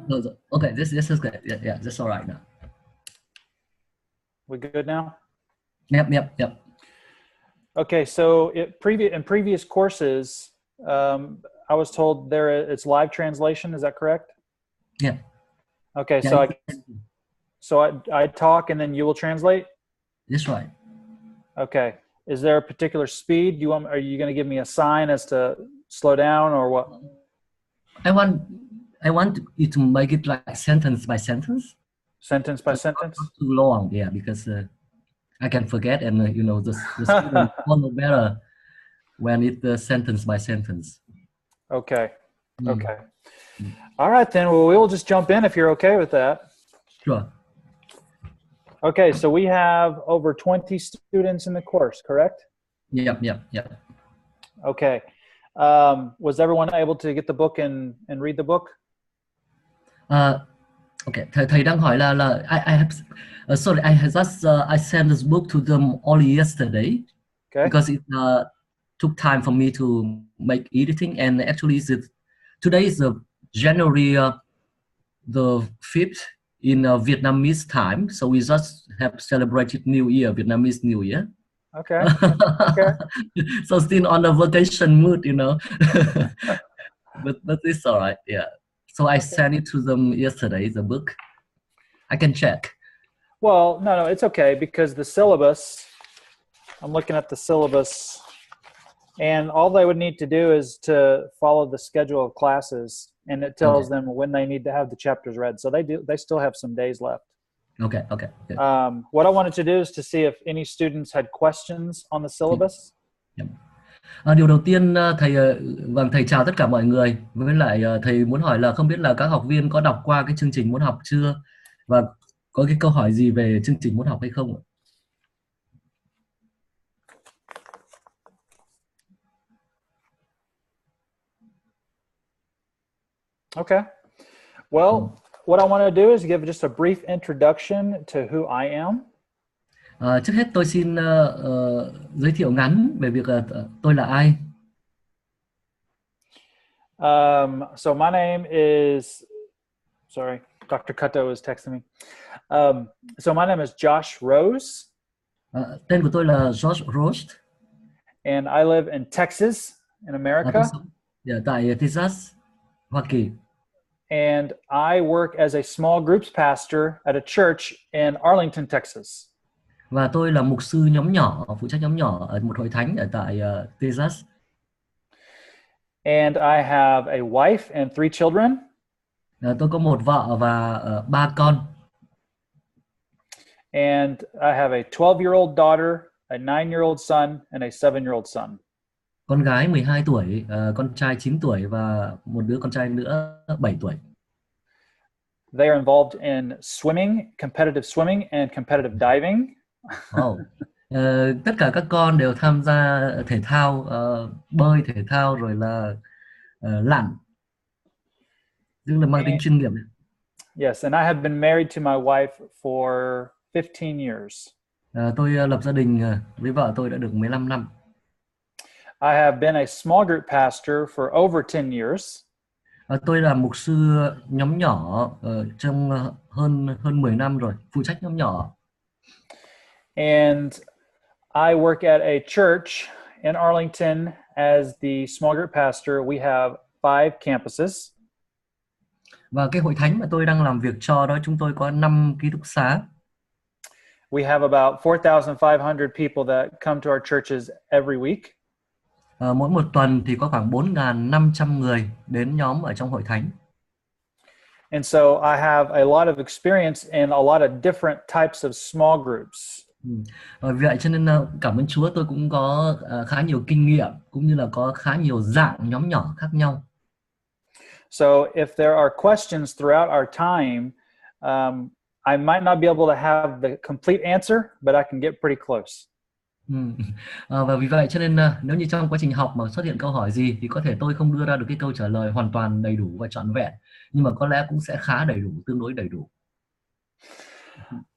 No, okay, this is good. Yeah, yeah, that's all right now. We good now? Yep. Okay, so in previous courses, I was told it's live translation. Is that correct? Yeah, Okay, yeah, I talk and then you will translate. that's right. Okay. Is there a particular speed are you going to give me a sign as to slow down or what? I want I want you to make it like sentence by sentence, Sentence by so not sentence? too long. Yeah, because I can forget, and the student follow better when it's sentence by sentence. Okay. Mm, Okay. All right, then. Well, we'll just jump in if you're okay with that. sure. Okay, so we have over 20 students in the course, correct? Yep. Okay. Was everyone able to get the book and read the book? Okay, thầy đang hỏi là I have sorry, I have just I sent this book to them only yesterday Okay. because it took time for me to make editing, and actually today is the January the 5th in Vietnamese time, so we just have celebrated New Year, Vietnamese New Year. Okay. Okay. So still on the vacation mood, but it's all right. Yeah. So I Okay. sent it to them yesterday. The book. I can check. Well, no, it's okay because the syllabus, I'm looking at the syllabus, and all they would need to do is to follow the schedule of classes, and it Okay. tells them when they need to have the chapters read. So they still have some days left. Okay. Good. What I wanted to do is to see if any students had questions on the syllabus. Yeah. Điều đầu tiên thầy chào tất cả mọi người, với lại thầy muốn hỏi là không biết là các học viên có đọc qua cái chương trình muốn học chưa, và có cái câu hỏi gì về chương trình muốn học hay không ạ? Okay. Well, what I want to do is give just a brief introduction to who I am. Trước hết tôi xin giới thiệu ngắn về việc tôi là ai. So my name is, sorry, Dr. Kato is texting me. So my name is Josh Rose. Tên của tôi là George Rose. And I live in Texas, in America. Tôi sống tại Texas, Hoa Kỳ. And I work as a small groups pastor at a church in Arlington, Texas. Và tôi là mục sư nhóm nhỏ, phụ trách nhóm nhỏ ở một hội thánh ở tại Texas. And I have a wife and 3 children. Tôi có một vợ và 3 con. And I have a 12-year-old daughter, a 9-year-old son, and a 7-year-old son. Con gái 12 tuổi, con trai 9 tuổi và một đứa con trai nữa 7 tuổi. They are involved in swimming, competitive swimming, and competitive diving. Tất cả các con đều tham gia thể thao, bơi thể thao rồi là lặn, tức là mang tính chuyên nghiệp. Yes, and I have been married to my wife for 15 years. Tôi lập gia đình với vợ tôi đã được 15 năm. I have been a small group pastor for over 10 years. Tôi là mục sư nhóm nhỏ trong hơn 10 năm rồi, phụ trách nhóm nhỏ. And I work at a church in Arlington as the small group pastor. We have 5 campuses. Và cái hội thánh mà tôi đang làm việc cho đó, chúng tôi có 5 ký túc xá. We have about 4,500 people that come to our churches every week. Mỗi một tuần thì có khoảng 4.500 người đến nhóm ở trong hội thánh. And so I have a lot of experience in a lot of different types of small groups. Vì vậy cho nên cảm ơn Chúa, tôi cũng có khá nhiều kinh nghiệm cũng như là có khá nhiều dạng nhóm nhỏ khác nhau. So if there are questions throughout our time, I might not be able to have the complete answer, but I can get pretty close. Và vì vậy cho nên nếu như trong quá trình học mà xuất hiện câu hỏi gì thì có thể tôi không đưa ra được cái câu trả lời hoàn toàn đầy đủ và trọn vẹn, nhưng mà có lẽ cũng sẽ khá đầy đủ, tương đối đầy đủ.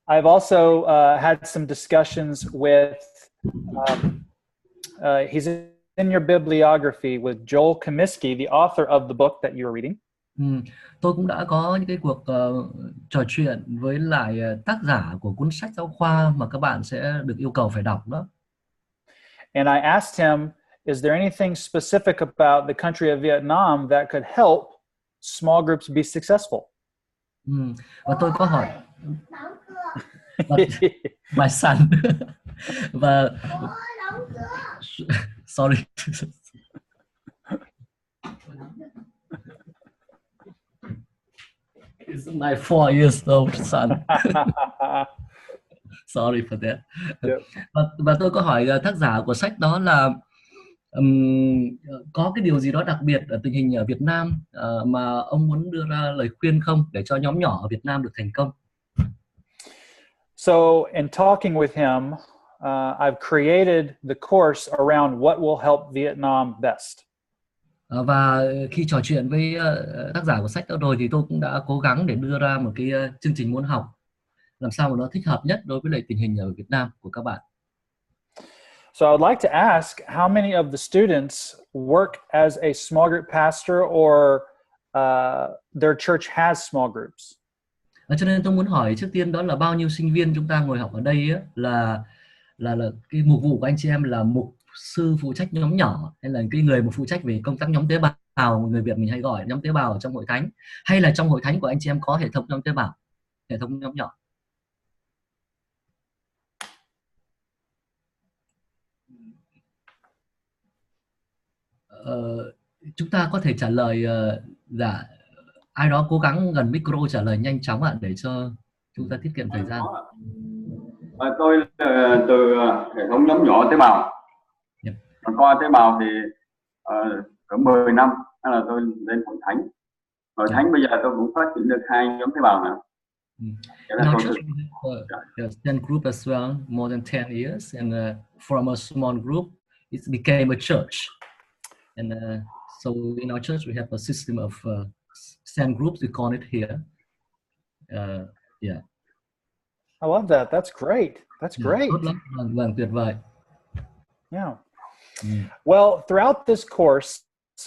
I've also had some discussions with, he's in your bibliography with Joel Comiskey, the author of the book that you're reading. Tôi cũng đã có những cái cuộc trò chuyện với lại tác giả của cuốn sách giáo khoa mà các bạn sẽ được yêu cầu phải đọc đó. And I asked him, is there anything specific about the country of Vietnam that could help small groups be successful? Và tôi có hỏi my son và sorry. It's my 4 years old son. Sorry for that. Yep. Và tôi có hỏi tác giả của sách đó là có cái điều gì đó đặc biệt ở tình hình ở Việt Nam mà ông muốn đưa ra lời khuyên không để cho nhóm nhỏ ở Việt Nam được thành công? So in talking with him, I've created the course around what will help Vietnam best. Và khi trò chuyện với tác giả của sách đó rồi thì tôi cũng đã cố gắng để đưa ra một cái chương trình môn học làm sao mà nó thích hợp nhất đối với lại tình hình ở Việt Nam của các bạn. So I'd like to ask, how many of the students work as a small group pastor or their church has small groups? Cho nên tôi muốn hỏi trước tiên đó là bao nhiêu sinh viên chúng ta ngồi học ở đây á, là cái mục vụ của anh chị em là mục sư phụ trách nhóm nhỏ, hay là cái người mà phụ trách về công tác nhóm tế bào, người Việt mình hay gọi nhóm tế bào ở trong hội thánh, hay là trong hội thánh của anh chị em có hệ thống nhóm tế bào, hệ thống nhóm nhỏ? Chúng ta có thể trả lời ai đó cố gắng gần micro trả lời nhanh chóng ạ, để cho chúng ta tiết kiệm thời gian. Tôi từ hệ thống nhóm nhỏ tế bào. Yep. Qua tế bào thì cỡ 10 năm là tôi lên hội thánh. Hội thánh bây giờ tôi cũng phát triển được 2 nhóm tế bào nữa. Now church we have 10 group as well, more than 10 years, and from a small group it became a church. And so in our church we have a system of 10 groups, we call it here. Yeah. I love that. That's great. That's great. Tốt lắm. Vâng, tuyệt vời. Yeah. Well, throughout this course,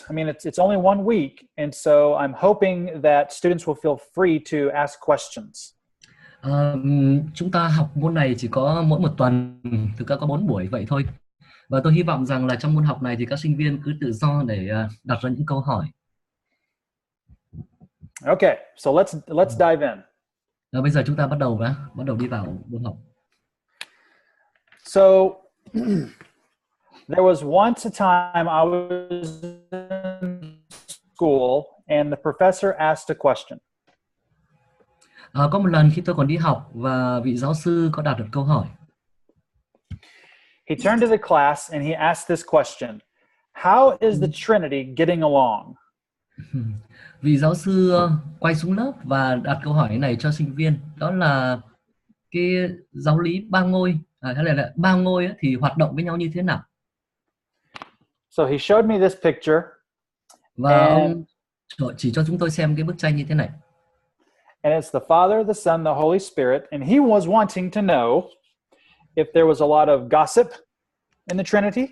I mean, it's only 1 week, and so I'm hoping that students will feel free to ask questions. Chúng ta học môn này chỉ có mỗi 1 tuần, thực ra có 4 buổi vậy thôi. Và tôi hy vọng rằng là trong môn học này thì các sinh viên cứ tự do để đặt ra những câu hỏi. Okay, so let's dive in. Bây giờ chúng ta bắt đầu đi vào môn học. So there was once a time I was in school and the professor asked a question. Có một lần khi tôi còn đi học và vị giáo sư có đặt một câu hỏi. He turned to the class and he asked this question: how is the Trinity getting along? Vị giáo sư quay xuống lớp và đặt câu hỏi này cho sinh viên, đó là cái giáo lý ba ngôi hay là ba ngôi thì hoạt động với nhau như thế nào. So he showed me this picture. Và ông chỉ cho chúng tôi xem cái bức tranh như thế này. And it's the Father, the Son, the Holy Spirit, and he was wanting to know if there was a lot of gossip in the Trinity.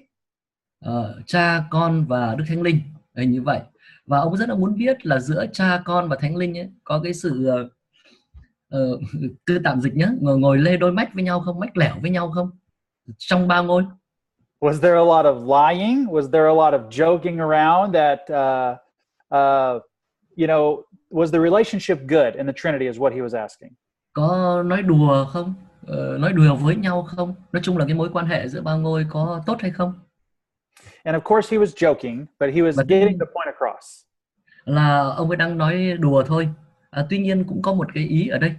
Cha, Con và Đức Thánh Linh như vậy. Và ông rất là muốn biết là giữa Cha, Con và Thánh Linh ấy, có cái sự tư tạm dịch nhé, ngồi lê đôi mách với nhau không, mách lẻo với nhau không trong ba ngôi. Was there a lot of lying? Was there a lot of joking around that, was the relationship good in the Trinity is what he was asking. Có nói đùa không? Nói đùa với nhau không? Nói chung là cái mối quan hệ giữa ba ngôi có tốt hay không? And of course he was joking, but he was getting the point across. Là ông ấy đang nói đùa thôi. Tuy nhiên cũng có một cái ý ở đây.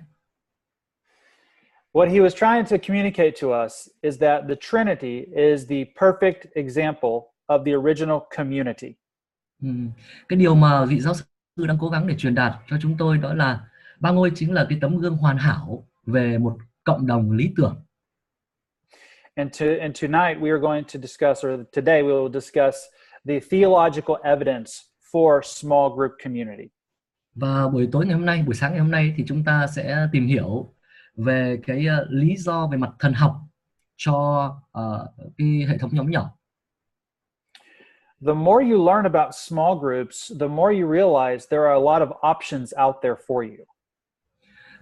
What he was trying to communicate to us is that the Trinity is the perfect example of the original community. Cái điều mà vị giáo sư đang cố gắng để truyền đạt cho chúng tôi đó là ba ngôi chính là cái tấm gương hoàn hảo về một cộng đồng lý tưởng. And tonight we are going to discuss, or today we will discuss the theological evidence for small group community. Và buổi sáng ngày hôm nay thì chúng ta sẽ tìm hiểu về cái lý do về mặt thần học cho cái hệ thống nhóm nhỏ. The more you learn about small groups, the more you realize there are a lot of options out there for you.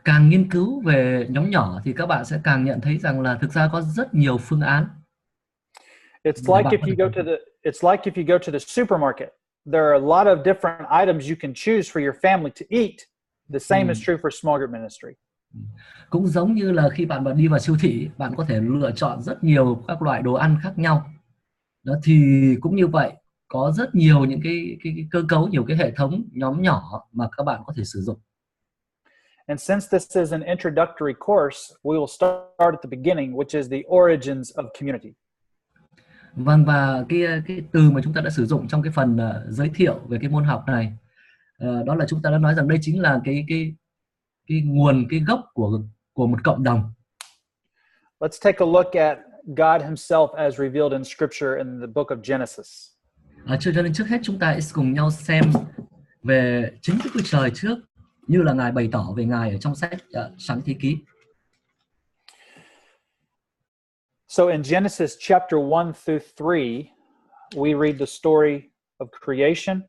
Càng nghiên cứu về nhóm nhỏ thì các bạn sẽ càng nhận thấy rằng là thực ra có rất nhiều phương án. It's like if you go to the supermarket. There are a lot of different items you can choose for your family to eat. The same is true for small group ministry. Cũng giống như là khi bạn đi vào siêu thị, bạn có thể lựa chọn rất nhiều các loại đồ ăn khác nhau. Đó thì cũng như vậy, có rất nhiều những cái cơ cấu, nhiều cái hệ thống nhóm nhỏ mà các bạn có thể sử dụng. And since this is an introductory course, we will start at the beginning, which is the origins of community. Vâng, và cái từ mà chúng ta đã sử dụng trong cái phần giới thiệu về cái môn học này, đó là chúng ta đã nói rằng đây chính là cái nguồn, cái gốc của một cộng đồng. Let's take a look at God himself as revealed in scripture in the book of Genesis. Cho nên trước hết chúng ta hãy cùng nhau xem về chính Đức Chúa Trời trước, như là Ngài bày tỏ về Ngài ở trong sách Sáng Thế Ký. So in Genesis chapter 1 through 3, we read the story of creation.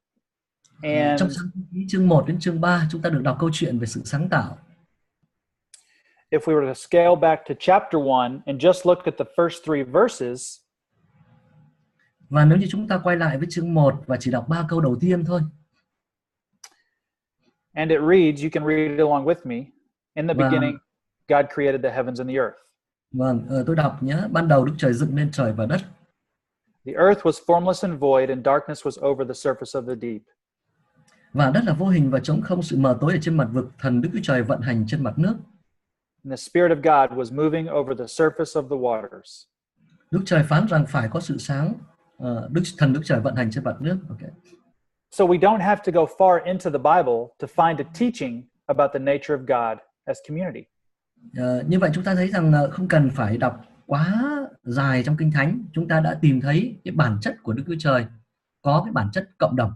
And trong Sáng Thế Ký chương 1 đến chương 3, chúng ta được đọc câu chuyện về sự sáng tạo. if we were to scale back to chapter 1 and just look at the first 3 verses, và nếu như chúng ta quay lại với chương 1 và chỉ đọc 3 câu đầu tiên thôi. and it reads, you can read it along with me. In the beginning, God created the heavens and the earth. Vâng, tôi đọc nhé. Ban đầu Đức Trời dựng nên trời và đất. The earth was formless and void, and darkness was over the surface of the deep. Và đất là vô hình và trống không, sự mờ tối ở trên mặt vực, thần Đức Chúa Trời vận hành trên mặt nước. And the Spirit of God was moving over the surface of the waters. Đức Trời phán rằng phải có sự sáng. Thần Đức Trời vận hành trên mặt nước. Okay. So we don't have to go far into the Bible to find a teaching about the nature of God as community. Như vậy chúng ta thấy rằng không cần phải đọc quá dài trong Kinh Thánh, chúng ta đã tìm thấy cái bản chất của Đức Chúa Trời, có cái bản chất cộng đồng.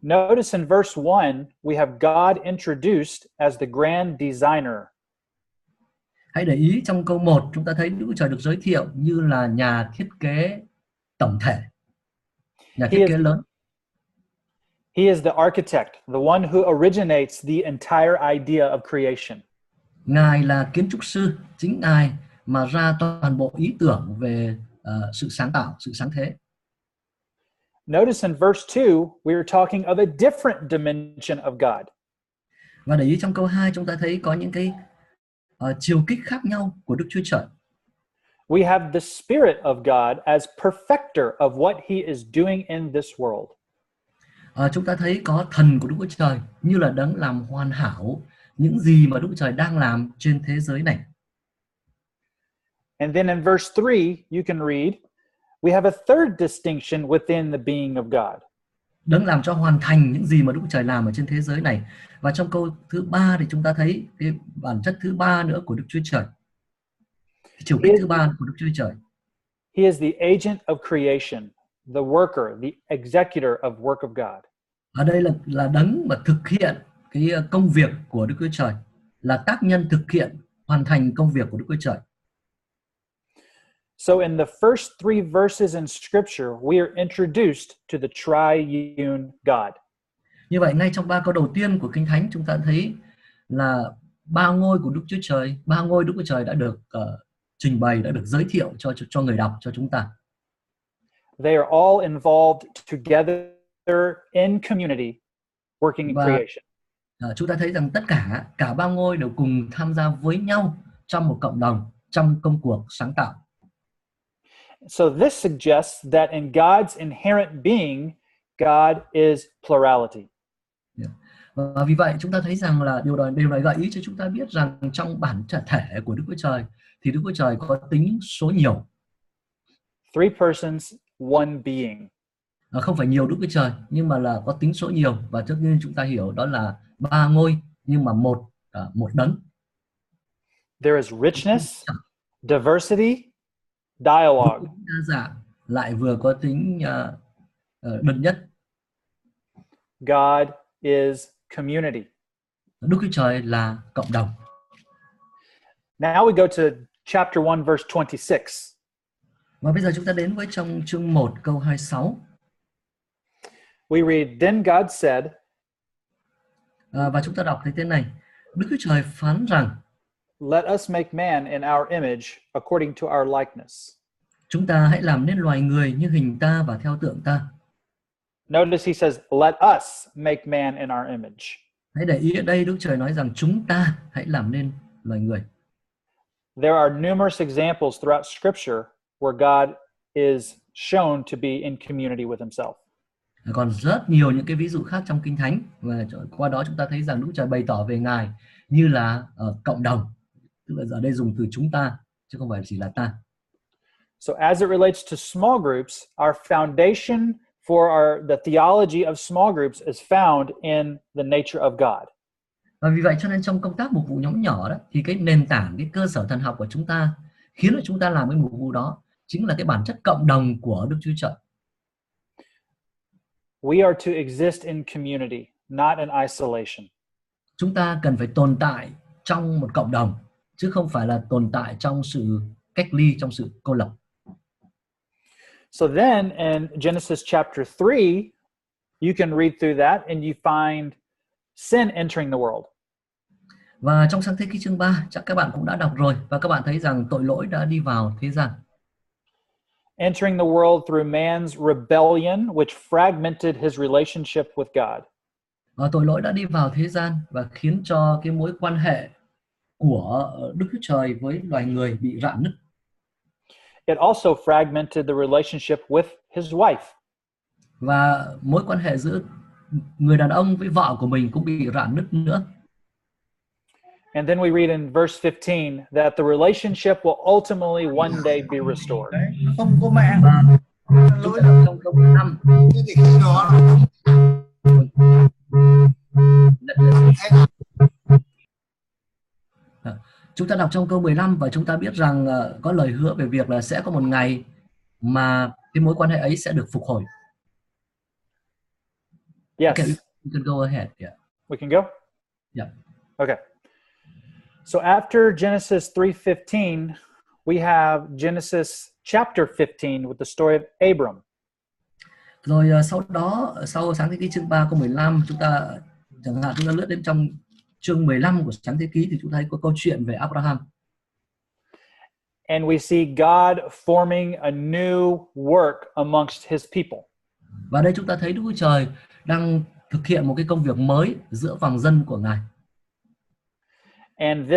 Notice in verse 1, we have God introduced as the grand designer. Hãy để ý trong câu 1, chúng ta thấy Đức Chúa Trời được giới thiệu như là nhà thiết kế tổng thể, nhà thiết kế lớn. He is the architect, the one who originates the entire idea of creation. Ngài là kiến trúc sư, chính Ngài mà ra toàn bộ ý tưởng về sự sáng tạo, sự sáng thế. Notice in verse 2, we are talking of a different dimension of God. Và để ý trong câu 2, chúng ta thấy có những cái chiều kích khác nhau của Đức Chúa Trời. We have the Spirit of God as perfecter of what he is doing in this world. Chúng ta thấy có thần của Đức Chúa Trời như là đấng làm hoàn hảo những gì mà Đức Chúa Trời đang làm trên thế giới này. And then in verse 3, you can read, we have a third distinction within the being of God. Đấng làm cho hoàn thành những gì mà Đức Chúa Trời làm ở trên thế giới này. Và trong câu thứ 3 thì chúng ta thấy cái bản chất thứ 3 nữa của Đức Chúa Trời. Cái chiều kích thứ 3 của Đức Chúa Trời. He is the agent of creation, the worker, the executor of work of God. Ở đây là đấng mà thực hiện cái công việc của Đức Chúa Trời, là tác nhân thực hiện hoàn thành công việc của Đức Chúa Trời. So in the first 3 verses in scripture, we are introduced to the triune God. Như vậy ngay trong 3 câu đầu tiên của Kinh Thánh, chúng ta thấy là 3 ngôi của Đức Chúa Trời, 3 ngôi Đức Chúa Trời đã được trình bày, đã được giới thiệu cho người đọc, cho chúng ta. They are all involved together in community, working in creation. Chúng ta thấy rằng tất cả 3 ngôi đều cùng tham gia với nhau trong một cộng đồng, trong công cuộc sáng tạo. So this suggests that in God's inherent being, God is plurality. Và vì vậy chúng ta thấy rằng là điều này gợi ý cho chúng ta biết rằng trong bản thể của Đức Chúa Trời thì Đức Chúa Trời có tính số nhiều. 3 persons, one being. Không phải nhiều Đức Chúa Trời nhưng mà là có tính số nhiều, và trước tiên chúng ta hiểu đó là 3 ngôi nhưng mà một đấng. There is richness, diversity, dialogue. Đa dạng lại vừa có tính đơn nhất. God is community. Đức Chúa Trời là cộng đồng. Now we go to chapter 1 verse 26. Và bây giờ chúng ta đến với trong chương 1 câu 26. We read, Then God said, Và chúng ta đọc thấy thế này. Đức Chúa Trời phán rằng Let us make man in our image according to our likeness. chúng ta hãy làm nên loài người như hình ta và theo tượng ta. Notice he says, let us make man in our image. Hãy để ý ở đây Đức Trời nói rằng chúng ta hãy làm nên loài người. There are numerous examples throughout Scripture where God is shown to be in community with himself. Còn rất nhiều những cái ví dụ khác trong Kinh Thánh và qua đó chúng ta thấy rằng Đức Trời bày tỏ về Ngài như là cộng đồng, tức là ở đây dùng từ chúng ta chứ không phải chỉ là ta. So as it relates to small groups, our foundation for the theology of small groups is found in the nature of God. Và vì vậy cho nên trong công tác mục vụ nhóm nhỏ đó thì cái nền tảng, cái cơ sở thần học của chúng ta khiến cho chúng ta làm cái mục vụ đó chính là cái bản chất cộng đồng của Đức Chúa Trời. We are to exist in community, not in isolation. Chúng ta cần phải tồn tại trong một cộng đồng chứ không phải là tồn tại trong sự cách ly, trong sự cô lập. So then in Genesis chapter 3, you can read through that and you find sin entering the world. Và trong Sáng Thế Ký chương 3 chắc các bạn cũng đã đọc rồi và các bạn thấy rằng tội lỗi đã đi vào thế gian. Entering the world through man's rebellion, which fragmented his relationship with God. Và tội lỗi đã đi vào thế gian và khiến cho cái mối quan hệ của Đức Chúa Trời với loài người bị rạn nứt. It also fragmented the relationship with his wife. Và mối quan hệ giữa người đàn ông với vợ của mình cũng bị rạn nứt nữa. And then we read in verse 15 that the relationship will ultimately one day be restored. Không có mạng. Chúng ta đọc trong câu 15. Thế thì khi đó Chúng ta đọc trong câu 15 và chúng ta biết rằng có lời hứa về việc là sẽ có một ngày mà cái mối quan hệ ấy sẽ được phục hồi. Yes. Okay, you can go ahead. Yeah. We can go? Yeah. Okay. So after Genesis 3:15, we have Genesis chapter 15 with the story of Abram. Rồi sau đó, sau Sáng Thế Ký chương 3 câu 15, chúng ta chẳng hạn chúng ta lướt đến trong chương 15 của Sáng Thế Ký thì chúng ta thấy có câu chuyện về Abraham. And we see God forming a new work amongst his people. Và đây chúng ta thấy Đức Chúa Trời đang thực hiện một cái công việc mới giữa vòng dân của Ngài. And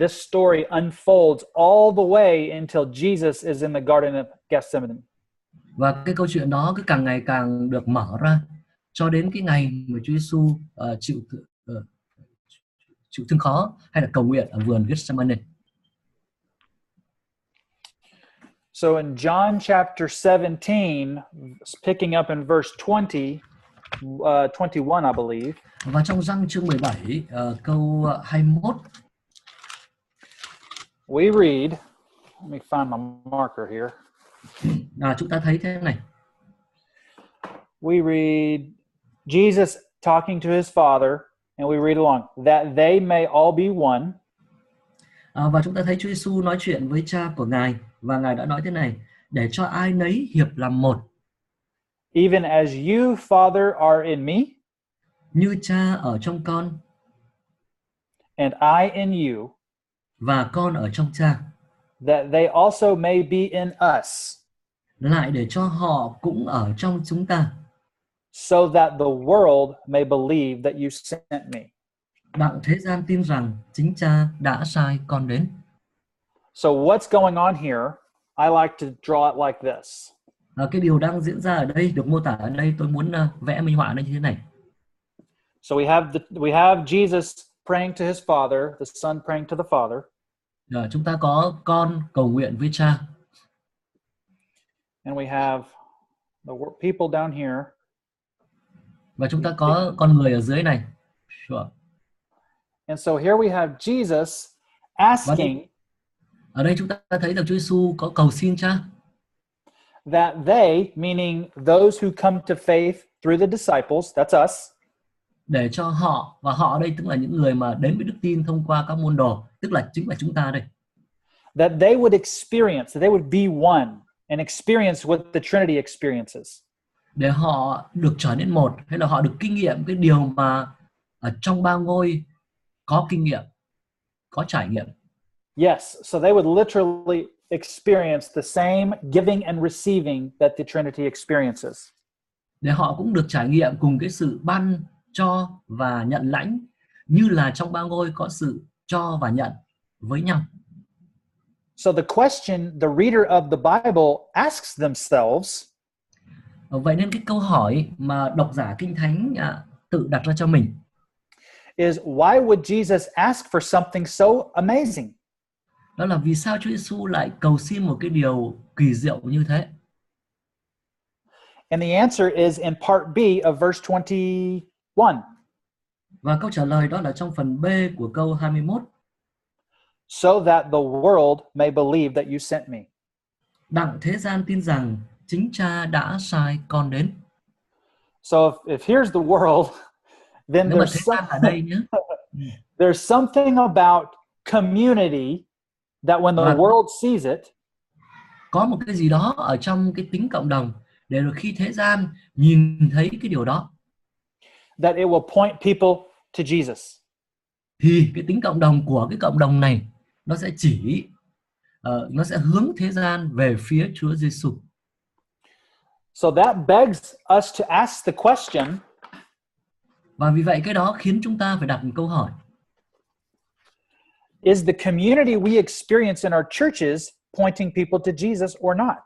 this story unfolds all the way until Jesus is in the Garden of Gethsemane. Và cái câu chuyện đó cứ càng ngày càng được mở ra cho đến cái ngày mà Chúa Giêsu chịu thương khó hay là cầu nguyện ở vườn Gethsemane. So in John chapter 17, picking up in verse 20, 21, I believe. Và trong Giăng chương 17 câu 21, we read, let me find my marker here. chúng ta thấy thế này. We read Jesus talking to his Father, and we read along, that they may all be one. Và chúng ta thấy Chúa Giêsu nói chuyện với Cha của Ngài và Ngài đã nói thế này, để cho ai nấy hiệp làm một. Even as you, Father, are in me, như Cha ở trong con, and I in you, và con ở trong Cha, that they also may be in us, lại để cho họ cũng ở trong chúng ta, so that the world may believe that you sent me. đặng thế gian tin rằng chính Cha đã sai con đến. So what's going on here? I like to draw it like this. Cái điều đang diễn ra ở đây, được mô tả ở đây, tôi muốn vẽ minh họa nó như thế này. So we have Jesus praying to his Father, the Son praying to the Father. Chúng ta có con cầu nguyện với Cha. And we have the people down here. Và chúng ta có con người ở dưới này. Sure. And so here we have Jesus asking ở đây chúng ta thấy rằng Chúa Giêsu có cầu xin Cha that they, meaning those who come to faith through the disciples, that's us, để cho họ, và họ ở đây tức là những người mà đến với đức tin thông qua các môn đồ, tức là chính là chúng ta đây, that they would experience, that they would be one and experience what the Trinity experiences. để họ được trở nên một, hay là họ được kinh nghiệm cái điều mà ở trong ba ngôi có kinh nghiệm, có trải nghiệm. Yes, so they would literally experience the same giving and receiving that the Trinity experiences. Để họ cũng được trải nghiệm cùng cái sự ban cho và nhận lãnh, như là trong ba ngôi có sự cho và nhận với nhau. So the question the reader of the Bible asks themselves Vậy nên cái câu hỏi mà độc giả Kinh Thánh tự đặt ra cho mình is, why would Jesus ask for something so amazing? đó là vì sao Chúa Giêsu lại cầu xin một cái điều kỳ diệu như thế? And the answer is in part B of verse 21. Và câu trả lời đó là trong phần B của câu 21. So that the world may believe that you sent me. Đặng thế gian tin rằng chính Cha đã sai con đến. So if here's the world, then Nếu mà thế gian ở đây nhé, there's something about community that when the Và- world sees it, có một cái gì đó ở trong cái tính cộng đồng để rồi khi thế gian nhìn thấy cái điều đó that it will point people to Jesus. thì cái tính cộng đồng của cái cộng đồng này nó sẽ nó sẽ hướng thế gian về phía Chúa Giêsu. So that begs us to ask the question, Và vì vậy cái đó khiến chúng ta phải đặt một câu hỏi: is the community we experience in our churches pointing people to Jesus or not?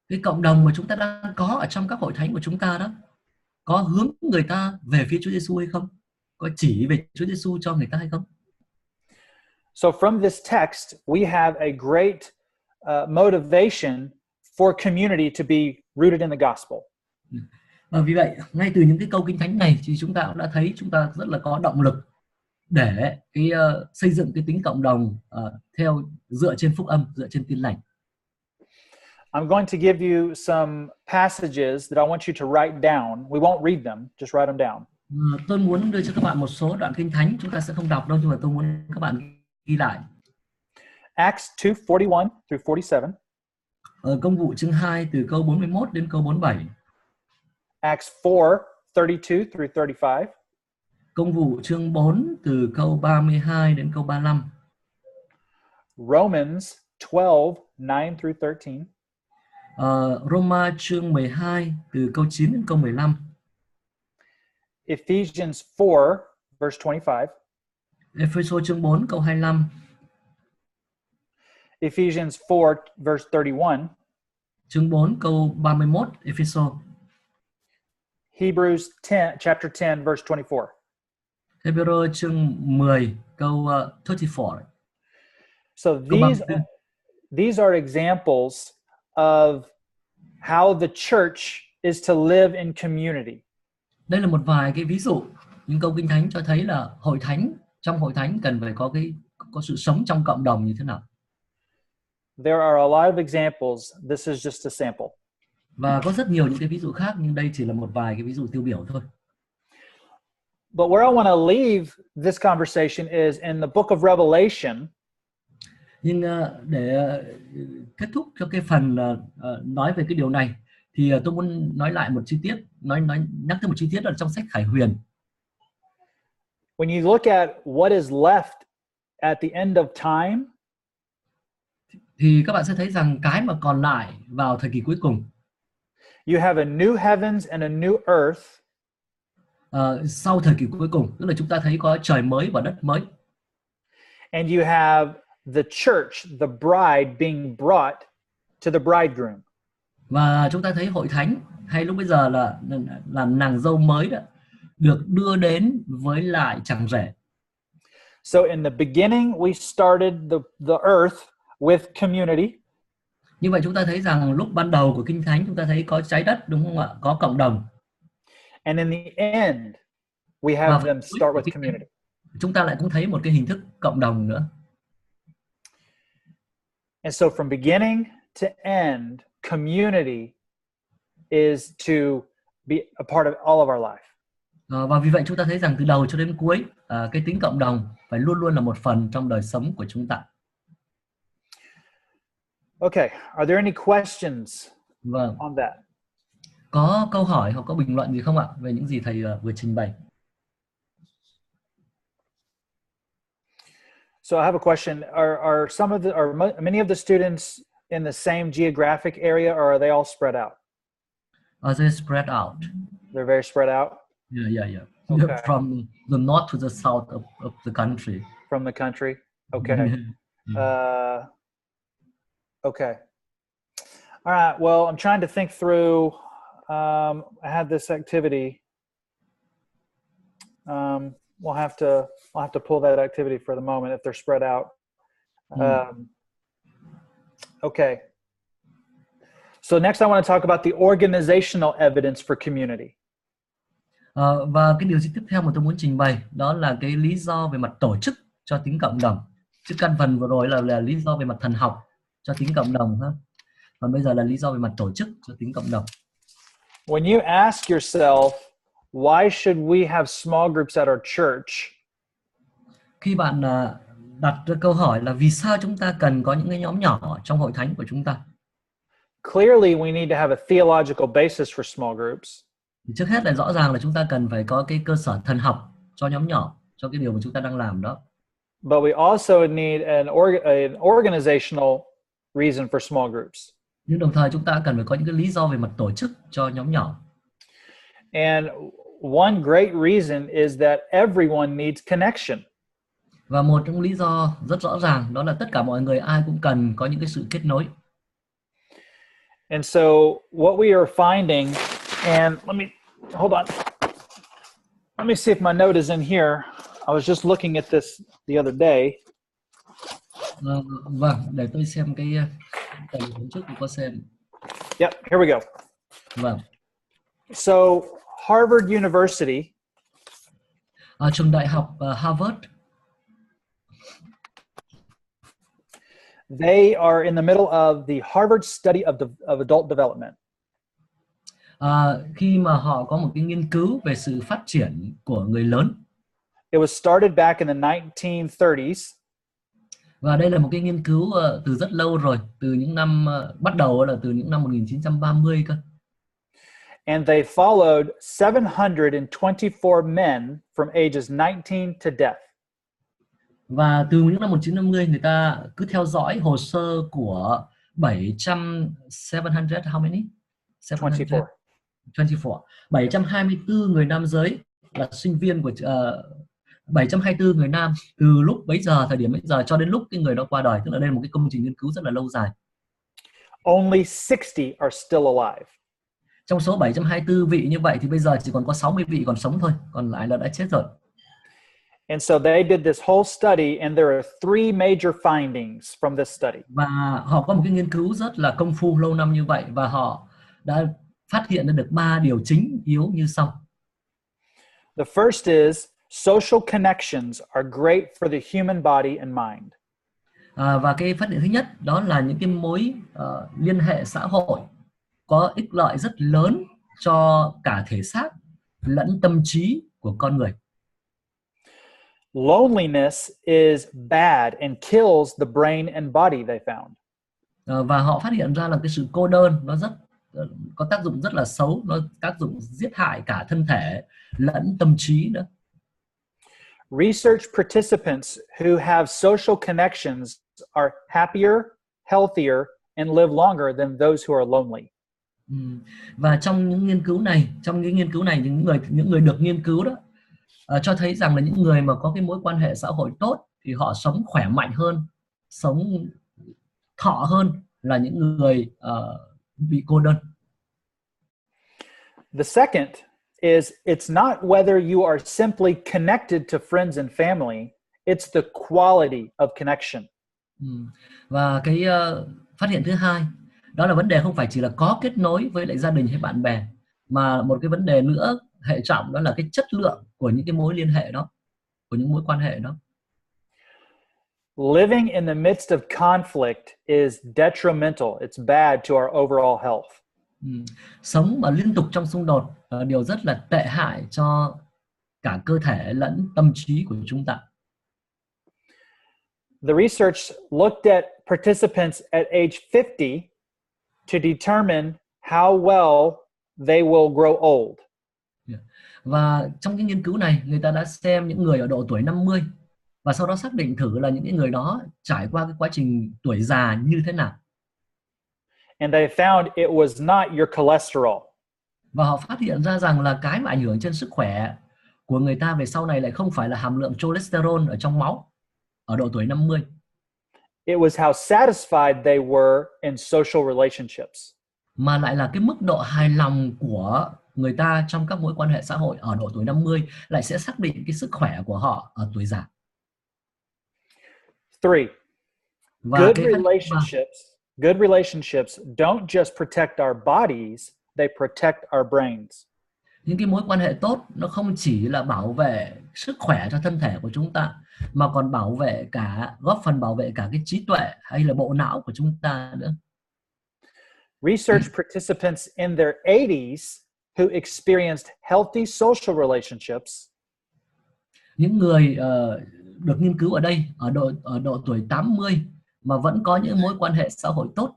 cái cộng đồng mà chúng ta đang có ở trong các hội thánh của chúng ta đó có hướng người ta về phía Chúa Giêsu hay không? Có chỉ về Chúa Giêsu cho người ta hay không? So from this text, we have a great motivation for community to be rooted in the gospel. Và vì vậy ngay từ những cái câu Kinh Thánh này thì chúng ta cũng đã thấy chúng ta rất là có động lực để xây dựng cái tính cộng đồng dựa trên phúc âm, dựa trên tin lành. I'm going to give you some passages that I want you to write down. We won't read them, just write them down. Tôi muốn đưa cho các bạn một số đoạn Kinh Thánh, chúng ta sẽ không đọc đâu, nhưng mà tôi muốn các bạn ghi lại. Acts 2:41 through 47. Công vụ chương 2 từ câu 41 đến câu 47. Acts 4:32 through 35. Công vụ chương 4 từ câu 32 đến câu 35. Romans 12:9 through 13. Roma chương 12 từ câu 9 đến câu 15. Ephesians 4 verse 25. Ephesos chương 4 câu 25. Ephesians 4 verse 31. Chương 4 câu 31 Ephesos. Hebrews 10 chapter 10 verse 24. Hebrew chương 10 câu 34. So Câu 34. these are examples of how the church is to live in community. Đây là một vài cái ví dụ, những câu Kinh Thánh cho thấy là trong hội thánh cần phải có sự sống trong cộng đồng như thế nào. There are a lot of examples. This is just a sample. Và có rất nhiều những cái ví dụ khác, nhưng đây chỉ là một vài cái ví dụ tiêu biểu thôi. But where I want to leave this conversation is in the book of Revelation. Nhưng để kết thúc cho cái phần nói về cái điều này thì tôi muốn nói lại một chi tiết, nhắc tới một chi tiết ở trong sách Khải Huyền. When you look at what is left at the end of time, thì các bạn sẽ thấy rằng cái mà còn lại vào thời kỳ cuối cùng, you have a new heavens and a new earth. Sau thời kỳ cuối cùng, tức là chúng ta thấy có trời mới và đất mới. And you have the church, the bride being brought to the bridegroom. Và chúng ta thấy hội thánh hay lúc bây giờ là nàng dâu mới đó được đưa đến với lại chàng rể. So in the beginning we started the earth with community. Như vậy chúng ta thấy rằng lúc ban đầu của Kinh Thánh chúng ta thấy có trái đất, đúng không ạ? Có cộng đồng. And in the end we have them start with community. Chúng ta lại cũng thấy một cái hình thức cộng đồng nữa. And so from beginning to end, community is to be a part of all of our life. Và vì vậy chúng ta thấy rằng từ đầu cho đến cuối, cái tính cộng đồng phải luôn luôn là một phần trong đời sống của chúng ta. Okay, are there any questions Vâng. on that? có câu hỏi hoặc có bình luận gì không ạ về những gì thầy vừa trình bày? So I have a question. Are some of the many of the students in the same geographic area, or are they all spread out? Are they spread out? They're very spread out Yeah. Okay. From the north to the south of the country. from the country. Okay. Okay. All right. Well, I'm trying to think through. I had this activity. I'll have to pull that activity for the moment if they're spread out. Okay. So next I want to talk about the organizational evidence for community. Và cái điều tiếp theo mà tôi muốn trình bày đó là cái lý do về mặt tổ chức cho tính cộng đồng. Chứ căn phần vừa rồi là lý do về mặt thần học cho tính cộng đồng ha. Còn bây giờ là lý do về mặt tổ chức cho tính cộng đồng. When you ask yourself, why should we have small groups at our church? Khi bạn đặt ra câu hỏi là vì sao chúng ta cần có những cái nhóm nhỏ trong hội thánh của chúng ta? Clearly, we need to have a theological basis for small groups. Trước hết là rõ ràng là chúng ta cần phải có cái cơ sở thần học cho nhóm nhỏ, cho cái điều mà chúng ta đang làm đó. But we also need an organizational reason for small groups. Nhưng đồng thời chúng ta cần phải có những cái lý do về mặt tổ chức cho nhóm nhỏ. And one great reason is that everyone needs connection. Và một trong lý do rất rõ ràng đó là tất cả mọi người ai cũng cần có những cái sự kết nối. And so what we are finding, and hold on. Let me see if my note is in here. I was just looking at this the other day. Vâng, để tôi xem cái tài liệu trước tôi có xem. Yep, here we go. Vâng. So Harvard University, trường đại học Harvard, they are in the middle of the Harvard study of adult development. Khi mà họ có một cái nghiên cứu về sự phát triển của người lớn. It was started back in the 1930s. Và đây là một cái nghiên cứu từ rất lâu rồi, từ những năm bắt đầu là từ những năm 1930 cơ. And they followed 724 men from ages 19 to death. Và từ những năm 1950 người ta cứ theo dõi hồ sơ của 700 how many? 724 người nam giới là sinh viên của 724 người nam từ lúc bấy giờ, thời điểm bấy giờ cho đến lúc cái người đó qua đời, tức là đây là một cái công trình nghiên cứu rất là lâu dài. Only 60 are still alive. Trong số 724 vị như vậy thì bây giờ chỉ còn có 60 vị còn sống thôi, còn lại là đã chết rồi. And so they did this whole study, and there are three major findings from this study. Và họ có một cái nghiên cứu rất là công phu lâu năm như vậy, và họ đã phát hiện ra được 3 điều chính yếu như sau. The first is social connections are great for the human body and mind. Và cái phát hiện thứ nhất đó là những cái mối liên hệ xã hội có ích lợi rất lớn cho cả thể xác lẫn tâm trí của con người. Loneliness is bad and kills the brain and body, they found. Và họ phát hiện ra là cái sự cô đơn nó rất có tác dụng rất là xấu, nó tác dụng giết hại cả thân thể lẫn tâm trí nữa. Research participants who have social connections are happier, healthier, and live longer than those who are lonely. Và trong những nghiên cứu này, những người được nghiên cứu đó cho thấy rằng là những người mà có cái mối quan hệ xã hội tốt thì họ sống khỏe mạnh hơn, sống thọ hơn là những người bị cô đơn. The second is it's not whether you are simply connected to friends and family, it's the quality of connection. Và cái phát hiện thứ hai đó là vấn đề không phải chỉ là có kết nối với lại gia đình hay bạn bè, mà một cái vấn đề nữa hệ trọng đó là cái chất lượng của những cái mối liên hệ đó, của những mối quan hệ đó. Living in the midst of conflict is detrimental. It's bad to our overall health. Sống mà liên tục trong xung đột là điều rất là tệ hại cho cả cơ thể lẫn tâm trí của chúng ta. The research looked at participants at age 50 to determine how well they will grow old. Và trong cái nghiên cứu này, người ta đã xem những người ở độ tuổi 50 và sau đó xác định thử là những cái người đó trải qua cái quá trình tuổi già như thế nào. And they found it was not your cholesterol. Và họ phát hiện ra rằng là cái mà ảnh hưởng trên sức khỏe của người ta về sau này lại không phải là hàm lượng cholesterol ở trong máu ở độ tuổi 50. It was how satisfied they were in social relationships. Mà lại là cái mức độ hài lòng của người ta trong các mối quan hệ xã hội ở độ tuổi 50 lại sẽ xác định cái sức khỏe của họ ở tuổi già. 3. Và Good cái relationships don't just protect our bodies, they protect our brains. những cái mối quan hệ tốt nó không chỉ là bảo vệ sức khỏe cho thân thể của chúng ta mà còn góp phần bảo vệ cả cái trí tuệ hay là bộ não của chúng ta nữa. Research participants in their 80s who experienced healthy social relationships Những người được nghiên cứu ở đây ở độ tuổi 80 mà vẫn có những mối quan hệ xã hội tốt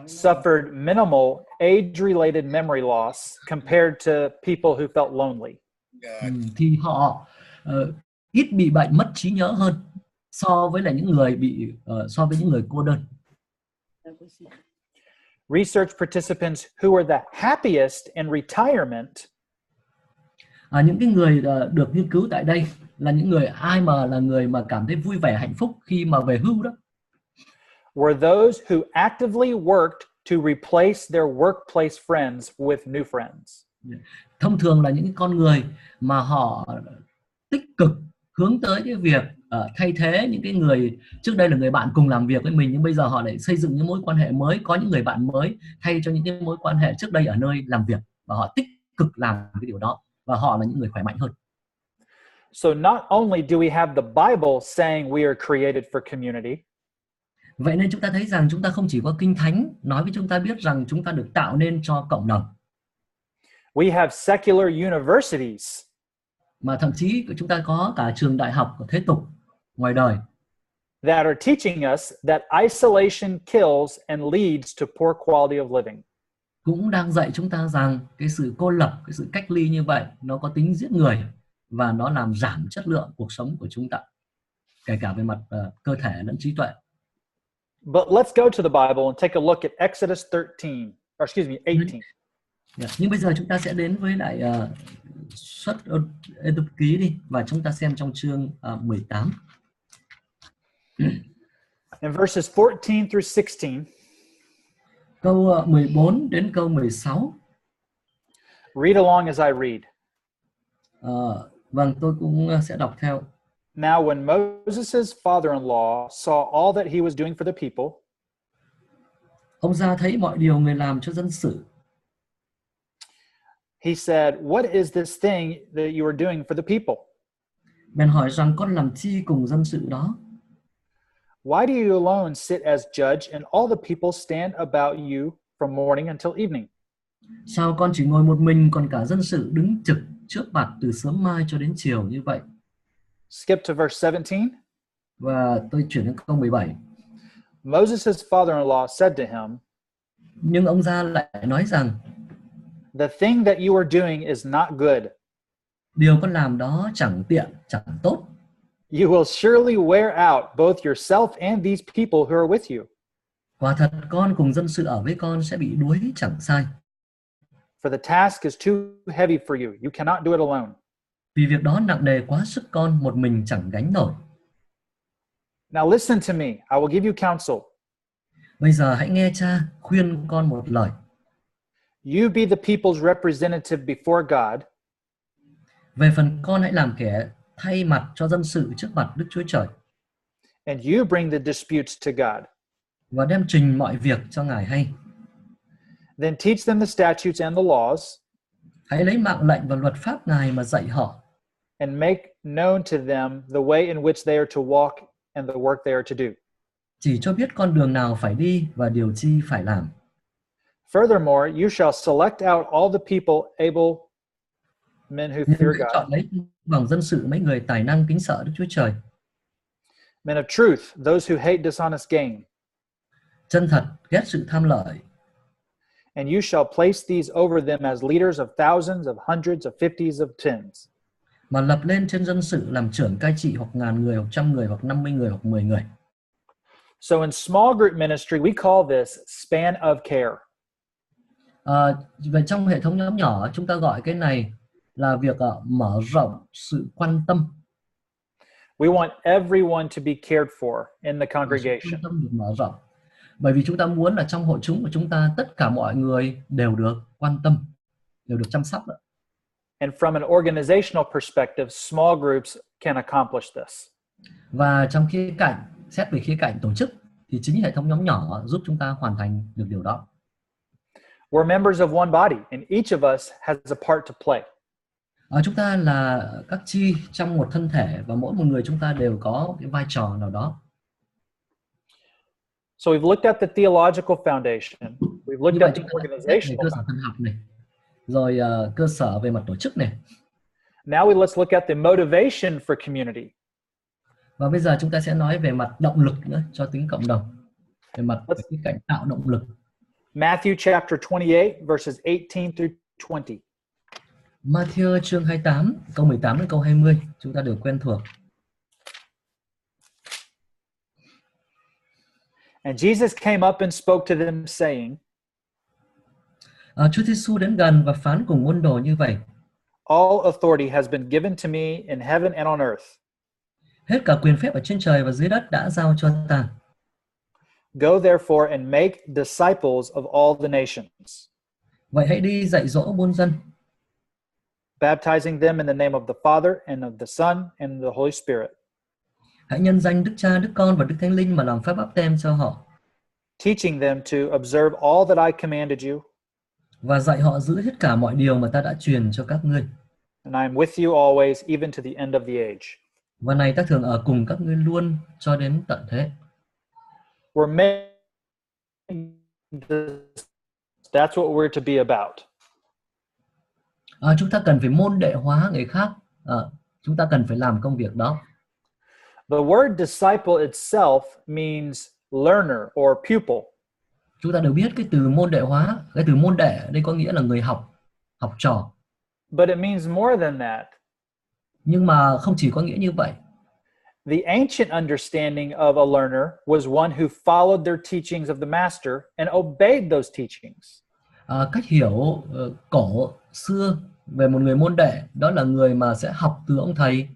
suffered minimal age-related memory loss compared to people who felt lonely. Thì họ ít bị bệnh mất trí nhớ hơn so với những người cô đơn. Research participants who were the happiest in retirement Những cái người được nghiên cứu tại đây là những người người mà cảm thấy vui vẻ hạnh phúc khi mà về hưu đó. were those who actively worked to replace their workplace friends with new friends. Thông thường là những con người mà họ tích cực hướng tới cái việc thay thế những cái người trước đây là người bạn cùng làm việc với mình, nhưng bây giờ họ lại xây dựng những mối quan hệ mới, có những người bạn mới thay cho những cái mối quan hệ trước đây ở nơi làm việc, và họ tích cực làm cái điều đó, và họ là những người khỏe mạnh hơn. So not only do we have the Bible saying we are created for community, Vậy nên chúng ta thấy rằng chúng ta không chỉ có Kinh Thánh nói với chúng ta biết rằng chúng ta được tạo nên cho cộng đồng, we have secular universities mà thậm chí chúng ta có cả trường đại học thế tục ngoài đời that are teaching us that isolation kills and leads to poor quality of living. cũng đang dạy chúng ta rằng cái sự cô lập, cái sự cách ly như vậy nó có tính giết người và nó làm giảm chất lượng cuộc sống của chúng ta, kể cả về mặt cơ thể lẫn trí tuệ. But let's go to the Bible and take a look at Exodus 18. Nhưng bây giờ chúng ta sẽ đến với lại Xuất Ê Cập ký đi, và chúng ta xem trong chương 18. In verses 14 through 16, câu 14 đến câu 16. read along as I read. Vâng, tôi cũng sẽ đọc theo. Now when Moses' father-in-law saw all that he was doing for the people, Ông ra thấy mọi điều người làm cho dân sự. he said, "What is this thing that you are doing for the people? Bèn hỏi rằng con làm chi cùng dân sự đó? Why do you alone sit as judge and all the people stand about you from morning until evening?" Sao con chỉ ngồi một mình, còn cả dân sự đứng trực trước mặt từ sớm mai cho đến chiều như vậy? Skip to verse 17. Và tôi chuyển đến câu 17. Moses' father-in-law said to him, Nhưng ông ra lại nói rằng, "The thing that you are doing is not good. điều con làm đó chẳng tiện, chẳng tốt. You will surely wear out both yourself and these people who are with you. Quả thật con cùng dân sự ở với con sẽ bị đuối chẳng sai. For the task is too heavy for you. You cannot do it alone." Vì việc đó nặng nề quá sức con, một mình chẳng gánh nổi. Now listen to me. I will give you counsel. Bây giờ hãy nghe cha khuyên con một lời. You be the people's representative before God, Về phần con hãy làm kẻ thay mặt cho dân sự trước mặt Đức Chúa Trời, and you bring the disputes to God. và đem trình mọi việc cho Ngài hay. Then teach them the statutes and the laws, Hãy lấy mạng lệnh và luật pháp Ngài mà dạy họ, and make known to them the way in which they are to walk and the work they are to do. chỉ cho biết con đường nào phải đi và điều chi phải làm. Furthermore, you shall select out all the people able men who Nhưng fear hãy chọn God, lấy bằng dân sự mấy người tài năng kính sợ Đức Chúa Trời, men of truth, those who hate dishonest gain, chân thật ghét sự tham lợi, And you shall place these over them as leaders of thousands, of hundreds, of fifties, of tens. Mà lập lên trên dân sự làm trưởng cai trị hoặc ngàn người, hoặc trăm người, hoặc 50 người, hoặc 10 người. So in small group ministry, we call this span of care. Về trong hệ thống nhóm nhỏ, chúng ta gọi cái này là việc mở rộng sự quan tâm. We want everyone to be cared for in the Sự congregation. quan tâm được mở rộng. Bởi vì chúng ta muốn là trong hội chúng của chúng ta tất cả mọi người đều được quan tâm, đều được chăm sóc. And from an organizational perspective, small groups can accomplish this. Và trong khía cạnh, xét về khía cạnh tổ chức, thì chính hệ thống nhóm nhỏ giúp chúng ta hoàn thành được điều đó. We're members of one body, and each of us has a part to play. Chúng ta là các chi trong một thân thể, và mỗi một người chúng ta đều có cái vai trò nào đó. So we've looked at the theological foundation. We've Như looked vậy at the chúng ta đã xét về organizational cơ sở thần học này, rồi cơ sở về mặt tổ chức này. Now let's look at the motivation for community. Và bây giờ chúng ta sẽ nói về mặt động lực nữa cho tính cộng đồng, về mặt về cái cạnh tạo động lực. Matthew chapter 28, verses 18 through 20. Matthew chương 28, câu 18 đến câu 20, chúng ta đều quen thuộc. And Jesus came up and spoke to them, saying, Chúa Giêsu đến gần và phán cùng môn đồ như vậy: All authority has been given to me in heaven and on earth. Hết cả quyền phép ở trên trời và dưới đất đã giao cho ta. Go therefore and make disciples of all the nations, Vậy hãy đi dạy dỗ muôn dân, baptizing them in the name of the Father and of the Son and the Holy Spirit, hãy nhân danh Đức Cha, Đức Con và Đức Thánh Linh mà làm phép báp têm cho họ, teaching them to observe all that I commanded you. và dạy họ giữ hết cả mọi điều mà ta đã truyền cho các ngươi. And I am with you always, even to the end of the age. Và này ta thường ở cùng các ngươi luôn cho đến tận thế. We're making this, that's what we're to be about. Chúng ta cần phải môn đệ hóa người khác. Chúng ta cần phải làm công việc đó. The word disciple itself means learner or pupil. Chúng ta đều biết cái từ môn đệ hóa, cái từ môn đệ đây có nghĩa là người học, học trò. But it means more than that. Nhưng mà không chỉ có nghĩa như vậy. The ancient understanding of a learner was one who followed their teachings of the master and obeyed those teachings. Cách hiểu cổ xưa về một người môn đệ đó là người mà sẽ học từ ông thầy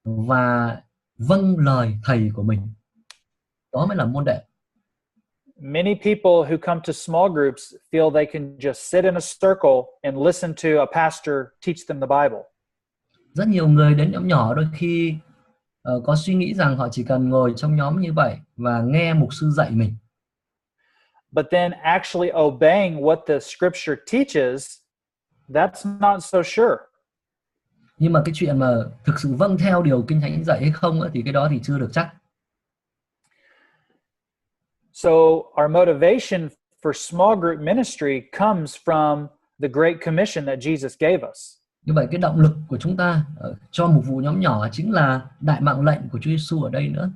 và vâng lời thầy của mình. Đó mới là môn đệ. Many people who come to small groups feel they can just sit in a circle and listen to a pastor teach them the Bible. Rất nhiều người đến nhóm nhỏ đôi khi có suy nghĩ rằng họ chỉ cần ngồi trong nhóm như vậy và nghe mục sư dạy mình. But then actually obeying what the scripture teaches, that's not so sure. Nhưng mà cái chuyện mà thực sự vâng theo điều Kinh Thánh dạy hay không thì cái đó thì chưa được chắc. So our motivation for small group ministry comes from the Great Commission that Jesus gave us. Như vậy cái động lực của chúng ta cho mục vụ nhóm nhỏ chính là đại mạng lệnh của Chúa Giêsu ở đây nữa.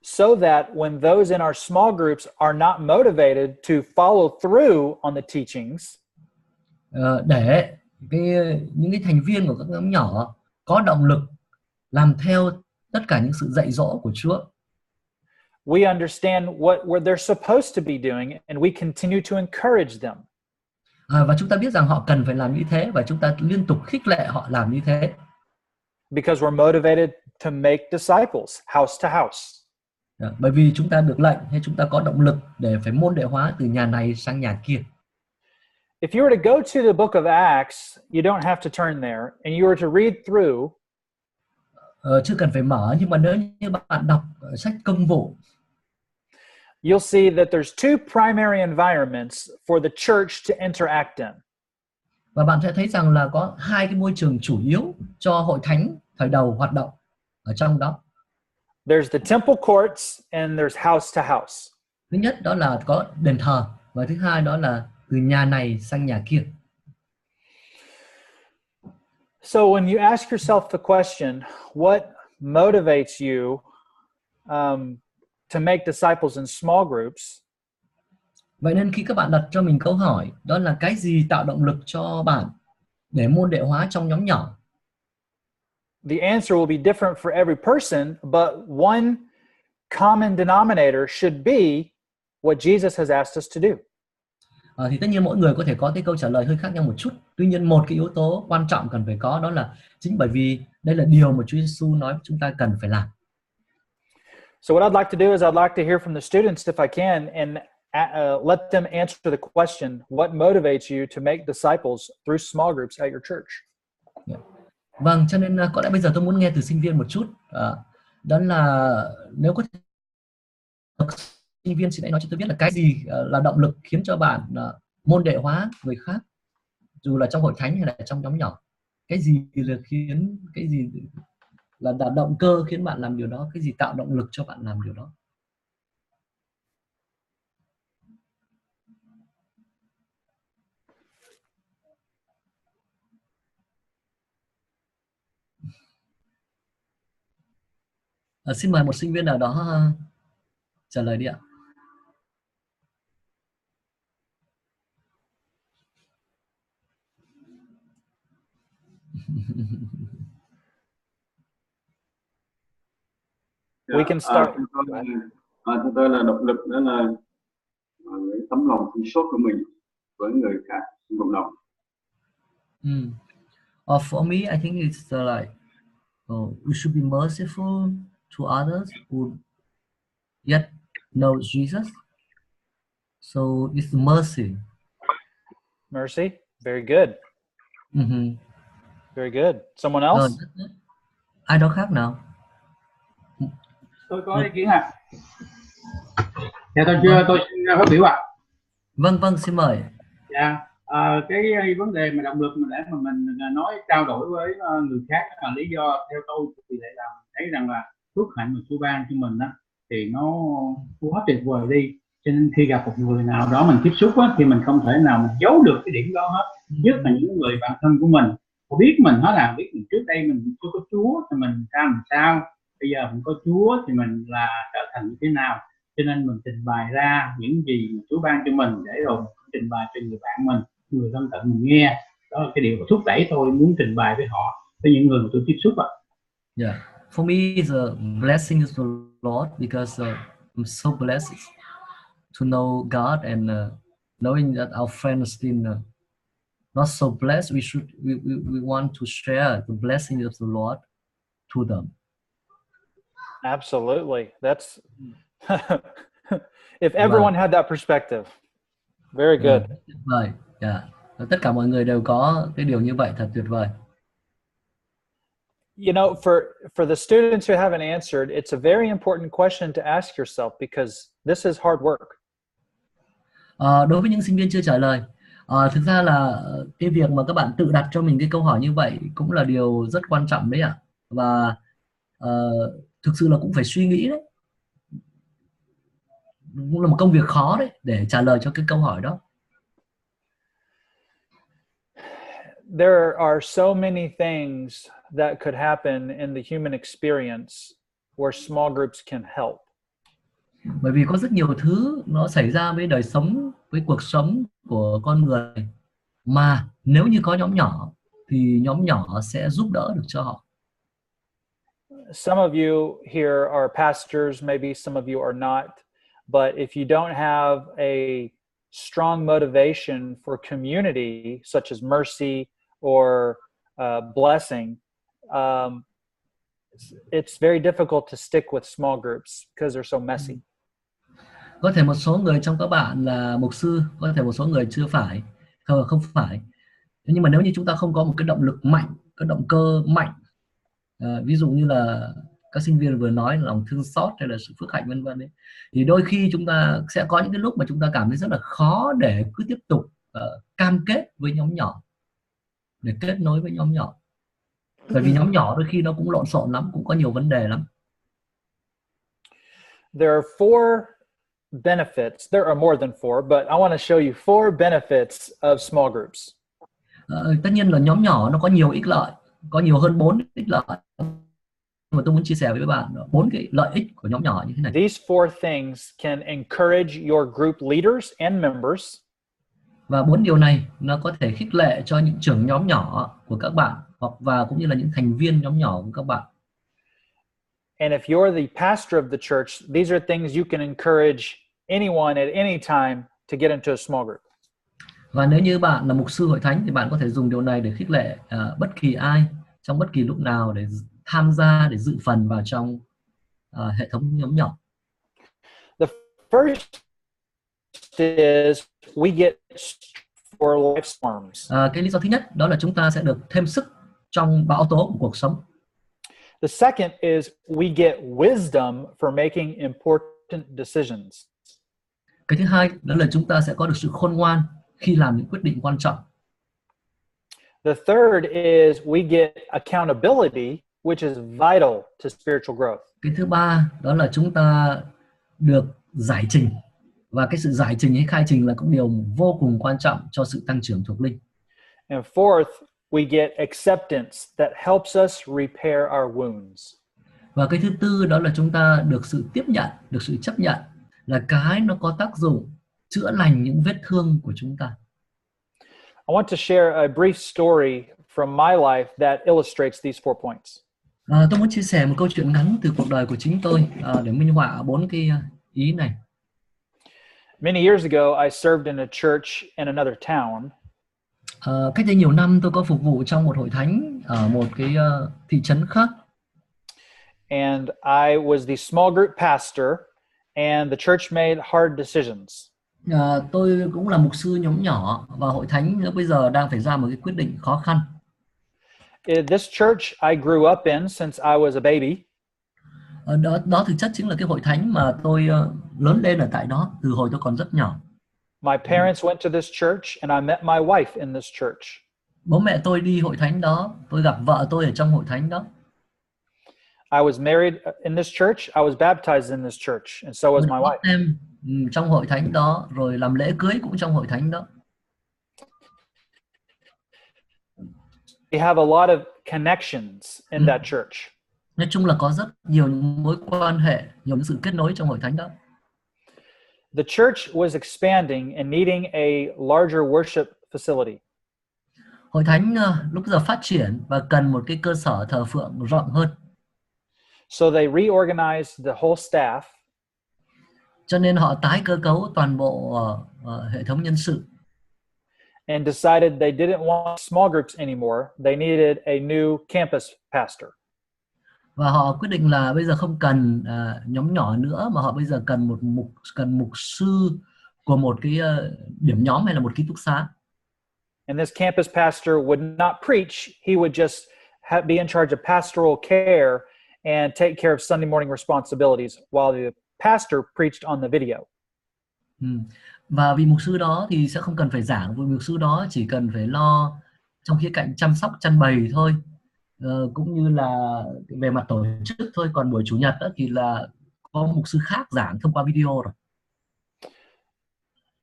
So that when those in our small groups are not motivated to follow through on the teachings, để những cái thành viên của các nhóm nhỏ có động lực làm theo tất cả những sự dạy dỗ của Chúa. we understand what they're supposed to be doing, and we continue to encourage them. Và chúng ta biết rằng họ cần phải làm như thế, và chúng ta liên tục khích lệ họ làm như thế. Because we're motivated to make disciples, house to house. Bởi vì chúng ta được lệnh hay chúng ta có động lực để phải môn đệ hóa từ nhà này sang nhà kia. If you were to go to the book of Acts, you don't have to turn there, and you were to read through. Chưa cần phải mở, nhưng mà nếu như bạn đọc sách Công vụ, you'll see that there's two primary environments for the church to interact in. Và bạn sẽ thấy rằng là có hai cái môi trường chủ yếu cho hội thánh thời đầu hoạt động ở trong đó. There's the temple courts and there's house to house. Thứ nhất đó là có đền thờ, và thứ hai đó là từ nhà này sang nhà kia. So when you ask yourself the question, what motivates you to make disciples in small groups? Vậy nên khi các bạn đặt cho mình câu hỏi đó là cái gì tạo động lực cho bạn để môn đệ hóa trong nhóm nhỏ, the answer will be different for every person, but one common denominator should be what Jesus has asked us to do. thì tất nhiên mỗi người có thể có cái câu trả lời hơi khác nhau một chút. Tuy nhiên một cái yếu tố quan trọng cần phải có đó là chính bởi vì đây là điều mà Chúa Giêsu nói chúng ta cần phải làm. So what I'd like to do is I'd like to hear from the students if I can, and let them answer the question, what motivates you to make disciples through small groups at your church? Vâng, cho nên có lẽ bây giờ tôi muốn nghe từ sinh viên một chút. Đó là nếu có thể sinh viên xin hãy nói cho tôi biết là cái gì là động lực khiến cho bạn môn đệ hóa người khác, dù là trong hội thánh hay là trong nhóm nhỏ. Cái gì là động cơ khiến bạn làm điều đó, cái gì tạo động lực cho bạn làm điều đó. Xin mời một sinh viên nào đó trả lời đi ạ. We can start. Theo tôi là động lực đó là cái tấm lòng thương xót của mình với người khác trong cộng đồng. For me, I think it's like we should be merciful to others who yet know Jesus. So it's mercy. Mercy. Very good. Very good. Someone else? Ai đó khác nào? Tôi có ý kiến ạ. Dạ tôi xin phát biểu ạ. Vâng, xin mời. Dạ, cái vấn đề mà động lực mà để mà mình nói trao đổi với người khác là lý do theo tôi thì lại là thấy rằng là phước hạnh mà Chúa ban cho mình á thì nó quá tuyệt vời đi. Cho nên khi gặp một người nào đó mình tiếp xúc á, thì mình không thể nào mình giấu được cái điểm đó hết. Nhất là những người bạn thân của mình, có biết mình hết là biết mình trước đây mình chưa có Chúa thì mình làm sao, bây giờ mình có Chúa thì mình là trở thành như thế nào. Cho nên mình trình bày ra những gì mà Chúa ban cho mình để rồi trình bày cho người bạn mình, người thân cận mình nghe. Đó là cái điều mà thúc đẩy tôi muốn trình bày với họ, với những người mà tôi tiếp xúc ạ. Yeah, for me it's a blessing of the Lord because I'm so blessed to know God and knowing that our friends still not so blessed. We want to share the blessing of the Lord to them. Absolutely. That's if everyone had that perspective. Very good. Tuyệt vời. Yeah. Tất cả mọi người đều có cái điều như vậy, thật tuyệt vời. You know, for the students who haven't answered, it's a very important question to ask yourself because this is hard work. Đối với những sinh viên chưa trả lời, thực ra là cái việc mà các bạn tự đặt cho mình cái câu hỏi như vậy cũng là điều rất quan trọng đấy ạ. Và thực sự là cũng phải suy nghĩ đấy. Cũng là một công việc khó đấy để trả lời cho cái câu hỏi đó. There are so many things that could happen in the human experience where small groups can help. Bởi vì có rất nhiều thứ nó xảy ra với đời sống, với cuộc sống của con người mà nếu như có nhóm nhỏ thì nhóm nhỏ sẽ giúp đỡ được cho họ. Some of you here are pastors, maybe some of you are not, but if you don't have a strong motivation for community such as mercy or blessing, it's very difficult to stick with small groups because they're so messy. Có thể một số người trong các bạn là mục sư, có thể một số người chưa phải, không phải. Nhưng mà nếu như chúng ta không có một cái động lực mạnh, cái động cơ mạnh, ví dụ như là các sinh viên vừa nói lòng thương xót hay là sự phước hạnh vân vân ấy, thì đôi khi chúng ta sẽ có những cái lúc mà chúng ta cảm thấy rất là khó để cứ tiếp tục cam kết với nhóm nhỏ, để kết nối với nhóm nhỏ. Bởi vì nhóm nhỏ đôi khi nó cũng lộn xộn lắm, cũng có nhiều vấn đề lắm. There are four benefits. There are more than four, but I want to show you four benefits of small groups. Tất nhiên là nhóm nhỏ nó có nhiều ích lợi, có nhiều hơn 4 ích lợi. mà tôi muốn chia sẻ với bạn 4 cái lợi ích của nhóm nhỏ như thế này. These four things can encourage your group leaders and members, Và 4 điều này nó có thể khích lệ cho những trưởng nhóm nhỏ của các bạn và cũng như là những thành viên nhóm nhỏ của các bạn. and if you're the pastor of the church, these are things you can encourage anyone at any time to get into a small group. Và nếu như bạn là mục sư hội thánh thì bạn có thể dùng điều này để khích lệ bất kỳ ai trong bất kỳ lúc nào để tham gia, để dự phần vào trong hệ thống nhóm nhỏ. The first is we get for life storms. Cái lý do thứ nhất đó là chúng ta sẽ được thêm sức trong bão tố của cuộc sống. The second is we get wisdom for making important decisions. Cái thứ hai đó là chúng ta sẽ có được sự khôn ngoan khi làm những quyết định quan trọng. The third is we get accountability, which is vital to spiritual growth. Cái thứ ba đó là chúng ta được giải trình, và cái sự giải trình hay khai trình là cũng điều vô cùng quan trọng cho sự tăng trưởng thuộc linh. And fourth, we get acceptance that helps us repair our wounds. Và cái thứ tư đó là chúng ta được sự tiếp nhận, được sự chấp nhận là cái nó có tác dụng chữa lành những vết thương của chúng ta. I want to share a brief story from my life that illustrates these 4 points. Tôi muốn chia sẻ một câu chuyện ngắn từ cuộc đời của chính tôi để minh họa 4 cái ý này. Many years ago, I served in a church in another town. Cách đây nhiều năm tôi có phục vụ trong một hội thánh ở một cái thị trấn khác. And I was the small group pastor, and the church made hard decisions. Tôi cũng là mục sư nhóm nhỏ và hội thánh bây giờ đang phải ra một cái quyết định khó khăn. In this church I grew up in since I was a baby. Đó thực chất chính là cái hội thánh mà tôi lớn lên ở tại đó từ hồi tôi còn rất nhỏ. My parents went to this church and I met my wife in this church. Bố mẹ tôi đi hội thánh đó, tôi gặp vợ tôi ở trong hội thánh đó. I was married in this church, I was baptized in this church, and so was my wife. Em trong hội thánh đó, rồi làm lễ cưới cũng trong hội thánh đó. We have a lot of connections in that church. Nói chung là có rất nhiều mối quan hệ, nhiều những sự kết nối trong hội thánh đó. The church was expanding and needing a larger worship facility. Hội thánh lúc giờ phát triển và cần một cái cơ sở thờ phượng rộng hơn. So they reorganized the whole staff. Cho nên họ tái cơ cấu toàn bộ hệ thống nhân sự. And decided they didn't want small groups anymore. They needed a new campus pastor. Và họ quyết định là bây giờ không cần nhóm nhỏ nữa, mà họ bây giờ cần mục sư của một cái điểm nhóm hay là một ký túc xá. And this campus pastor would not preach. He would just be in charge of pastoral care and take care of Sunday morning responsibilities while the pastor preached on the video. Và vị mục sư đó thì sẽ không cần phải giảng, vị mục sư đó chỉ cần phải lo trong khía cạnh chăm sóc chăn bầy thôi, cũng như là về mặt tổ chức thôi. Còn buổi chủ nhật đó thì là có mục sư khác giảng thông qua video rồi.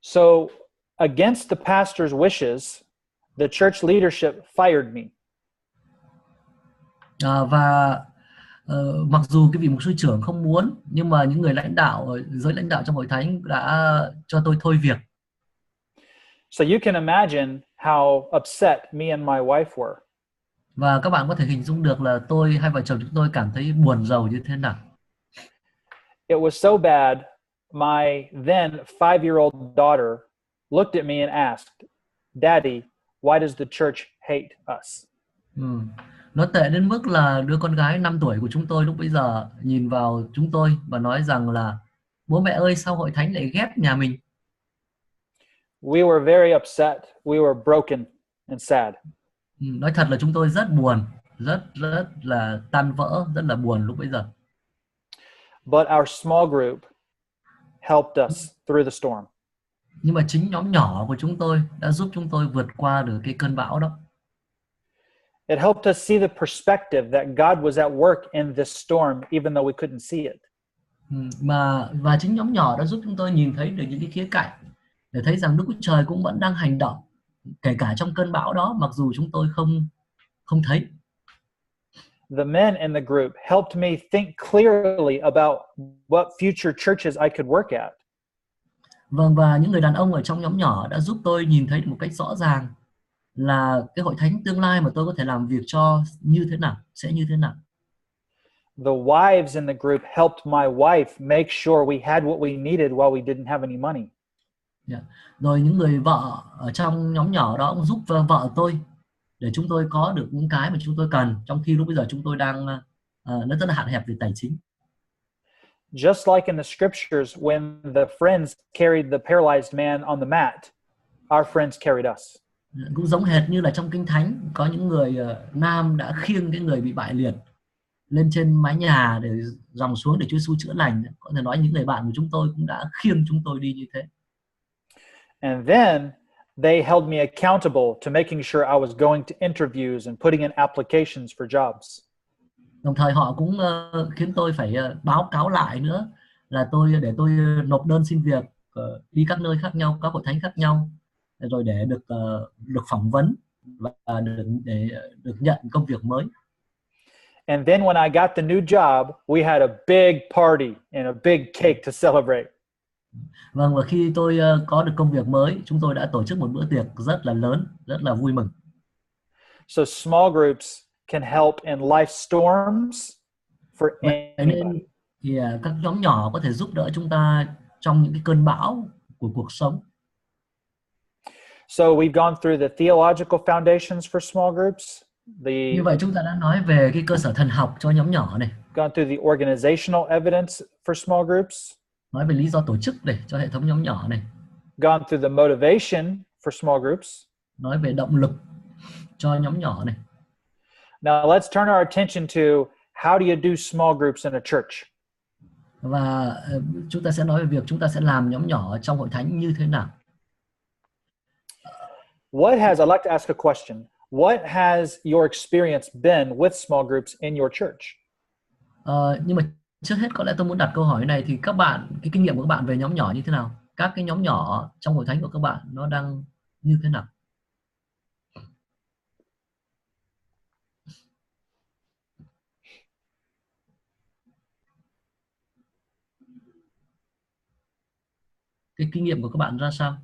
So against the pastor's wishes, the church leadership fired me. Mặc dù cái vị mục sư trưởng không muốn, nhưng mà những người lãnh đạo, giới lãnh đạo trong hội thánh đã cho tôi thôi việc. So you can imagine how upset me and my wife were. Và các bạn có thể hình dung được là hai vợ chồng chúng tôi cảm thấy buồn rầu như thế nào. It was so bad, my then 5-year-old daughter looked at me and asked, "Daddy, why does the church hate us?" Nó tệ đến mức là đứa con gái 5 tuổi của chúng tôi lúc bấy giờ nhìn vào chúng tôi và nói rằng là bố mẹ ơi, sao hội thánh lại ghét nhà mình? We were very upset. We were broken and sad. Nói thật là chúng tôi rất buồn, rất là tan vỡ, rất là buồn lúc bấy giờ. But our small group helped us through the storm. Nhưng mà chính nhóm nhỏ của chúng tôi đã giúp chúng tôi vượt qua được cái cơn bão đó. It helped us see the perspective that God was at work in this storm, even though we couldn't see it. Và chính nhóm nhỏ đã giúp chúng tôi nhìn thấy được những cái khía cạnh để thấy rằng Đức Chúa Trời cũng vẫn đang hành động, kể cả trong cơn bão đó, mặc dù chúng tôi không thấy. The men in the group helped me think clearly about what future churches I could work at. Vâng, và những người đàn ông ở trong nhóm nhỏ đã giúp tôi nhìn thấy một cách rõ ràng là cái hội thánh tương lai mà tôi có thể làm việc cho như thế nào, sẽ như thế nào. The wives in the group helped my wife make sure we had what we needed while we didn't have any money. Yeah. Rồi những người vợ ở trong nhóm nhỏ đó cũng giúp vợ tôi để chúng tôi có được những cái mà chúng tôi cần, trong khi lúc bây giờ chúng tôi đang nó rất là hạn hẹp về tài chính. Just like in the scriptures, when the friends carried the paralyzed man on the mat, our friends carried us. Cũng giống hệt như là trong Kinh Thánh, có những người nam đã khiêng cái người bị bại liệt lên trên mái nhà để dòng xuống để Chúa Giêsu chữa lành. Có thể nói những người bạn của chúng tôi cũng đã khiêng chúng tôi đi như thế. And then they held me accountable to making sure I was going to interviews and putting in applications for jobs. Đồng thời họ cũng khiến tôi phải báo cáo lại nữa, là để tôi nộp đơn xin việc, đi các nơi khác nhau, các hội thánh khác nhau, rồi để được phỏng vấn và để được nhận công việc mới. And then when I got the new job, we had a big party and a big cake to celebrate. Vâng, và khi tôi có được công việc mới, chúng tôi đã tổ chức một bữa tiệc rất là lớn, rất là vui mừng. So small groups can help in life storms for anybody. Nên thì các nhóm nhỏ có thể giúp đỡ chúng ta trong những cái cơn bão của cuộc sống. So we've gone through the theological foundations for small groups. Như vậy chúng ta đã nói về cái cơ sở thần học cho nhóm nhỏ này. Gone through the organizational evidence for small groups. Nói về lý do tổ chức để cho hệ thống nhóm nhỏ này. Gone through the motivation for small groups. Nói về động lực cho nhóm nhỏ này. Now let's turn our attention to how do you do small groups in a church. Và chúng ta sẽ nói về việc chúng ta sẽ làm nhóm nhỏ trong hội thánh như thế nào. I'd like to ask a question. What has your experience been with small groups in your church? Nhưng mà trước hết có lẽ tôi muốn đặt câu hỏi này, thì các bạn, cái kinh nghiệm của các bạn về nhóm nhỏ như thế nào? Các cái nhóm nhỏ trong hội thánh của các bạn nó đang như thế nào? Cái kinh nghiệm của các bạn ra sao?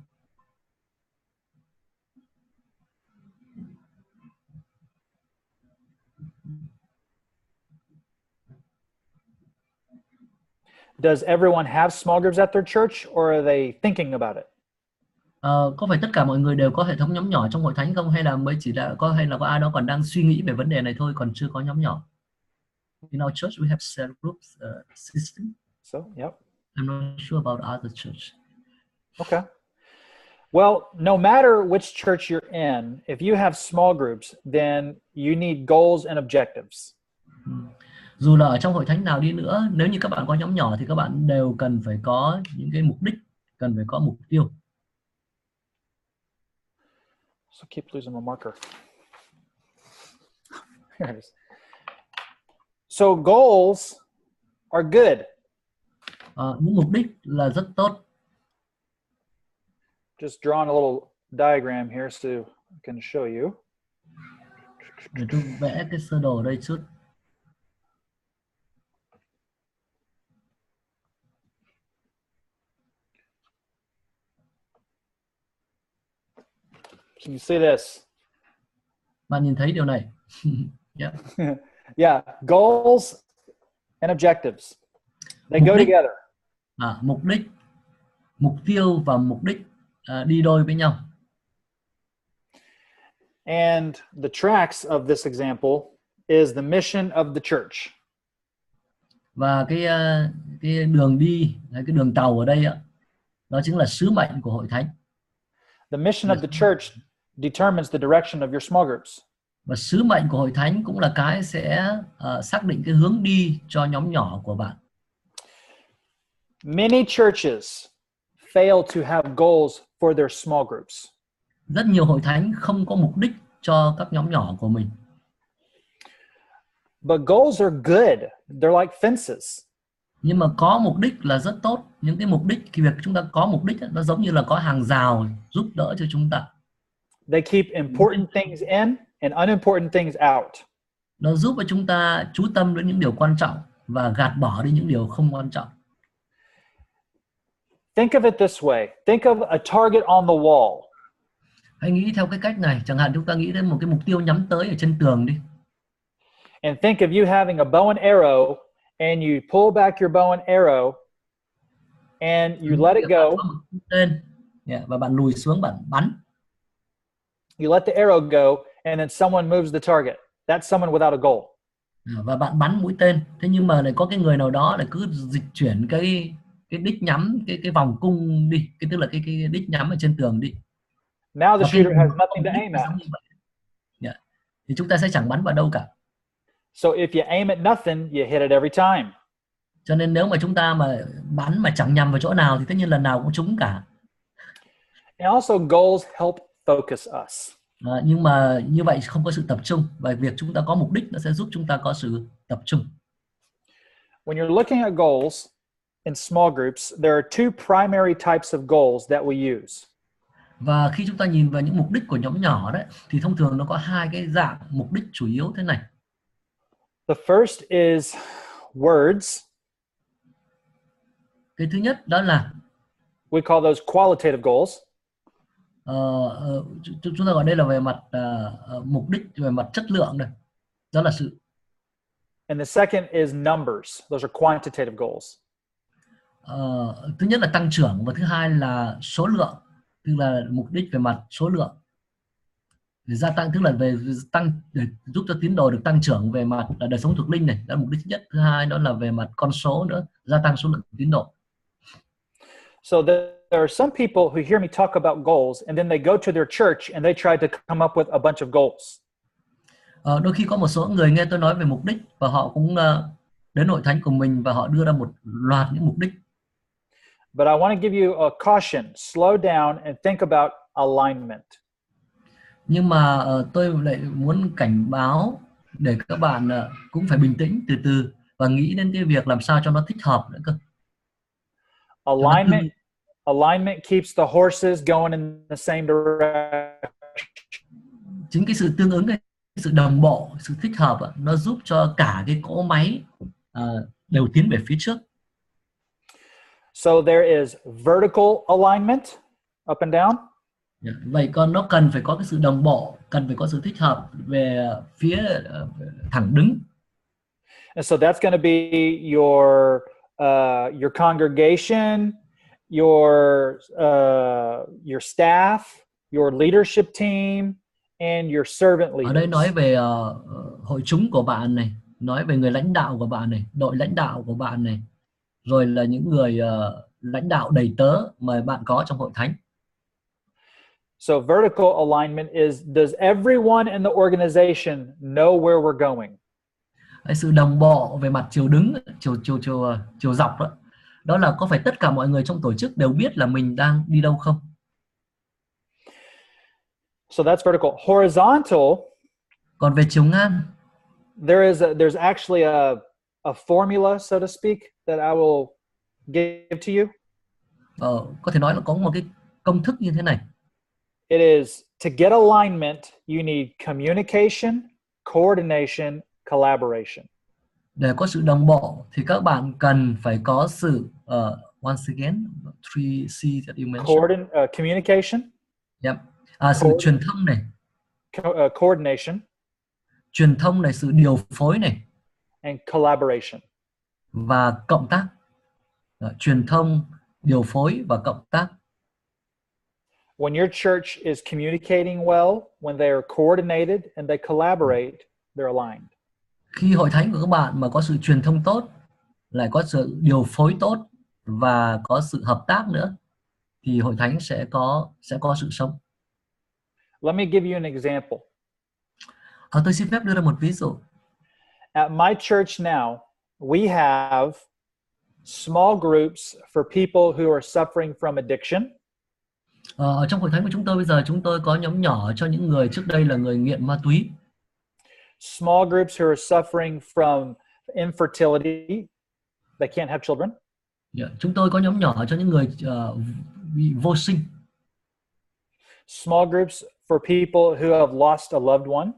Does everyone have small groups at their church, or are they thinking about it? Có phải tất cả mọi người đều có hệ thống nhóm nhỏ trong hội thánh không, hay là mới chỉ là có ai đó còn đang suy nghĩ về vấn đề này thôi, còn chưa có nhóm nhỏ? In our church we have cell groups system. So, yep. I'm not sure about other church. Okay. Well, no matter which church you're in, if you have small groups, then you need goals and objectives. Dù là ở trong hội thánh nào đi nữa, nếu như các bạn có nhóm nhỏ thì các bạn đều cần phải có những cái mục đích, cần phải có mục tiêu. So keep losing my marker. Here it is. So goals are good. Những mục đích là rất tốt. Just drawing a little diagram here so I can show you. Để tôi vẽ cái sơ đồ đây chút. Can you see this? Bạn nhìn thấy điều này? Yeah. Yeah, goals and objectives. They go together. Mục đích, mục tiêu và mục đích đi đôi với nhau. And the tracks of this example is the mission of the church. Và cái đường đi, cái đường tàu ở đây đó chính là sứ mệnh của hội thánh. The mission of the church determines the direction of your small groups. Và sứ mệnh của hội thánh cũng là cái sẽ xác định cái hướng đi cho nhóm nhỏ của bạn. Many churches fail to have goals for their small groups. Rất nhiều hội thánh không có mục đích cho các nhóm nhỏ của mình. But goals are good. They're like fences. Nhưng mà có mục đích là rất tốt. Những cái mục đích, cái việc chúng ta có mục đích nó giống như là có hàng rào giúp đỡ cho chúng ta. They keep important things in and unimportant things out. Nó giúp cho chúng ta chú tâm đến những điều quan trọng và gạt bỏ đi những điều không quan trọng. Think of it this way. Think of a target on the wall. Hãy nghĩ theo cái cách này, chẳng hạn chúng ta nghĩ đến một cái mục tiêu nhắm tới ở trên tường đi. And think of you having a bow and arrow, and you pull back your bow and arrow, and you let it go. Lên, và bạn lùi xuống, bạn bắn. You let the arrow go, and then someone moves the target. That's someone without a goal. Và bạn bắn mũi tên. Thế nhưng mà lại có cái người nào đó lại cứ dịch chuyển cái đích nhắm, cái vòng cung đi, tức là cái đích nhắm ở trên tường đi. Now the shooter has nothing to aim at. Thì chúng ta sẽ chẳng bắn vào đâu cả. So if you aim at nothing, you hit it every time. Cho nên nếu mà chúng ta mà bắn mà chẳng nhằm vào chỗ nào thì tất nhiên lần nào cũng trúng cả. And also goals help focus us. Nhưng mà như vậy không có sự tập trung, và việc chúng ta có mục đích nó sẽ giúp chúng ta có sự tập trung. When you're looking at goals in small groups, there are two primary types of goals that we use. Và khi chúng ta nhìn vào những mục đích của nhóm nhỏ đấy, thì thông thường nó có hai cái dạng mục đích chủ yếu thế này. The first is words. Cái thứ nhất đó là we call those qualitative goals. Chúng ta gọi đây là về mặt mục đích, về mặt chất lượng này, đó là sự. And the second is numbers. Those are quantitative goals. Thứ nhất là tăng trưởng và thứ hai là số lượng, tức là mục đích về mặt số lượng. Để gia tăng, tức là về tăng để giúp cho tín đồ được tăng trưởng về mặt đời sống thuộc linh này, đó là mục đích thứ nhất. Thứ hai đó là về mặt con số nữa, gia tăng số lượng tín đồ. So there are some people who hear me talk about goals and then they go to their church and they try to come up with a bunch of goals. Đôi khi có một số người nghe tôi nói về mục đích và họ cũng đến hội thánh của mình và họ đưa ra một loạt những mục đích. But I want to give you a caution. Slow down and think about alignment. Nhưng mà tôi lại muốn cảnh báo để các bạn cũng phải bình tĩnh từ từ và nghĩ đến cái việc làm sao cho nó thích hợp nữa cơ. Alignment keeps the horses going in the same direction. Chính cái sự tương ứng, cái sự đồng bộ, sự thích hợp nó giúp cho cả cái cỗ máy đều tiến về phía trước. So there is vertical alignment, up and down. Vậy còn nó cần phải có cái sự đồng bộ, cần phải có sự thích hợp về phía thẳng đứng. And so that's going to be your congregation, your staff, your leadership team, and your servant leaders. Ở đây nói về hội chúng của bạn này, nói về người lãnh đạo của bạn này, đội lãnh đạo của bạn này, rồi là những người lãnh đạo đầy tớ mà bạn có trong hội thánh. So vertical alignment is, does everyone in the organization know where we're going? Sự đồng bộ về mặt chiều đứng, chiều dọc đó. Đó là có phải tất cả mọi người trong tổ chức đều biết là mình đang đi đâu không? So that's vertical. Horizontal. Còn về chiều ngang, there's actually a formula, so to speak, that I will give to you. Có thể nói là có một cái công thức như thế này. It is to get alignment, you need communication, coordination, collaboration. Để có sự đồng bộ thì các bạn cần phải có sự once again 3C that you mentioned. Communication. Yep. Sự truyền thông này. Coordination. Truyền thông này, sự điều phối này. And collaboration. Và cộng tác. Truyền thông, điều phối và cộng tác. When your church is communicating well, when they are coordinated and they collaborate, they're aligned. Khi hội thánh của các bạn mà có sự truyền thông tốt, lại có sự điều phối tốt và có sự hợp tác nữa, thì hội thánh sẽ có sự sống. Let me give you an example. Tôi xin phép đưa ra một ví dụ. At my church now, we have small groups for people who are suffering from addiction. Ở trong hội thánh của chúng tôi bây giờ, chúng tôi có nhóm nhỏ cho những người trước đây là người nghiện ma túy. Small groups who are suffering from infertility, they can't have children. Chúng tôi có nhóm nhỏ cho những người bị vô sinh. Small groups for people who have lost a loved one.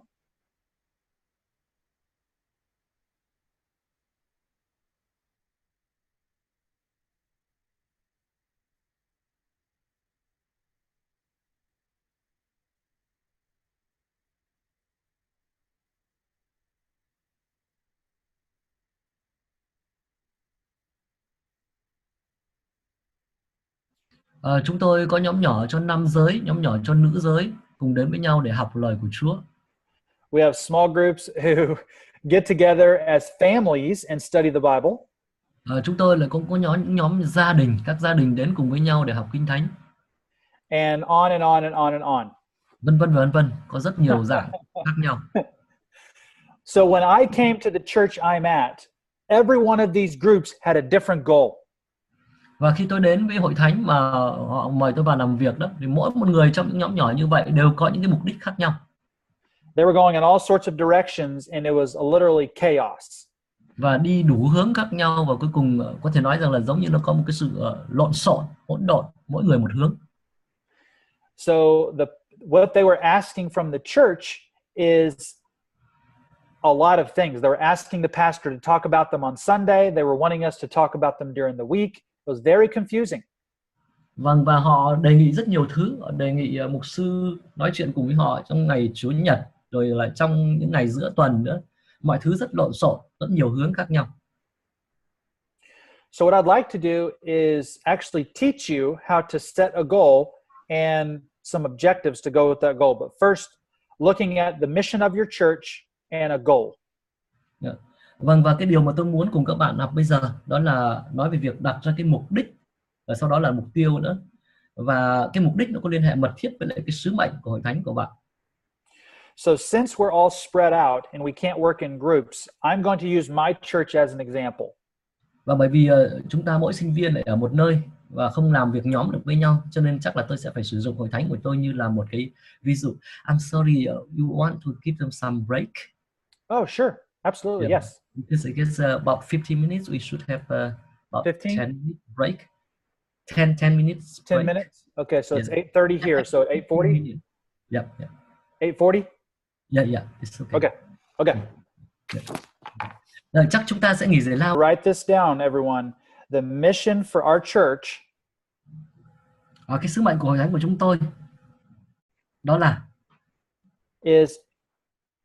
Chúng tôi có nhóm nhỏ cho nam giới, nhóm nhỏ cho nữ giới cùng đến với nhau để học lời của Chúa. We have small groups who get together as families and study the Bible. Chúng tôi lại cũng có nhóm gia đình, các gia đình đến cùng với nhau để học Kinh Thánh. And on and on and on and on. Vân vân và vân vân, có rất nhiều dạng khác nhau. So when I came to the church I'm at, every one of these groups had a different goal. Và khi tôi đến với hội thánh mà họ mời tôi vào làm việc đó, thì mỗi một người trong những nhóm nhỏ như vậy đều có những cái mục đích khác nhau. They were going in all sorts of directions and it was literally chaos. Và đi đủ hướng khác nhau, và cuối cùng có thể nói rằng là giống như nó có một cái sự lộn xộn, hỗn độn, mỗi người một hướng. So what they were asking from the church is a lot of things. They were asking the pastor to talk about them on Sunday. They were wanting us to talk about them during the week. It was very confusing. Vâng, và họ đề nghị rất nhiều thứ. Họ đề nghị mục sư nói chuyện cùng với họ trong ngày Chủ nhật, rồi lại trong những ngày giữa tuần nữa. Mọi thứ rất lộn xộn, rất nhiều hướng khác nhau. So what I'd like to do is actually teach you how to set a goal and some objectives to go with that goal. But first, looking at the mission of your church and a goal. Yeah. Vâng, và cái điều mà tôi muốn cùng các bạn học bây giờ đó là nói về việc đặt ra cái mục đích, và sau đó là mục tiêu nữa. Và cái mục đích nó có liên hệ mật thiết với lại cái sứ mệnh của hội thánh của bạn. So since we're all spread out and we can't work in groups, I'm going to use my church as an example. Và bởi vì chúng ta mỗi sinh viên lại ở một nơi và không làm việc nhóm được với nhau, cho nên chắc là tôi sẽ phải sử dụng hội thánh của tôi như là một cái ví dụ. I'm sorry, you want to give them some break? Oh, sure. Absolutely, Yeah. yes. Because I guess about 15 minutes we should have about 15? 10 minute break. 10 minutes 10 break. minutes? Okay, so it's Yeah. 8:30 here, so 8:40? Yeah. 8:40? Yeah, it's okay. Okay. Rồi, chắc chúng ta sẽ nghỉ giải lao. Write this down, everyone. The mission for our church Cái sứ mệnh của hội thánh của chúng tôi đó là is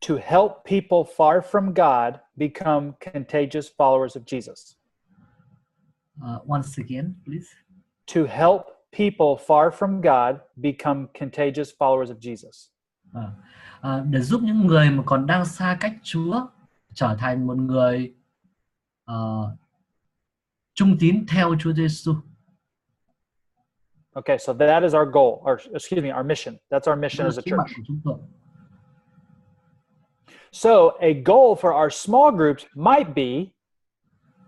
to help people far from God become contagious followers of Jesus. Once again, please. To help people far from God become contagious followers of Jesus. Để giúp những người mà còn đang xa cách Chúa trở thành một người trung tín theo Chúa Giêsu. Okay, so that is our goal, or excuse me, our mission. That's our mission as a church. So a goal for our small groups might be,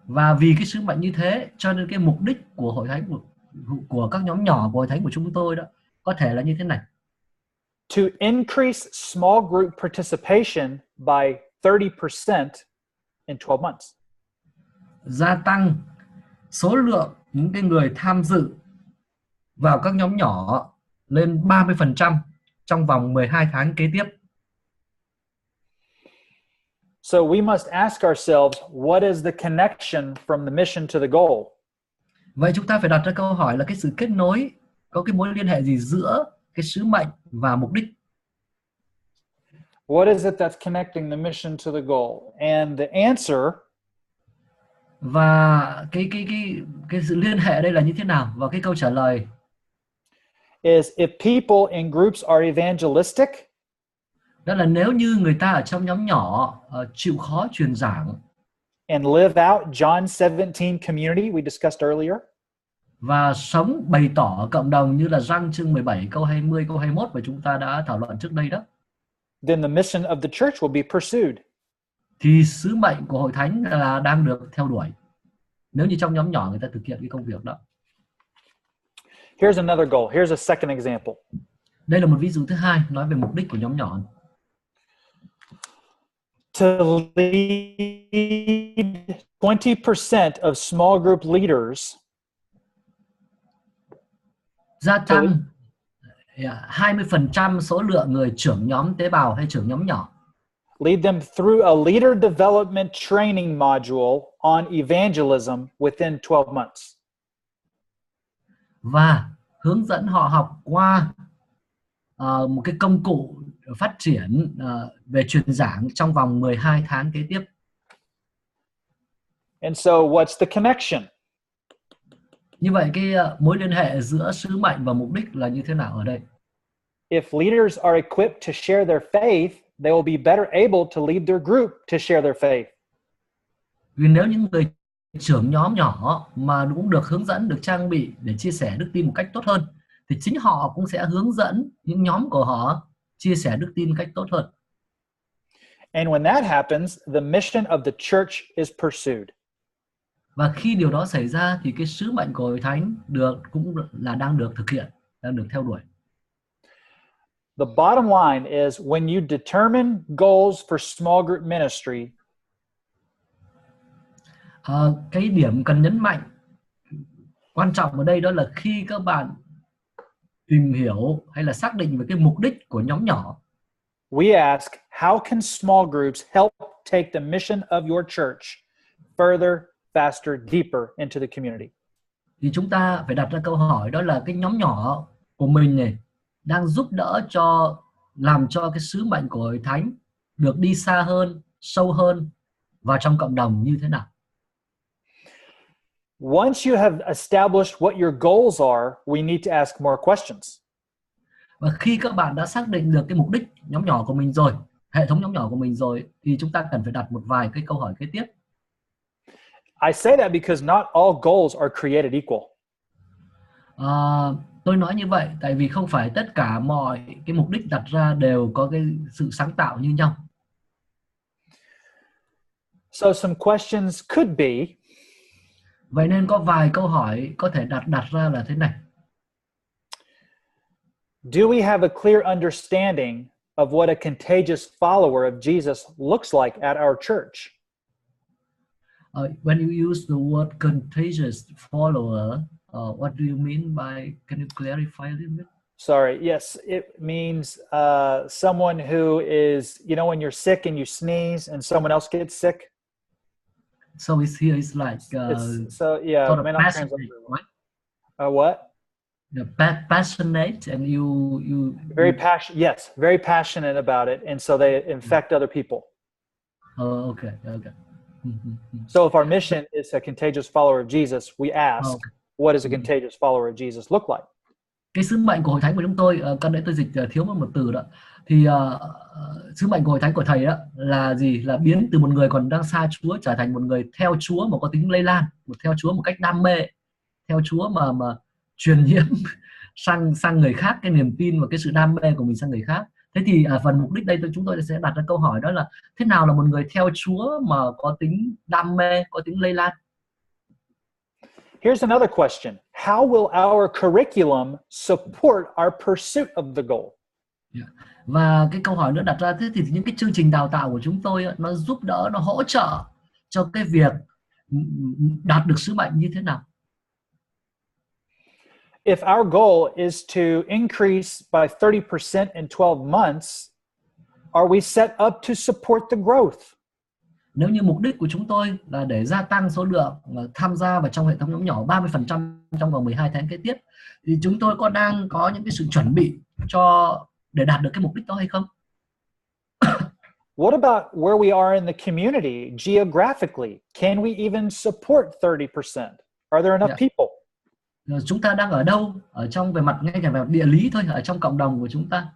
và vì cái sứ mệnh như thế cho nên cái mục đích của hội thánh của các nhóm nhỏ của hội thánh của chúng tôi đó có thể là như thế này. To increase small group participation by 30% in 12 months. Gia tăng số lượng những cái người tham dự vào các nhóm nhỏ lên 30% trong vòng 12 tháng kế tiếp. So we must ask ourselves, what is the connection from the mission to the goal? Vậy chúng ta phải đặt ra câu hỏi là cái sự kết nối, có cái mối liên hệ gì giữa cái sứ mệnh và mục đích? What is it that's connecting the mission to the goal? And the answer, và cái sự liên hệ đây là như thế nào? Và cái câu trả lời is if people in groups are evangelistic, đó là nếu như người ta ở trong nhóm nhỏ chịu khó truyền giảng and live out John 17 community we discussed earlier, và sống bày tỏ cộng đồng như là Giăng chương 17 câu 20 câu 21 mà chúng ta đã thảo luận trước đây đó, then the mission of the church will be pursued. thì sứ mệnh của hội thánh là đang được theo đuổi nếu như trong nhóm nhỏ người ta thực hiện cái công việc đó. Here's another goal. Here's a second example. Đây là một ví dụ thứ hai nói về mục đích của nhóm nhỏ. To lead 20% of small group leaders, Gia tăng 20% số lượng người trưởng nhóm tế bào hay trưởng nhóm nhỏ. lead them through a leader development training module on evangelism within 12 months. Và hướng dẫn họ học qua một cái công cụ phát triển về truyền giảng trong vòng 12 tháng kế tiếp. And so what's the connection? Như vậy cái mối liên hệ giữa sứ mệnh và mục đích là như thế nào ở đây? If leaders are equipped to share their faith, they will be better able to lead their group to share their faith. Vì nếu những người trưởng nhóm nhỏ mà cũng được hướng dẫn, được trang bị để chia sẻ đức tin một cách tốt hơn, thì chính họ cũng sẽ hướng dẫn những nhóm của họ chia sẻ đức tin một cách tốt hơn. And when that happens, the mission of the church is pursued. Và khi điều đó xảy ra thì cái sứ mệnh của Hội Thánh cũng là đang được thực hiện, đang được theo đuổi. The bottom line is when you determine goals for small group ministry, cái điểm cần nhấn mạnh quan trọng ở đây đó là khi các bạn tìm hiểu hay là xác định về cái mục đích của nhóm nhỏ, we ask, how can small groups help take the mission of your church further, faster, deeper into the community? thì chúng ta phải đặt ra câu hỏi đó là cái nhóm nhỏ của mình này đang giúp đỡ làm cho cái sứ mệnh của Hội Thánh được đi xa hơn, sâu hơn vào trong cộng đồng như thế nào. Once you have established what your goals are, we need to ask more questions. Và khi các bạn đã xác định được cái mục đích nhóm nhỏ của mình rồi, hệ thống nhóm nhỏ của mình rồi, thì chúng ta cần phải đặt một vài cái câu hỏi kế tiếp. I say that because not all goals are created equal. Tôi nói như vậy tại vì không phải tất cả mọi cái mục đích đặt ra đều có cái sự sáng tạo như nhau. So some questions could be, vậy nên có vài câu hỏi có thể đặt ra là thế này. do we have a clear understanding of what a contagious follower of Jesus looks like at our church? When you use the word contagious follower, what do you mean by, can you clarify a little bit? Sorry, yes, it means someone who is, you know, when you're sick and you sneeze and someone else gets sick. So it's like so yeah, sort of may not passionate, translate. right? What? Passionate, and you Very passionate. Yes, very passionate about it, and so they infect other people. Okay. So if our mission is a contagious follower of Jesus, we ask, what does a contagious follower of Jesus look like? Cái sứ mệnh của Hội Thánh của chúng tôi, cần nãy tôi dịch thiếu một từ đó, thì sứ mệnh của Hội Thánh của thầy đó là gì? Là biến từ một người còn đang xa Chúa trở thành một người theo Chúa mà có tính lây lan, theo Chúa một cách đam mê, theo Chúa mà truyền nhiễm sang người khác cái niềm tin và cái sự đam mê của mình sang người khác. Thế thì phần mục đích đây chúng tôi sẽ đặt ra câu hỏi đó là thế nào là một người theo Chúa mà có tính đam mê, có tính lây lan? Here's another question. How will our curriculum support our pursuit of the goal? Và cái câu hỏi nữa đặt ra, thế thì những cái chương trình đào tạo của chúng tôi nó giúp đỡ, nó hỗ trợ cho cái việc đạt được sứ mệnh như thế nào? If our goal is to increase by 30% in 12 months, are we set up to support the growth? Nếu như mục đích của chúng tôi là để gia tăng số lượng tham gia vào trong hệ thống nhóm nhỏ 30% trong vòng 12 tháng kế tiếp, thì chúng tôi đang có những cái sự chuẩn bị để đạt được cái mục đích đó hay không? What about where we are in the community geographically? Can we even support 30%? Are there enough people? Chúng ta đang ở đâu ở trong ngay cả về mặt địa lý thôi, ở trong cộng đồng của chúng ta,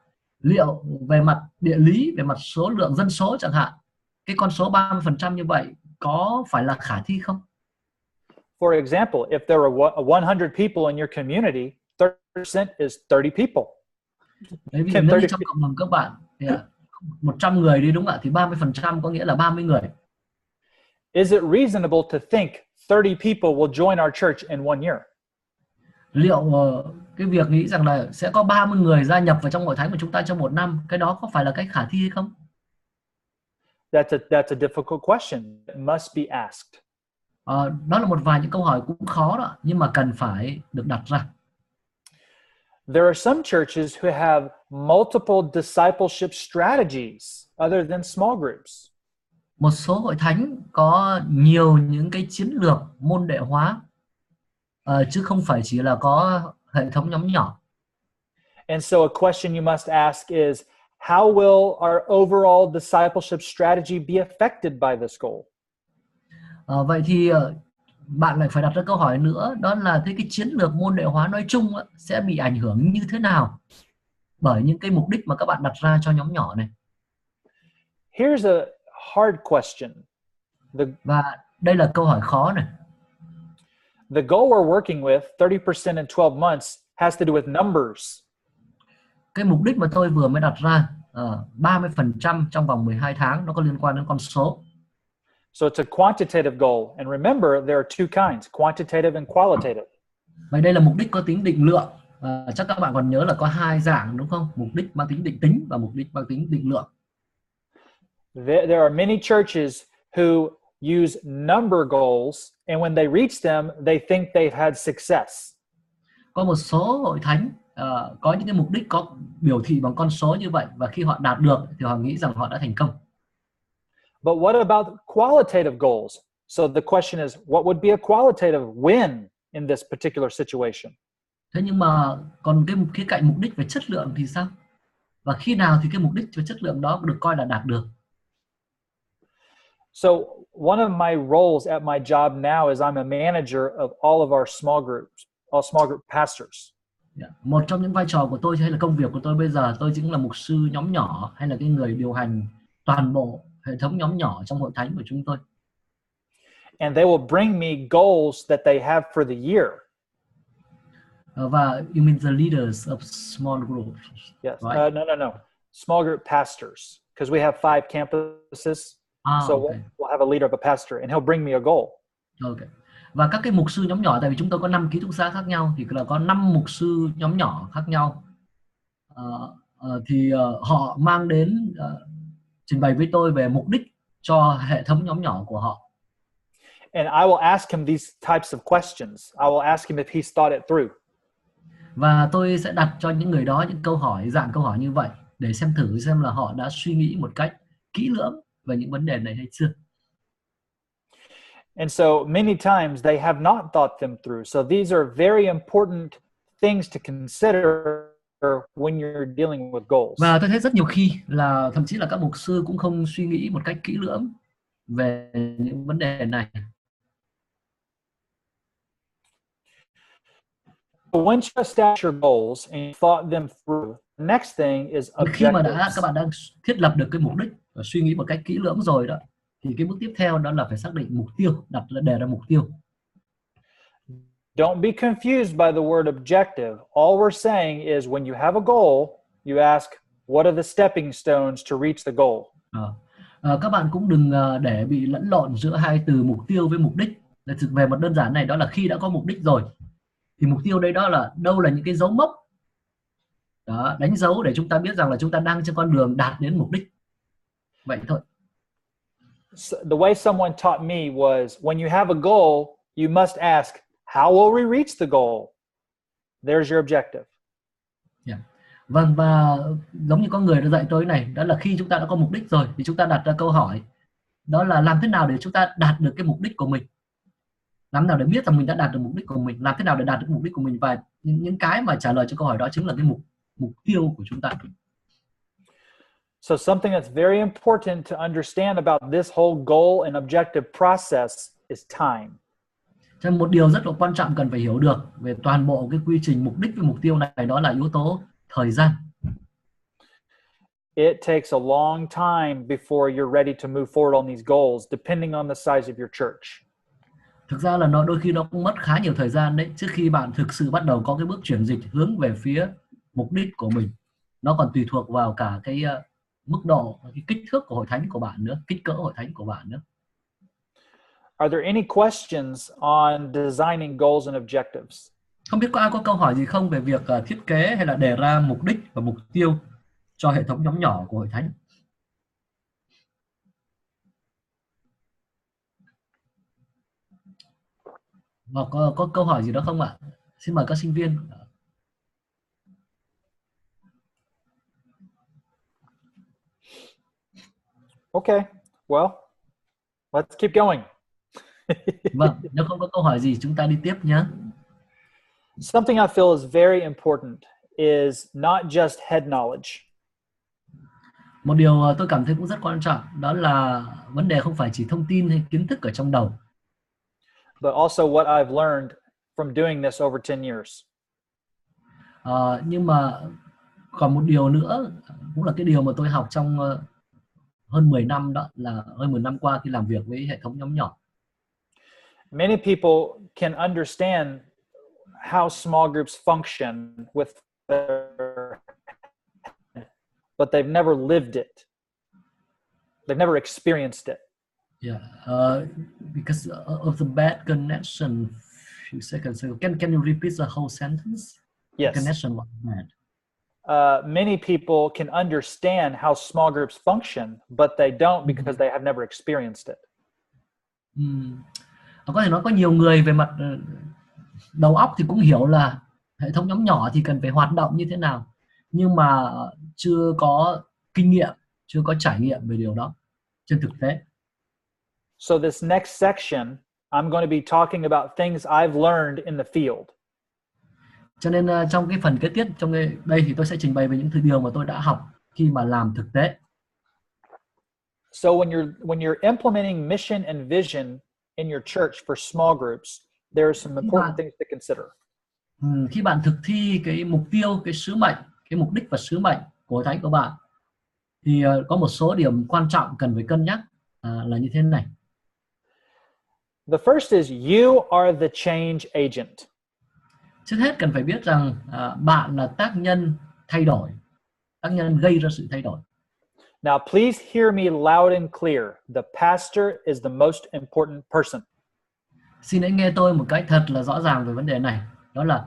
liệu về mặt địa lý, về mặt số lượng dân số chẳng hạn, cái con số 30% như vậy có phải là khả thi không? For example, if there are 100 people in your community, 30% is 30 people. Đấy, ví dụ nếu như trong cộng đồng các bạn 100 người đi, đúng không ạ, thì 30% có nghĩa là 30 người. Is it reasonable to think 30 people will join our church in one year? Liệu cái việc nghĩ rằng là sẽ có 30 người gia nhập vào trong hội thánh của chúng ta trong một năm, cái đó có phải là cách khả thi hay không? That's a difficult question. It must be asked. Đó là một vài những câu hỏi cũng khó đó, nhưng mà cần phải được đặt ra. There are some churches who have multiple discipleship strategies other than small groups. Một số hội thánh có nhiều những cái chiến lược môn đệ hóa, chứ không phải chỉ là có hệ thống nhóm nhỏ. And so a question you must ask is, how will our overall discipleship strategy be affected by this goal? Vậy thì bạn lại phải đặt ra câu hỏi nữa, đó là thế cái chiến lược môn đệ hóa nói chung sẽ bị ảnh hưởng như thế nào bởi những cái mục đích mà các bạn đặt ra cho nhóm nhỏ này. Here's a hard question. Và đây là câu hỏi khó này. The goal we're working with, 30% in 12 months, has to do with numbers. Cái mục đích mà tôi vừa mới đặt ra 30% trong vòng 12 tháng nó có liên quan đến con số. So it's a quantitative goal. And remember, there are two kinds, quantitative and qualitative. Vậy đây là mục đích có tính định lượng. Chắc các bạn còn nhớ là có hai dạng đúng không? Mục đích mang tính định tính và mục đích mang tính định lượng. There are many churches who use number goals, and when they reach them, they think they've had success. Có một số hội thánh có những cái mục đích có biểu thị bằng con số như vậy, và khi họ đạt được thì họ nghĩ rằng họ đã thành công. But what about qualitative goals? So the question is, what would be a qualitative win in this particular situation? Thế nhưng mà còn cái khía cạnh mục đích về chất lượng thì sao? Và khi nào thì cái mục đích về chất lượng đó được coi là đạt được? So one of my roles at my job now is I'm a manager of all of our small groups, all small group pastors. Một trong những vai trò của tôi hay là công việc của tôi bây giờ, tôi chính là mục sư nhóm nhỏ hay là cái người điều hành toàn bộ hệ thống nhóm nhỏ trong hội thánh của chúng tôi. And they will bring me goals that they have for the year. Và you mean the leaders of small groups? Yes. Right? No. Small group pastors, because we have 5 campuses. So okay. we'll have a leader of a pastor, and he'll bring me a goal. Okay. Và các cái mục sư nhóm nhỏ, tại vì chúng tôi có 5 ký túc xá khác nhau, thì là có 5 mục sư nhóm nhỏ khác nhau. Họ mang đến trình bày với tôi về mục đích cho hệ thống nhóm nhỏ của họ. And I will ask him these types of questions. I will ask him if he's thought it through. Và tôi sẽ đặt cho những người đó những câu hỏi, dạng câu hỏi như vậy để xem thử xem là họ đã suy nghĩ một cách kỹ lưỡng về những vấn đề này hay chưa. And so many times they have not thought them through. So these are very important things to consider when you're dealing with goals. Và tôi thấy rất nhiều khi là thậm chí là các mục sư cũng không suy nghĩ một cách kỹ lưỡng về những vấn đề này. Once you establish your goals and you thought them through, the next thing is Khi mà objectives. các bạn đang thiết lập được cái mục đích và suy nghĩ một cách kỹ lưỡng rồi đó, thì cái bước tiếp theo đó là phải xác định mục tiêu, đề ra mục tiêu. Don't be confused by the word objective. All we're saying is when you have a goal, you ask, what are the stepping stones to reach the goal? Các bạn cũng đừng để bị lẫn lộn giữa hai từ mục tiêu với mục đích. Về mặt đơn giản này, đó là khi đã có mục đích rồi thì mục tiêu đây đó là đâu là những cái dấu mốc đó, đánh dấu để chúng ta biết rằng là chúng ta đang trên con đường đạt đến mục đích. Vậy thôi. So the way someone taught me was when you have a goal, you must ask, how will we reach the goal? There's your objective. Yeah. Vâng, và giống như có người đã dạy tôi này, đó là khi chúng ta đã có mục đích rồi thì chúng ta đặt ra câu hỏi, đó là làm thế nào để chúng ta đạt được cái mục đích của mình, làm thế nào để biết rằng mình đã đạt được mục đích của mình, làm thế nào để đạt được mục đích của mình, và những cái mà trả lời cho câu hỏi đó chính là cái mục tiêu của chúng ta. So something that's very important to understand about this whole goal and objective process is time. Cho nên một điều rất là quan trọng cần phải hiểu được về toàn bộ cái quy trình mục đích với mục tiêu này, đó là yếu tố thời gian. It takes a long time before you're ready to move forward on these goals, depending on the size of your church. Thực ra là đôi khi nó cũng mất khá nhiều thời gian đấy, trước khi bạn thực sự bắt đầu có cái bước chuyển dịch hướng về phía mục đích của mình. Nó còn tùy thuộc vào cả cái mức độ, cái kích thước của hội thánh của bạn nữa, kích cỡ hội thánh của bạn nữa. Are there any questions on designing goals and objectives? Không biết có ai có câu hỏi gì không về việc thiết kế hay là đề ra mục đích và mục tiêu cho hệ thống nhóm nhỏ của hội thánh? Và có câu hỏi gì đó không ạ? Xin mời các sinh viên. Okay, well, let's keep going. Vâng, nếu không có câu hỏi gì chúng ta đi tiếp nhé. Something I feel is very important is not just head knowledge. Một điều tôi cảm thấy cũng rất quan trọng, đó là vấn đề không phải chỉ thông tin hay kiến thức ở trong đầu. but also what I've learned from doing this over 10 years. Nhưng mà còn một điều nữa cũng là cái điều mà tôi học trong hơn 10 năm, đó là hơn 10 năm qua khi làm việc với hệ thống nhóm nhỏ. Many people can understand how small groups function with their, but they've never lived it. They've never experienced it. Yeah, because of the bad connection. Few seconds ago. Can you repeat the whole sentence? Yes. The connection was bad. Many people can understand how small groups function, but they don't because they have never experienced it. Có thể nói có nhiều người về mặt đầu óc thì cũng hiểu là hệ thống nhóm nhỏ thì cần phải hoạt động như thế nào, nhưng mà chưa có kinh nghiệm, chưa có trải nghiệm về điều đó trên thực tế. So this next section, I'm going to be talking about things I've learned in the field. Cho nên trong cái phần kế tiếp, trong đây thì tôi sẽ trình bày về những điều mà tôi đã học khi mà làm thực tế. So when you're implementing mission and vision in your church for small groups, there are some important things to consider. Khi bạn thực thi cái mục tiêu, cái sứ mệnh, cái mục đích và sứ mệnh của hội thánh của bạn, thì có một số điểm quan trọng cần phải cân nhắc là như thế này. The first is you are the change agent. Trước hết cần phải biết rằng bạn là tác nhân thay đổi, tác nhân gây ra sự thay đổi. Now please hear me loud and clear. The pastor is the most important person. Xin hãy nghe tôi một cách thật là rõ ràng về vấn đề này. Đó là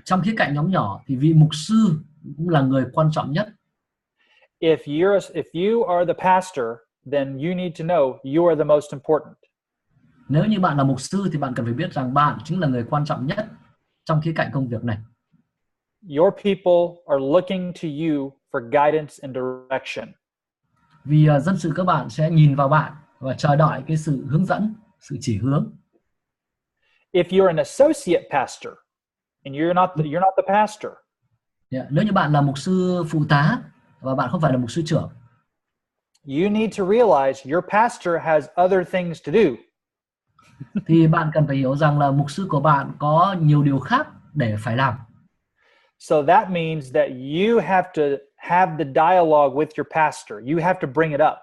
trong khía cạnh nhóm nhỏ thì vị mục sư cũng là người quan trọng nhất. If you are the pastor, then you need to know you are the most important. Nếu như bạn là mục sư thì bạn cần phải biết rằng bạn chính là người quan trọng nhất trong khía cạnh công việc này. Your people are looking to you for guidance and direction. Vì dân sự các bạn sẽ nhìn vào bạn và chờ đợi cái sự hướng dẫn, sự chỉ hướng. If you're an associate pastor and you're not the pastor. Nếu như bạn là mục sư phụ tá và bạn không phải là mục sư trưởng. You need to realize your pastor has other things to do. Thì bạn cần phải hiểu rằng là mục sư của bạn có nhiều điều khác để phải làm. So that means that you have to have the dialogue with your pastor. You have to bring it up.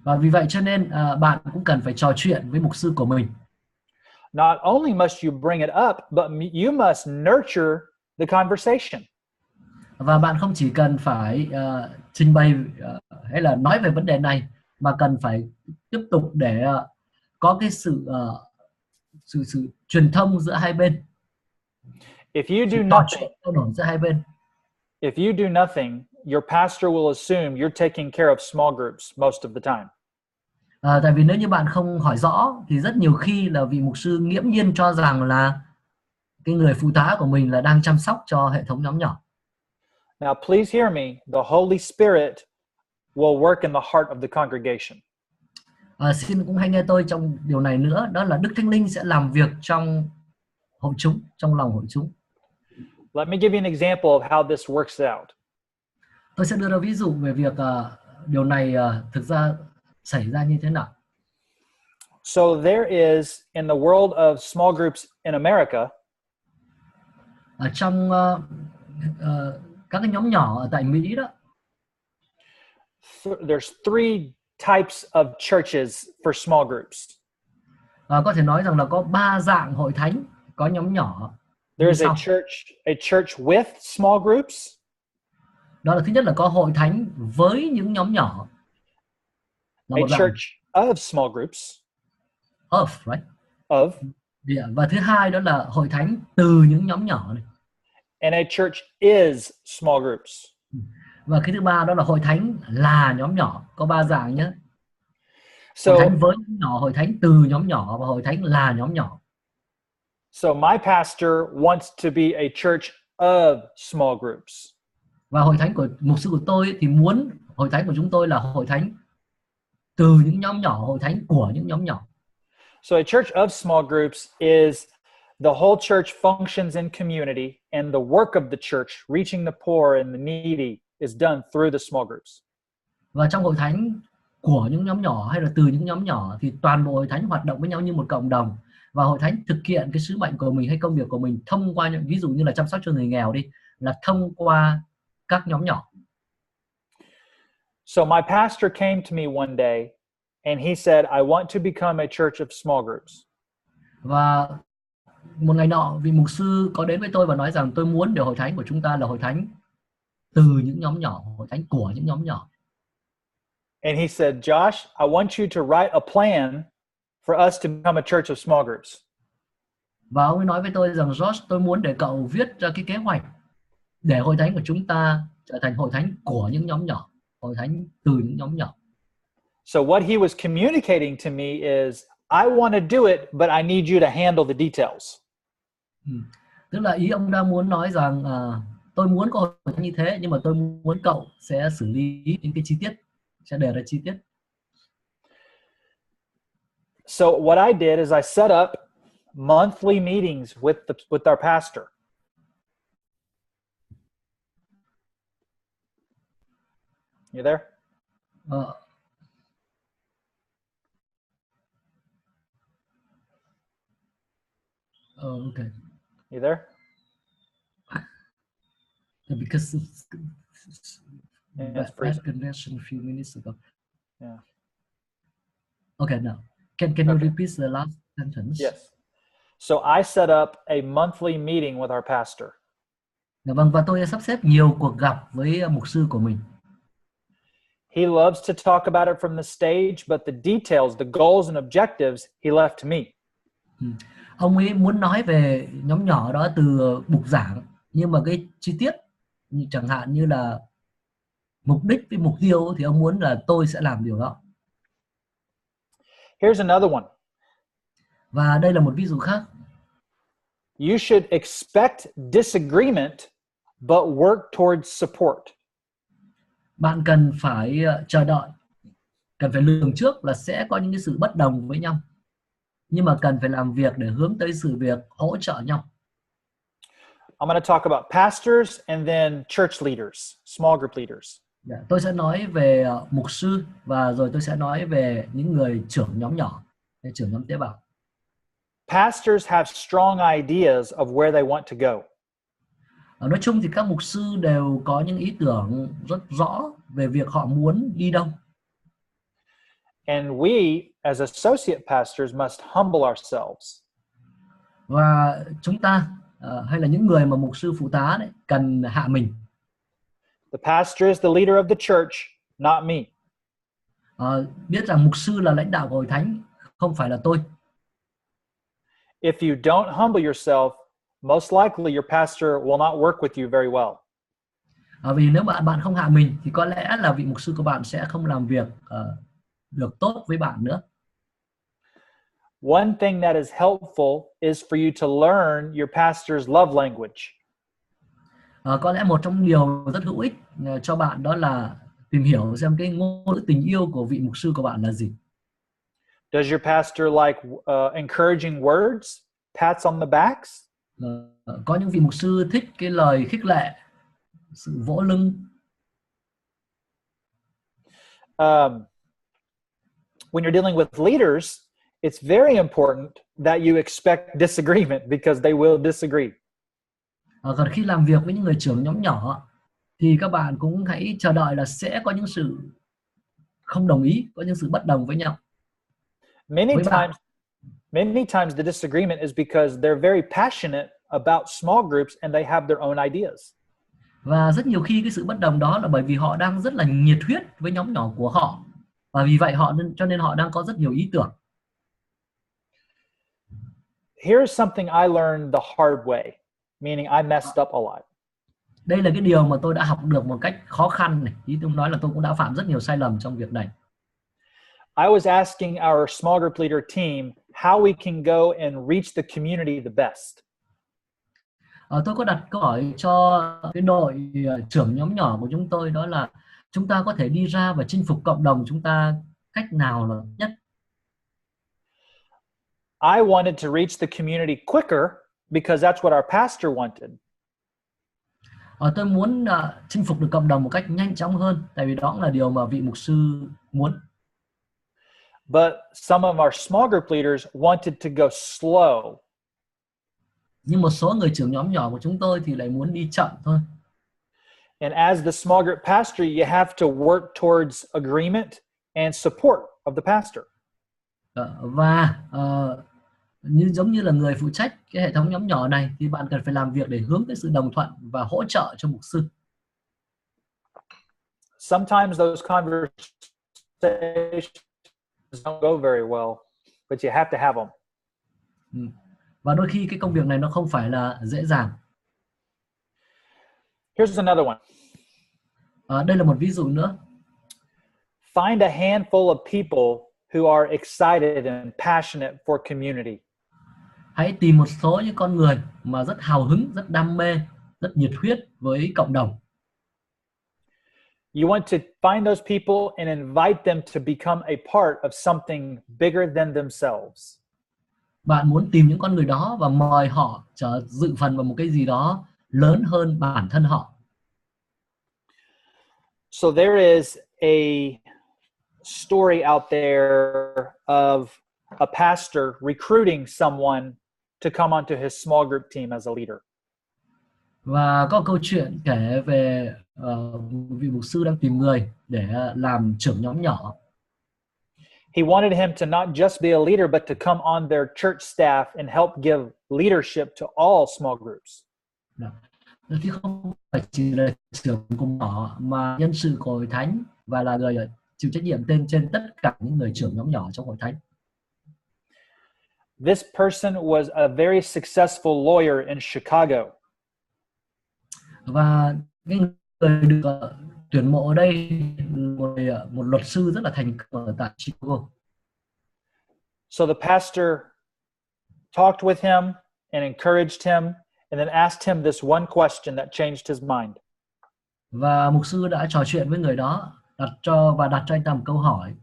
Và vì vậy cho nên bạn cũng cần phải trò chuyện với mục sư của mình. Not only must you bring it up, but you must nurture the conversation. Và bạn không chỉ cần phải trình bày hay là nói về vấn đề này, mà cần phải tiếp tục để có cái sự truyền thông giữa hai bên. If you do nothing, trao đổi giữa hai bên. If you do nothing, your pastor will assume you're taking care of small groups most of the time. Tại vì nếu như bạn không hỏi rõ thì rất nhiều khi là vị mục sư nghiễm nhiên cho rằng là cái người phụ tá của mình là đang chăm sóc cho hệ thống nhóm nhỏ. Now please hear me. The Holy Spirit will work in the heart of the congregation. Xin cũng hãy nghe tôi trong điều này nữa, đó là Đức Thánh Linh sẽ làm việc trong hội chúng, trong lòng hội chúng. Let me give you an example of how this works out. Tôi sẽ đưa ra ví dụ về việc điều này thực ra xảy ra như thế nào. So there is, in the world of small groups in America, ở trong các cái nhóm nhỏ ở tại Mỹ đó, there's three types of churches for small groups. Có thể nói rằng là có 3 dạng hội thánh có nhóm nhỏ. There's a church with small groups. Đó là thứ nhất là có hội thánh với những nhóm nhỏ. A church of small groups. Of, right? Of. Yeah. Và thứ hai đó là hội thánh từ những nhóm nhỏ này. And a church is small groups. Và cái thứ ba đó là hội thánh là nhóm nhỏ. Có 3 dạng nhé. So, hội thánh với nhóm nhỏ, hội thánh từ nhóm nhỏ và hội thánh là nhóm nhỏ. So my pastor wants to be a church of small groups. Và hội thánh của mục sư của tôi thì muốn hội thánh của chúng tôi là hội thánh từ những nhóm nhỏ, hội thánh của những nhóm nhỏ. So a church of small groups is the whole church functions in community, and the work of the church, reaching the poor and the needy, is done through the small groups. Và trong hội thánh của những nhóm nhỏ hay là từ những nhóm nhỏ thì toàn bộ hội thánh hoạt động với nhau như một cộng đồng, và hội thánh thực hiện cái sứ mệnh của mình hay công việc của mình thông qua những, ví dụ như là chăm sóc cho người nghèo đi, là thông qua các nhóm nhỏ. So my pastor came to me one day and he said, I want to become a church of small groups. Và một ngày nọ, vị mục sư có đến với tôi và nói rằng tôi muốn để hội thánh của chúng ta là hội thánh từ những nhóm nhỏ, hội thánh của những nhóm nhỏ. And he said, Josh, I want you to write a plan for us to become a church of small groups. Và ông ấy nói với tôi rằng Josh, tôi muốn để cậu viết ra cái kế hoạch để hội thánh của chúng ta trở thành hội thánh của những nhóm nhỏ, hội thánh từ những nhóm nhỏ. So what he was communicating to me is, I want to do it, but I need you to handle the details. Tức là ý ông đang muốn nói rằng tôi muốn có hội thánh như thế, nhưng mà tôi muốn cậu sẽ xử lý những cái chi tiết, sẽ đề ra chi tiết. So what I did is I set up monthly meetings with our pastor. You there? Okay. You there? Because It's bad connection a few minutes ago. Yeah. Okay, now can you repeat the last sentence? Yes. So I set up a monthly meeting with our pastor. Vâng, và tôi đã sắp xếp nhiều cuộc gặp với mục sư của mình. He loves to talk about it from the stage, but the details, the goals and objectives, he left to me. Ông ấy muốn nói về nhóm nhỏ đó từ bục giảng, nhưng mà cái chi tiết, như chẳng hạn như là mục đích với mục tiêu, thì ông muốn là tôi sẽ làm điều đó. Here's another one. Và đây là một ví dụ khác. You should expect disagreement, but work towards support. Bạn cần phải chờ đợi, cần phải lường trước là sẽ có những cái sự bất đồng với nhau, nhưng mà cần phải làm việc để hướng tới sự việc hỗ trợ nhau. I'm going to talk about pastors and then church leaders, small group leaders. Tôi sẽ nói về mục sư và rồi tôi sẽ nói về những người trưởng nhóm nhỏ, trưởng nhóm tế bào. Pastors have strong ideas of where they want to go. Nói chung thì các mục sư đều có những ý tưởng rất rõ về việc họ muốn đi đâu. And we, as associate pastors, must humble ourselves. Và chúng ta hay là những người mà mục sư phụ tá đấy, cần hạ mình. The pastor is the leader of the church, not me. Biết rằng mục sư là lãnh đạo của hội thánh, không phải là tôi. If you don't humble yourself, most likely your pastor will not work with you very well. Vì nếu bạn không hạ mình thì có lẽ là vị mục sư của bạn sẽ không làm việc được tốt với bạn nữa. One thing that is helpful is for you to learn your pastor's love language. Có lẽ một trong điều rất hữu ích cho bạn đó là tìm hiểu xem cái ngôn ngữ tình yêu của vị mục sư của bạn là gì. Does your pastor like encouraging words, pats on the backs? Có những vị mục sư thích cái lời khích lệ, sự vỗ lưng. When you're dealing with leaders, it's very important that you expect disagreement because they will disagree. Còn khi làm việc với những người trưởng nhóm nhỏ thì các bạn cũng hãy chờ đợi là sẽ có những sự không đồng ý, có những sự bất đồng với nhau. Many times the disagreement is because they're very passionate about small groups and they have their own ideas. Và rất nhiều khi cái sự bất đồng đó là bởi vì họ đang rất là nhiệt huyết với nhóm nhỏ của họ, và vì vậy cho nên họ đang có rất nhiều ý tưởng. Here's something I learned the hard way, meaning I messed up a lot. Đây là cái điều mà tôi đã học được một cách khó khăn này. Ý tôi nói là tôi cũng đã phạm rất nhiều sai lầm trong việc này. I was asking our small group leader team how we can go and reach the community the best. Tôi có đặt câu hỏi cho cái đội trưởng nhóm nhỏ của chúng tôi, đó là chúng ta có thể đi ra và chinh phục cộng đồng chúng ta cách nào là nhất. I wanted to reach the community quicker because that's what our pastor wanted. Tôi muốn chinh phục được cộng đồng một cách nhanh chóng hơn, tại vì đó là điều mà vị mục sư muốn. But some of our small group leaders wanted to go slow. Nhưng một số người trưởng nhóm nhỏ của chúng tôi thì lại muốn đi chậm thôi. And as the small group pastor, you have to work towards agreement and support of the pastor. Và giống như là người phụ trách cái hệ thống nhóm nhỏ này thì bạn cần phải làm việc để hướng tới sự đồng thuận và hỗ trợ cho mục sư. Sometimes those conversations don't go very well, but you have to have them. Và đôi khi cái công việc này nó không phải là dễ dàng. Here's another one. Đây là một ví dụ nữa. Find a handful of people who are excited and passionate for community. Hãy tìm một số những con người mà rất hào hứng, rất đam mê, rất nhiệt huyết với cộng đồng. You want to find those people and invite them to become a part of something bigger than themselves. Bạn muốn tìm những con người đó và mời họ dự phần vào một cái gì đó lớn hơn bản thân họ. So there is a story out there of a pastor recruiting someone to come onto his small group team as a leader. Và có câu chuyện kể về vị mục sư đang tìm người để làm trưởng nhóm nhỏ. He wanted him to not just be a leader, but to come on their church staff and help give leadership to all small groups. Thì không phải chỉ là trưởng cùng nhỏ mà nhân sự của hội thánh và là người chịu trách nhiệm trên tất cả những người trưởng nhóm nhỏ trong hội thánh. This person was a very successful lawyer in Chicago. Và cái người được tuyển mộ ở đây một luật sư rất là thành công ở tại Chicago. So the pastor talked with him and encouraged him and then asked him this one question that changed his mind. Và mục sư đã trò chuyện với người đó, đặt cho anh ta một câu hỏi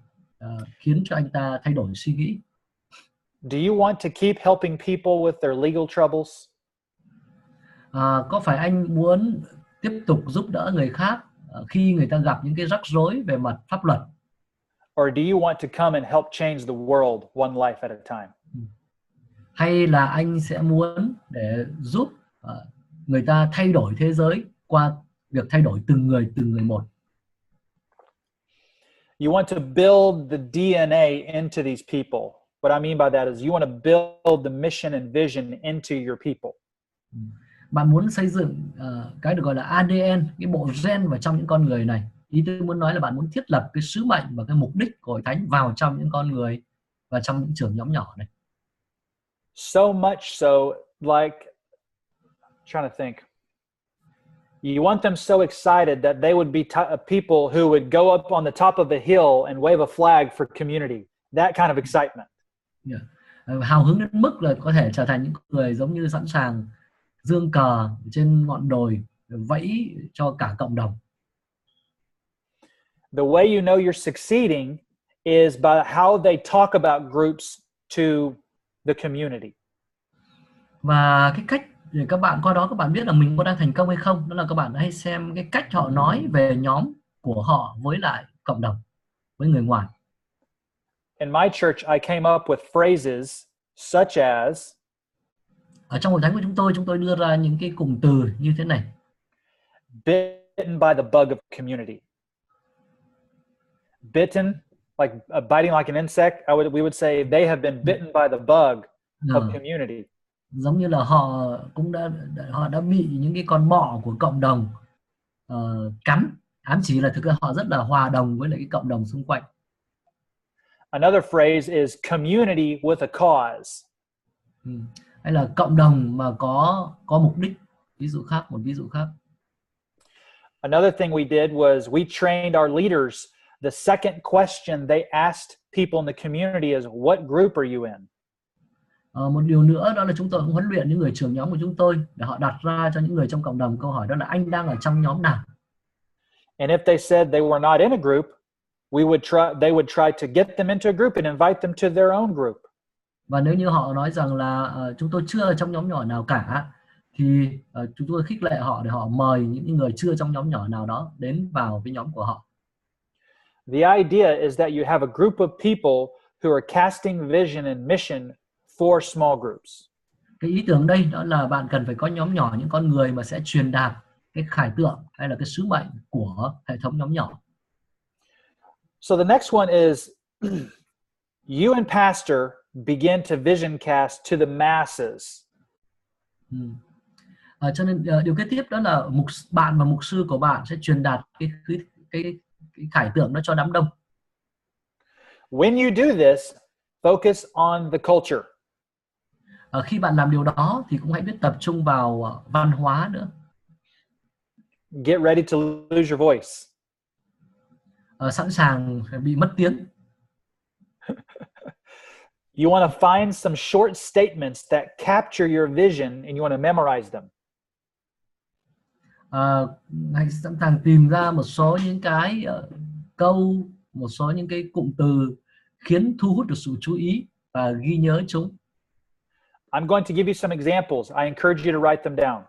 khiến cho anh ta thay đổi suy nghĩ. Do you want to keep helping people with their legal troubles? Có phải anh muốn tiếp tục giúp đỡ người khác khi người ta gặp những cái rắc rối về mặt pháp luật? Or do you want to come and help change the world one life at a time? Hay là anh sẽ muốn để giúp người ta thay đổi thế giới qua việc thay đổi từng người một? You want to build the DNA into these people. What I mean by that is you want to build the mission and vision into your people. Bạn muốn xây dựng cái được gọi là ADN, cái bộ gen vào trong những con người này. Ý tôi muốn nói là bạn muốn thiết lập cái sứ mệnh và cái mục đích của hội thánh vào trong những con người và trong những trưởng nhóm nhỏ này. So much so, like, I'm trying to think. You want them so excited that they would be people who would go up on the top of a hill and wave a flag for community. That kind of excitement. Hào hứng đến mức là có thể trở thành những người giống như sẵn sàng dương cờ trên ngọn đồi vẫy cho cả cộng đồng. The way you know you're succeeding is by how they talk about groups to the community. Và cái cách để các bạn qua đó các bạn biết là mình có đang thành công hay không, đó là các bạn hãy xem cái cách họ nói về nhóm của họ với lại cộng đồng, với người ngoài. In my church, I came up with phrases such as, ở trong hội thánh của chúng tôi đưa ra những cái cụm từ như thế này: bitten by the bug of community. Bitten, like biting like an insect. We would say they have been bitten by the bug of community. Giống như là họ đã bị những cái con bọ của cộng đồng cắn, ám chỉ là thực ra họ rất là hòa đồng với lại cái cộng đồng xung quanh. Another phrase is community with a cause. Hay là cộng đồng mà có mục đích. Một ví dụ khác. Another thing we did was we trained our leaders. The second question they asked people in the community is, what group are you in? Một điều nữa đó là chúng tôi cũng huấn luyện những người trưởng nhóm của chúng tôi để họ đặt ra cho những người trong cộng đồng câu hỏi đó là anh đang ở trong nhóm nào? And if they said they were not in a group, they would try to get them into a group and invite them to their own group. Và nếu như họ nói rằng là chúng tôi chưa ở trong nhóm nhỏ nào cả, thì chúng tôi khích lệ họ để họ mời những người chưa trong nhóm nhỏ nào đó đến vào với nhóm của họ. The idea is that you have a group of people who are casting vision and mission for small groups. Cái ý tưởng đây đó là bạn cần phải có nhóm nhỏ, những con người mà sẽ truyền đạt cái khải tượng hay là cái sứ mệnh của hệ thống nhóm nhỏ. So the next one is you and pastor begin to vision cast to the masses. Cho nên điều kế tiếp đó là bạn và mục sư của bạn sẽ truyền đạt cái khải tượng đó cho đám đông. When you do this, focus on the culture. Khi bạn làm điều đó thì cũng hãy biết tập trung vào văn hóa nữa. Get ready to lose your voice. Sẵn sàng bị mất tiếng. You want to find some short statements that capture your vision and you want to memorize them. Hãy sẵn sàng tìm ra một số những cái câu, một số những cái cụm từ khiến thu hút được sự chú ý và ghi nhớ chúng. I'm going to give you some examples. I encourage you to write them down.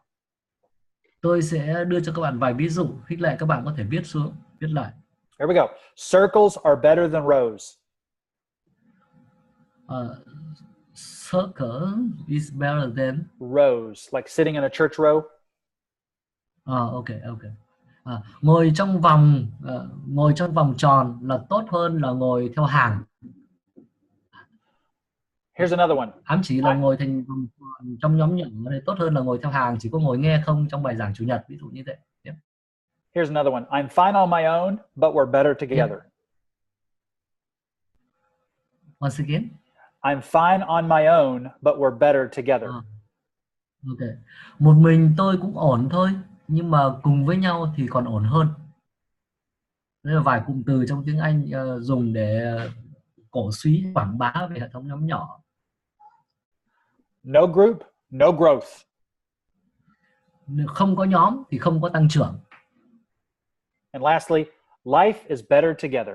Tôi sẽ đưa cho các bạn vài ví dụ, khích lệ các bạn có thể viết xuống, viết lại. Here we go. Circles are better than rows. Circle is better than rows, like sitting in a church row. Okay. Ngồi trong vòng tròn là tốt hơn là ngồi theo hàng. Here's another one. Ám chỉ là ngồi thành vòng tròn trong nhóm nhỏ thì tốt hơn là ngồi theo hàng, chỉ có ngồi nghe không trong bài giảng chủ nhật, ví dụ như thế. Yeah. Here's another one. I'm fine on my own, but we're better together. Yeah. Once again. I'm fine on my own, but we're better together. Okay. Một mình tôi cũng ổn thôi, nhưng mà cùng với nhau thì còn ổn hơn. Đây là vài cụm từ trong tiếng Anh dùng để cổ suý quảng bá về hệ thống nhóm nhỏ. No group, no growth. Không có nhóm thì không có tăng trưởng. And lastly, life is better together.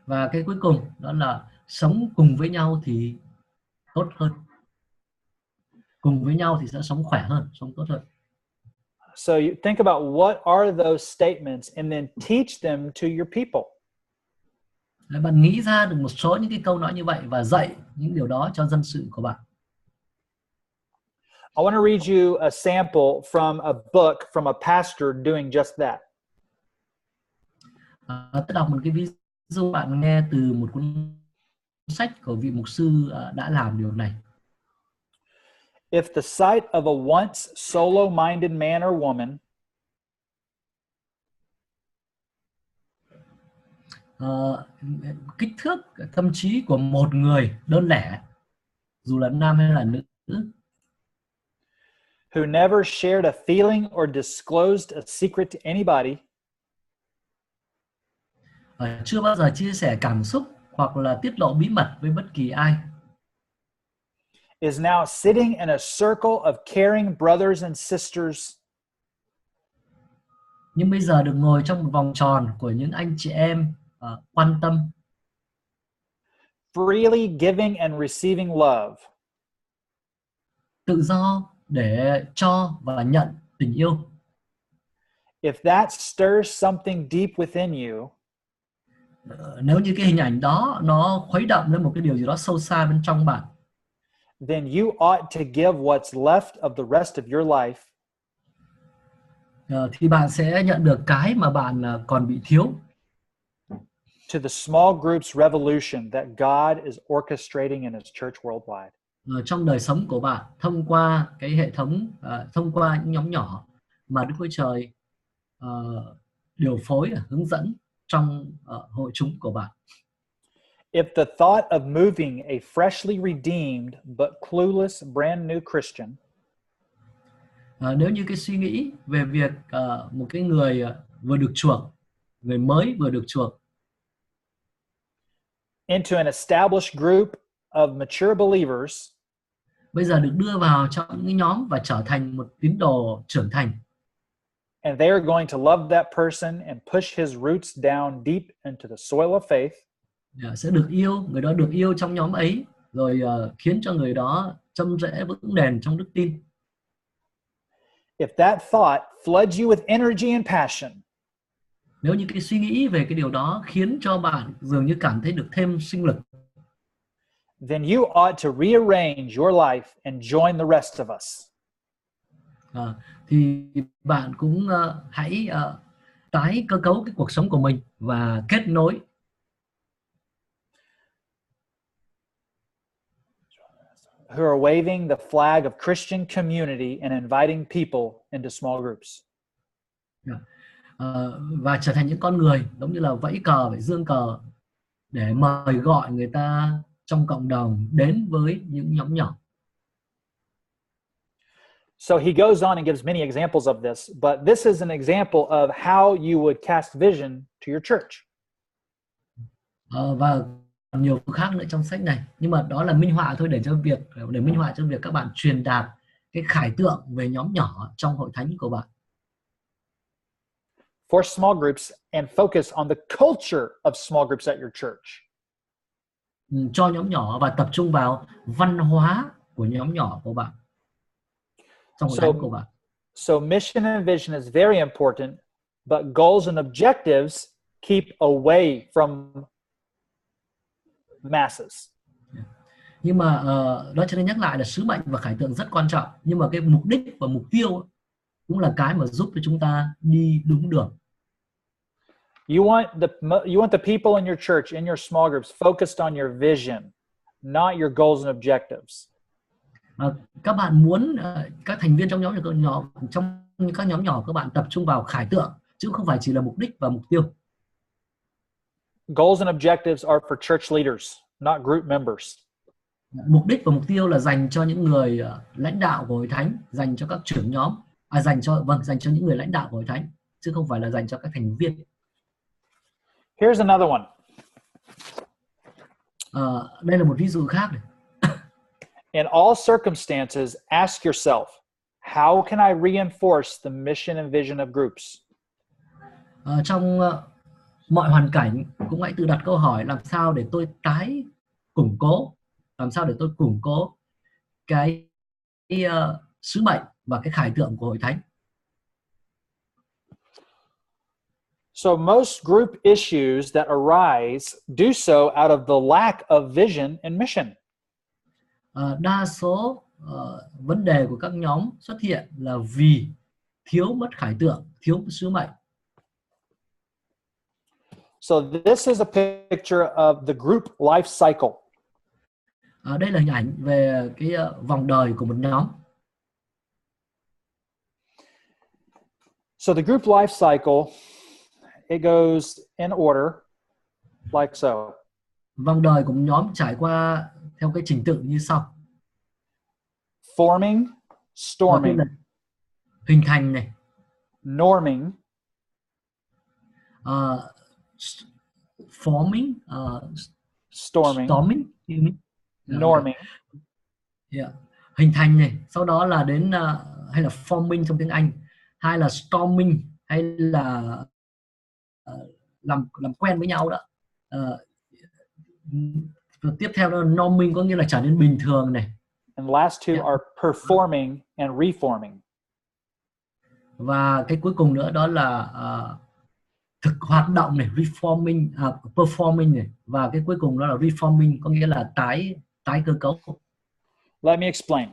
Và cái cuối cùng đó là sống cùng với nhau thì tốt hơn. Cùng với nhau thì sẽ sống khỏe hơn, sống tốt hơn. So you think about what are those statements and then teach them to your people. Bạn nghĩ ra được một số những cái câu nói như vậy và dạy những điều đó cho dân sự của bạn. I want to read you a sample from a book from a pastor doing just that. Tôi đọc một cái ví dụ bạn nghe từ một cuốn sách của vị mục sư đã làm điều này. If the sight of a once solo-minded man or woman kích thước tâm trí của một người đơn lẻ, dù là nam hay là nữ, who never shared a feeling or disclosed a secret to anybody, chưa bao giờ chia sẻ cảm xúc hoặc là tiết lộ bí mật với bất kỳ ai, is now sitting in a circle of caring brothers and sisters, nhưng bây giờ được ngồi trong một vòng tròn của những anh chị em quan tâm, freely giving and receiving love. Tự do để cho và nhận tình yêu. If that stirs something deep within you, nếu như cái hình ảnh đó nó khuấy động lên một cái điều gì đó sâu xa bên trong bạn, then you ought to give what's left of the rest of your life thì bạn sẽ nhận được cái mà bạn còn bị thiếu. To the small groups revolution that God is orchestrating in His church worldwide. Trong đời sống của bạn, thông qua cái hệ thống, thông qua những nhóm nhỏ mà Đức Chúa Trời điều phối, hướng dẫn trong hội chúng của bạn. If the thought of moving a freshly redeemed but clueless brand new Christian nếu như cái suy nghĩ về việc một cái người vừa được chuộc, người mới vừa được chuộc, into an established group of mature believers, bây giờ được đưa vào trong những nhóm và trở thành một tín đồ trưởng thành, and they are going to love that person and push his roots down deep into the soil of faith, sẽ được yêu, người đó được yêu trong nhóm ấy, rồi khiến cho người đó châm rễ vững bền trong đức tin. if that thought floods you with energy and passion, Nếu như cái suy nghĩ về cái điều đó khiến cho bạn dường như cảm thấy được thêm sinh lực, then you ought to rearrange your life and join the rest of us. thì bạn cũng hãy tái cơ cấu cái cuộc sống của mình và kết nối. Who are waving the flag of Christian community and inviting people into small groups. Và trở thành những con người giống như là vẫy cờ, phải dương cờ để mời gọi người ta trong cộng đồng đến với những nhóm nhỏ. So he goes on and gives many examples of this, but this is an example of how you would cast vision to your church. Và nhiều khác nữa trong sách này, nhưng mà đó là minh họa thôi, để minh họa cho việc các bạn truyền đạt cái khải tượng về nhóm nhỏ trong hội thánh của bạn. For small groups and focus on the culture of small groups at your church. Cho nhóm nhỏ và tập trung vào văn hóa của nhóm nhỏ của bạn trong hội thánh của bạn. So mission and vision is very important, but goals and objectives keep away from masses. Nhưng mà đó cho nên nhắc lại là sứ mệnh và khải tượng rất quan trọng, nhưng mà cái mục đích và mục tiêu cũng là cái mà giúp cho chúng ta đi đúng đường. You want the people in your church, in your small groups, focused on your vision, not your goals and objectives. Các bạn muốn các thành viên trong các nhóm nhỏ các bạn tập trung vào khải tượng, chứ không phải chỉ là mục đích và mục tiêu. Goals and objectives are for church leaders, not group members. Mục đích và mục tiêu là dành cho những người lãnh đạo của hội thánh, dành cho các trưởng nhóm, dành cho những người lãnh đạo của hội thánh, chứ không phải là dành cho các thành viên. Here's another one. Đây là một ví dụ khác này. In all circumstances, ask yourself, how can I reinforce the mission and vision of groups? Trong mọi hoàn cảnh cũng hãy tự đặt câu hỏi, làm sao để tôi củng cố cái sứ mệnh và cái khải tượng của hội thánh. So most group issues that arise do so out of the lack of vision and mission. Đa số vấn đề của các nhóm xuất hiện là vì thiếu mất khải tượng, thiếu sứ mệnh. So this is a picture of the group life cycle. Đây là hình ảnh về cái vòng đời của một nhóm. So the group life cycle, it goes in order like so. Vòng đời của một nhóm trải qua theo cái trình tự như sau. Forming, storming, hình thành này, norming, forming, storming, norming, hình thành này, sau đó là đến hay là forming trong tiếng Anh, hay là storming, hay là làm quen với nhau đó. Tiếp theo đó là norming, có nghĩa là trở nên bình thường này. And last two are performing and reforming. Và cái cuối cùng nữa đó là thực hoạt động này, reforming, performing này, và cái cuối cùng đó là reforming, có nghĩa là tái cơ cấu. Let me explain.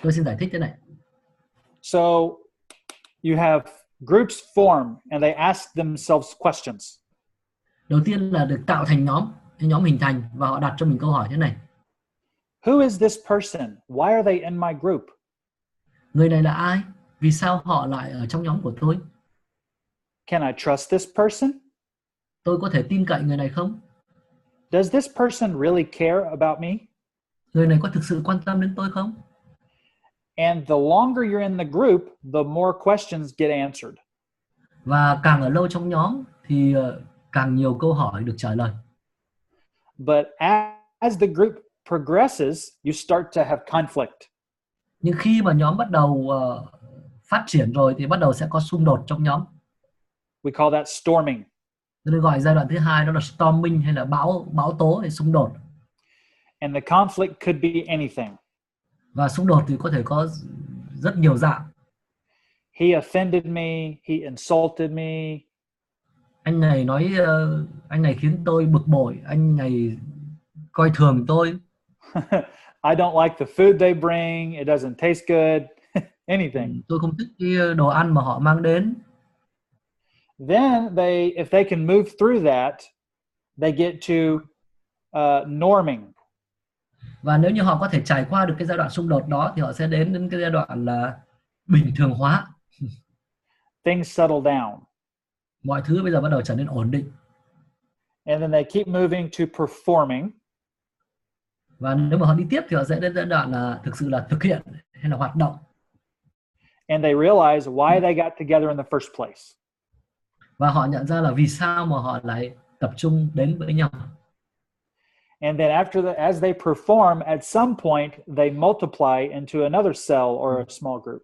Tôi xin giải thích thế này. So you have groups form and they ask themselves questions. Đầu tiên là được tạo thành nhóm hình thành, và họ đặt cho mình câu hỏi thế này. Who is this person? Why are they in my group? Người này là ai? Vì sao họ lại ở trong nhóm của tôi? Can I trust this person? Tôi có thể tin cậy người này không? Does this person really care about me? Người này có thực sự quan tâm đến tôi không? And the longer you're in the group, the more questions get answered. Và càng ở lâu trong nhóm thì càng nhiều câu hỏi được trả lời. But as the group progresses, you start to have conflict. Nhưng khi mà nhóm bắt đầu phát triển rồi thì bắt đầu sẽ có xung đột trong nhóm. We call that storming. Tôi gọi giai đoạn thứ hai đó là storming, hay là bão tố hay xung đột. And the conflict could be anything. Và xung đột thì có thể có rất nhiều dạng. He offended me, he insulted me. anh này nói anh này khiến tôi bực bội, anh này coi thường tôi. I don't like the food they bring. It doesn't taste good. Anything. Tôi không thích cái đồ ăn mà họ mang đến. Then if they can move through that, they get to norming. Và nếu như họ có thể trải qua được cái giai đoạn xung đột đó thì họ sẽ đến cái giai đoạn là bình thường hóa. Things settle down. Mọi thứ bây giờ bắt đầu trở nên ổn định. And then they keep moving to performing. Và nếu mà họ đi tiếp thì họ sẽ đến giai đoạn là thực sự là thực hiện hay là hoạt động. And they realize why they got together in the first place. Và họ nhận ra là vì sao mà họ lại tập trung đến với nhau. And then as they perform, at some point they multiply into another cell or a small group.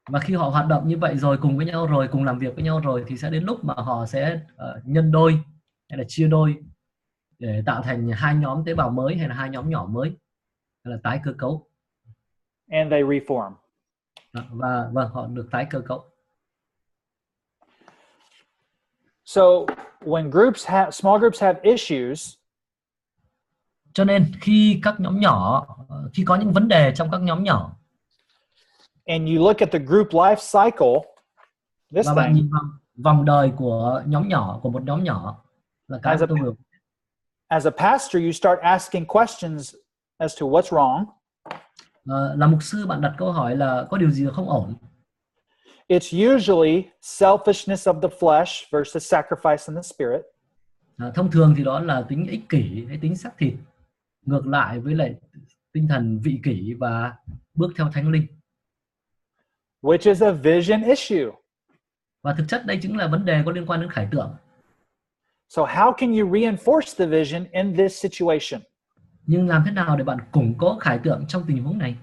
Và khi họ hoạt động như vậy rồi, cùng với nhau rồi, cùng làm việc với nhau rồi, thì sẽ đến lúc mà họ sẽ nhân đôi hay là chia đôi để tạo thành hai nhóm tế bào mới hay là hai nhóm nhỏ mới, hay là tái cơ cấu. And they reform. Và họ được tái cơ cấu. So when small groups have issues, cho nên khi các nhóm nhỏ, khi có những vấn đề trong các nhóm nhỏ, and you look at the group life cycle, this và bạn thing, nhìn vào vòng đời của nhóm nhỏ, của một nhóm nhỏ, là cái tôi vừa. As a pastor, you start asking questions as to what's wrong. Là mục sư, bạn đặt câu hỏi là có điều gì không ổn. It's usually selfishness of the flesh versus sacrifice in the spirit. Thông thường thì đó là tính ích kỷ hay tính xác thịt, ngược lại với lại tinh thần vị kỷ và bước theo thánh linh. Which is a vision issue. Và thực chất đây chính là vấn đề có liên quan đến khải tượng. So how can you reinforce the vision in this situation? Nhưng làm thế nào để bạn củng cố khải tượng trong tình huống này?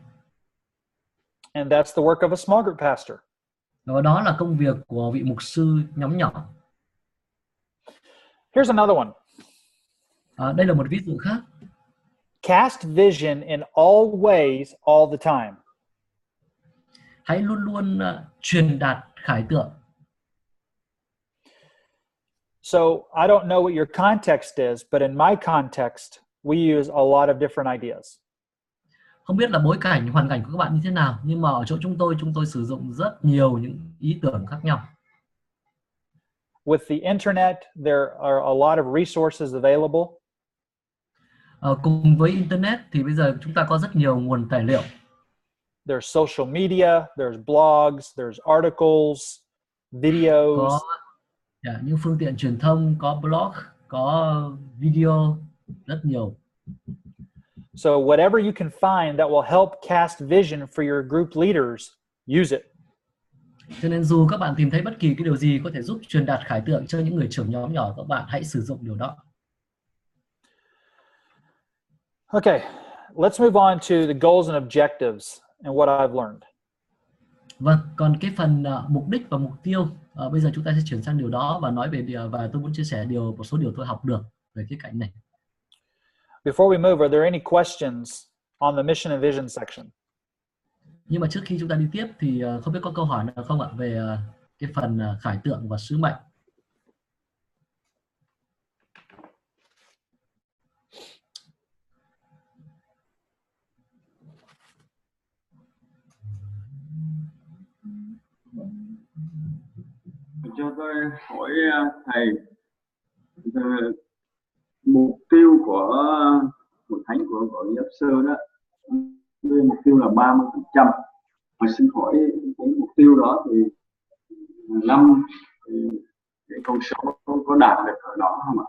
And that's the work of a small group pastor. Và đó là công việc của vị mục sư nhóm nhỏ. Here's another one. Đây là một ví dụ khác. Cast vision in all ways all the time. Hãy luôn luôn truyền đạt khải tượng. So I don't know what your context is, but in my context, we use a lot of different ideas. Không biết là bối cảnh, hoàn cảnh của các bạn như thế nào, nhưng mà ở chỗ chúng tôi sử dụng rất nhiều những ý tưởng khác nhau. With the internet, there are a lot of resources available. Cùng với internet thì bây giờ chúng ta có rất nhiều nguồn tài liệu. There's social media, there's blogs, there's articles, videos. Có những phương tiện truyền thông, có blog, có video, rất nhiều. So whatever you can find that will help cast vision for your group leaders, use it. Cho nên dù các bạn tìm thấy bất kỳ cái điều gì có thể giúp truyền đạt khải tượng cho những người trưởng nhóm nhỏ, các bạn hãy sử dụng điều đó. Okay, let's move on to the goals and objectives and what I've learned. Vâng, còn cái phần mục đích và mục tiêu, bây giờ chúng ta sẽ chuyển sang điều đó và nói về và tôi muốn chia sẻ một số điều tôi học được về cái cạnh này. Before we move, are there any questions on the mission and vision section? Nhưng mà trước khi chúng ta đi tiếp thì không biết có câu hỏi nào không ạ về cái phần khải tượng và sứ mệnh. Cho tôi hỏi thầy, mục tiêu của hội thánh của giáo sư đó, mục tiêu là 30%. Mà xin hỏi cái mục tiêu đó thì năm thì cái con số có đạt được ở đó không ạ?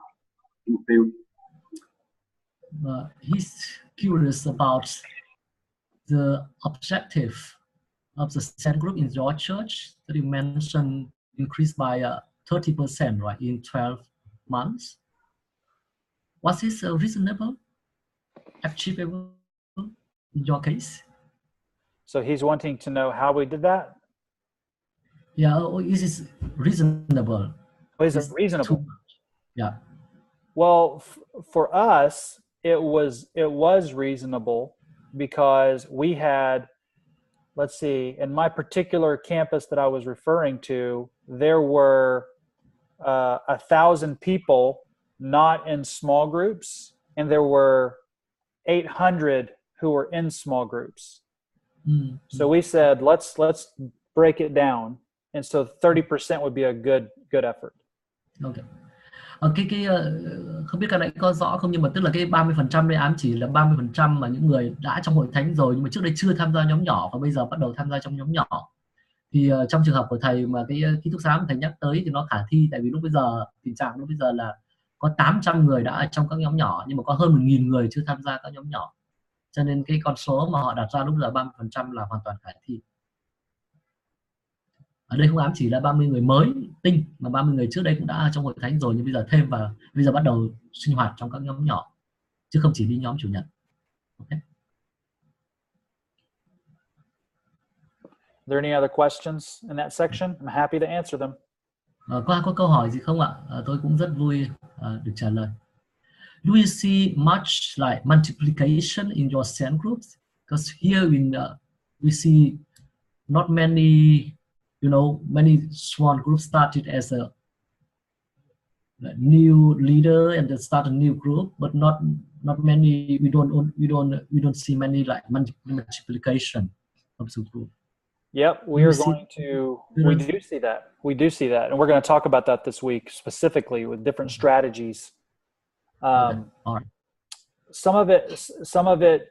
Mục tiêu. He's curious about the objective of the cell group in your church that you mentioned increased by 30%, right, in 12 months. Was this reasonable, achievable in your case? So he's wanting to know how we did that? Yeah, is it reasonable? Is it reasonable? Yeah. Well, for us, it was reasonable because we had, let's see, in my particular campus that I was referring to, there were 1,000 people not in small groups, and there were 800 who were in small groups. So we said, let's break it down, and so 30% would be a good effort. Okay. Không biết cái này có rõ không, nhưng mà tức là cái 30% đây ám chỉ là 30% mà những người đã trong hội thánh rồi nhưng mà trước đây chưa tham gia nhóm nhỏ và bây giờ bắt đầu tham gia trong nhóm nhỏ. Thì trong trường hợp của thầy mà cái ký túc xá mà thầy nhắc tới thì nó khả thi, tại vì lúc bây giờ tình trạng lúc bây giờ là có 800 người đã ở trong các nhóm nhỏ nhưng mà có hơn 1.000 người chưa tham gia các nhóm nhỏ, cho nên cái con số mà họ đặt ra lúc giờ 30% là hoàn toàn khả thi. Ở đây không ám chỉ là 30 người mới tinh mà 30 người trước đây cũng đã trong hội thánh rồi nhưng bây giờ thêm vào, bây giờ bắt đầu sinh hoạt trong các nhóm nhỏ chứ không chỉ đi nhóm chủ nhật. Okay. Are there any other questions in that section? I'm happy to answer them. Có câu hỏi gì không ạ? Tôi cũng rất vui được trả lời. Do you see much like multiplication in your cell groups? Because here we see not many, many small groups started as a new leader and then start a new group, but not many. We don't see many like multiplication of the group. Yep, we do see that. We do see that, and we're going to talk about that this week specifically with different strategies. Okay. All right. Some of it,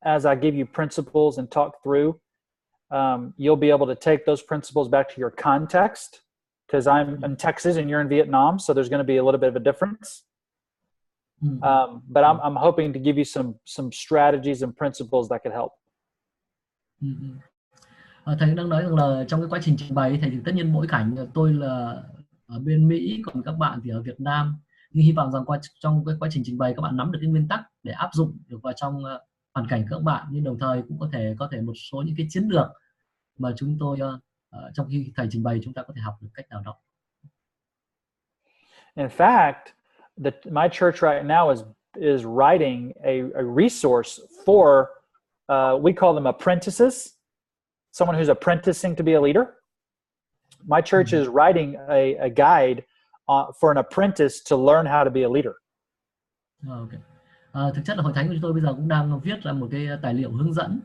as I give you principles and talk through, you'll be able to take those principles back to your context, because I'm in Texas and you're in Vietnam, so there's going to be a little bit of a difference. But I'm hoping to give you some strategies and principles that could help. Thầy đang nói rằng là trong cái quá trình trình bày thầy thì tất nhiên mỗi cảnh tôi là ở bên Mỹ còn các bạn thì ở Việt Nam, nhưng hy vọng rằng trong cái quá trình trình bày các bạn nắm được cái nguyên tắc để áp dụng được vào trong hoàn cảnh các bạn, nhưng đồng thời cũng có thể một số những cái chiến lược mà chúng tôi trong khi thầy trình bày chúng ta có thể học được cách nào đó. In fact, my church right now is writing a resource for we call them apprentices, someone who's apprenticing to be a leader. My church is writing a guide for an apprentice to learn how to be a leader. Okay. Thực chất là hội thánh của chúng tôi bây giờ cũng đang viết ra một cái tài liệu hướng dẫn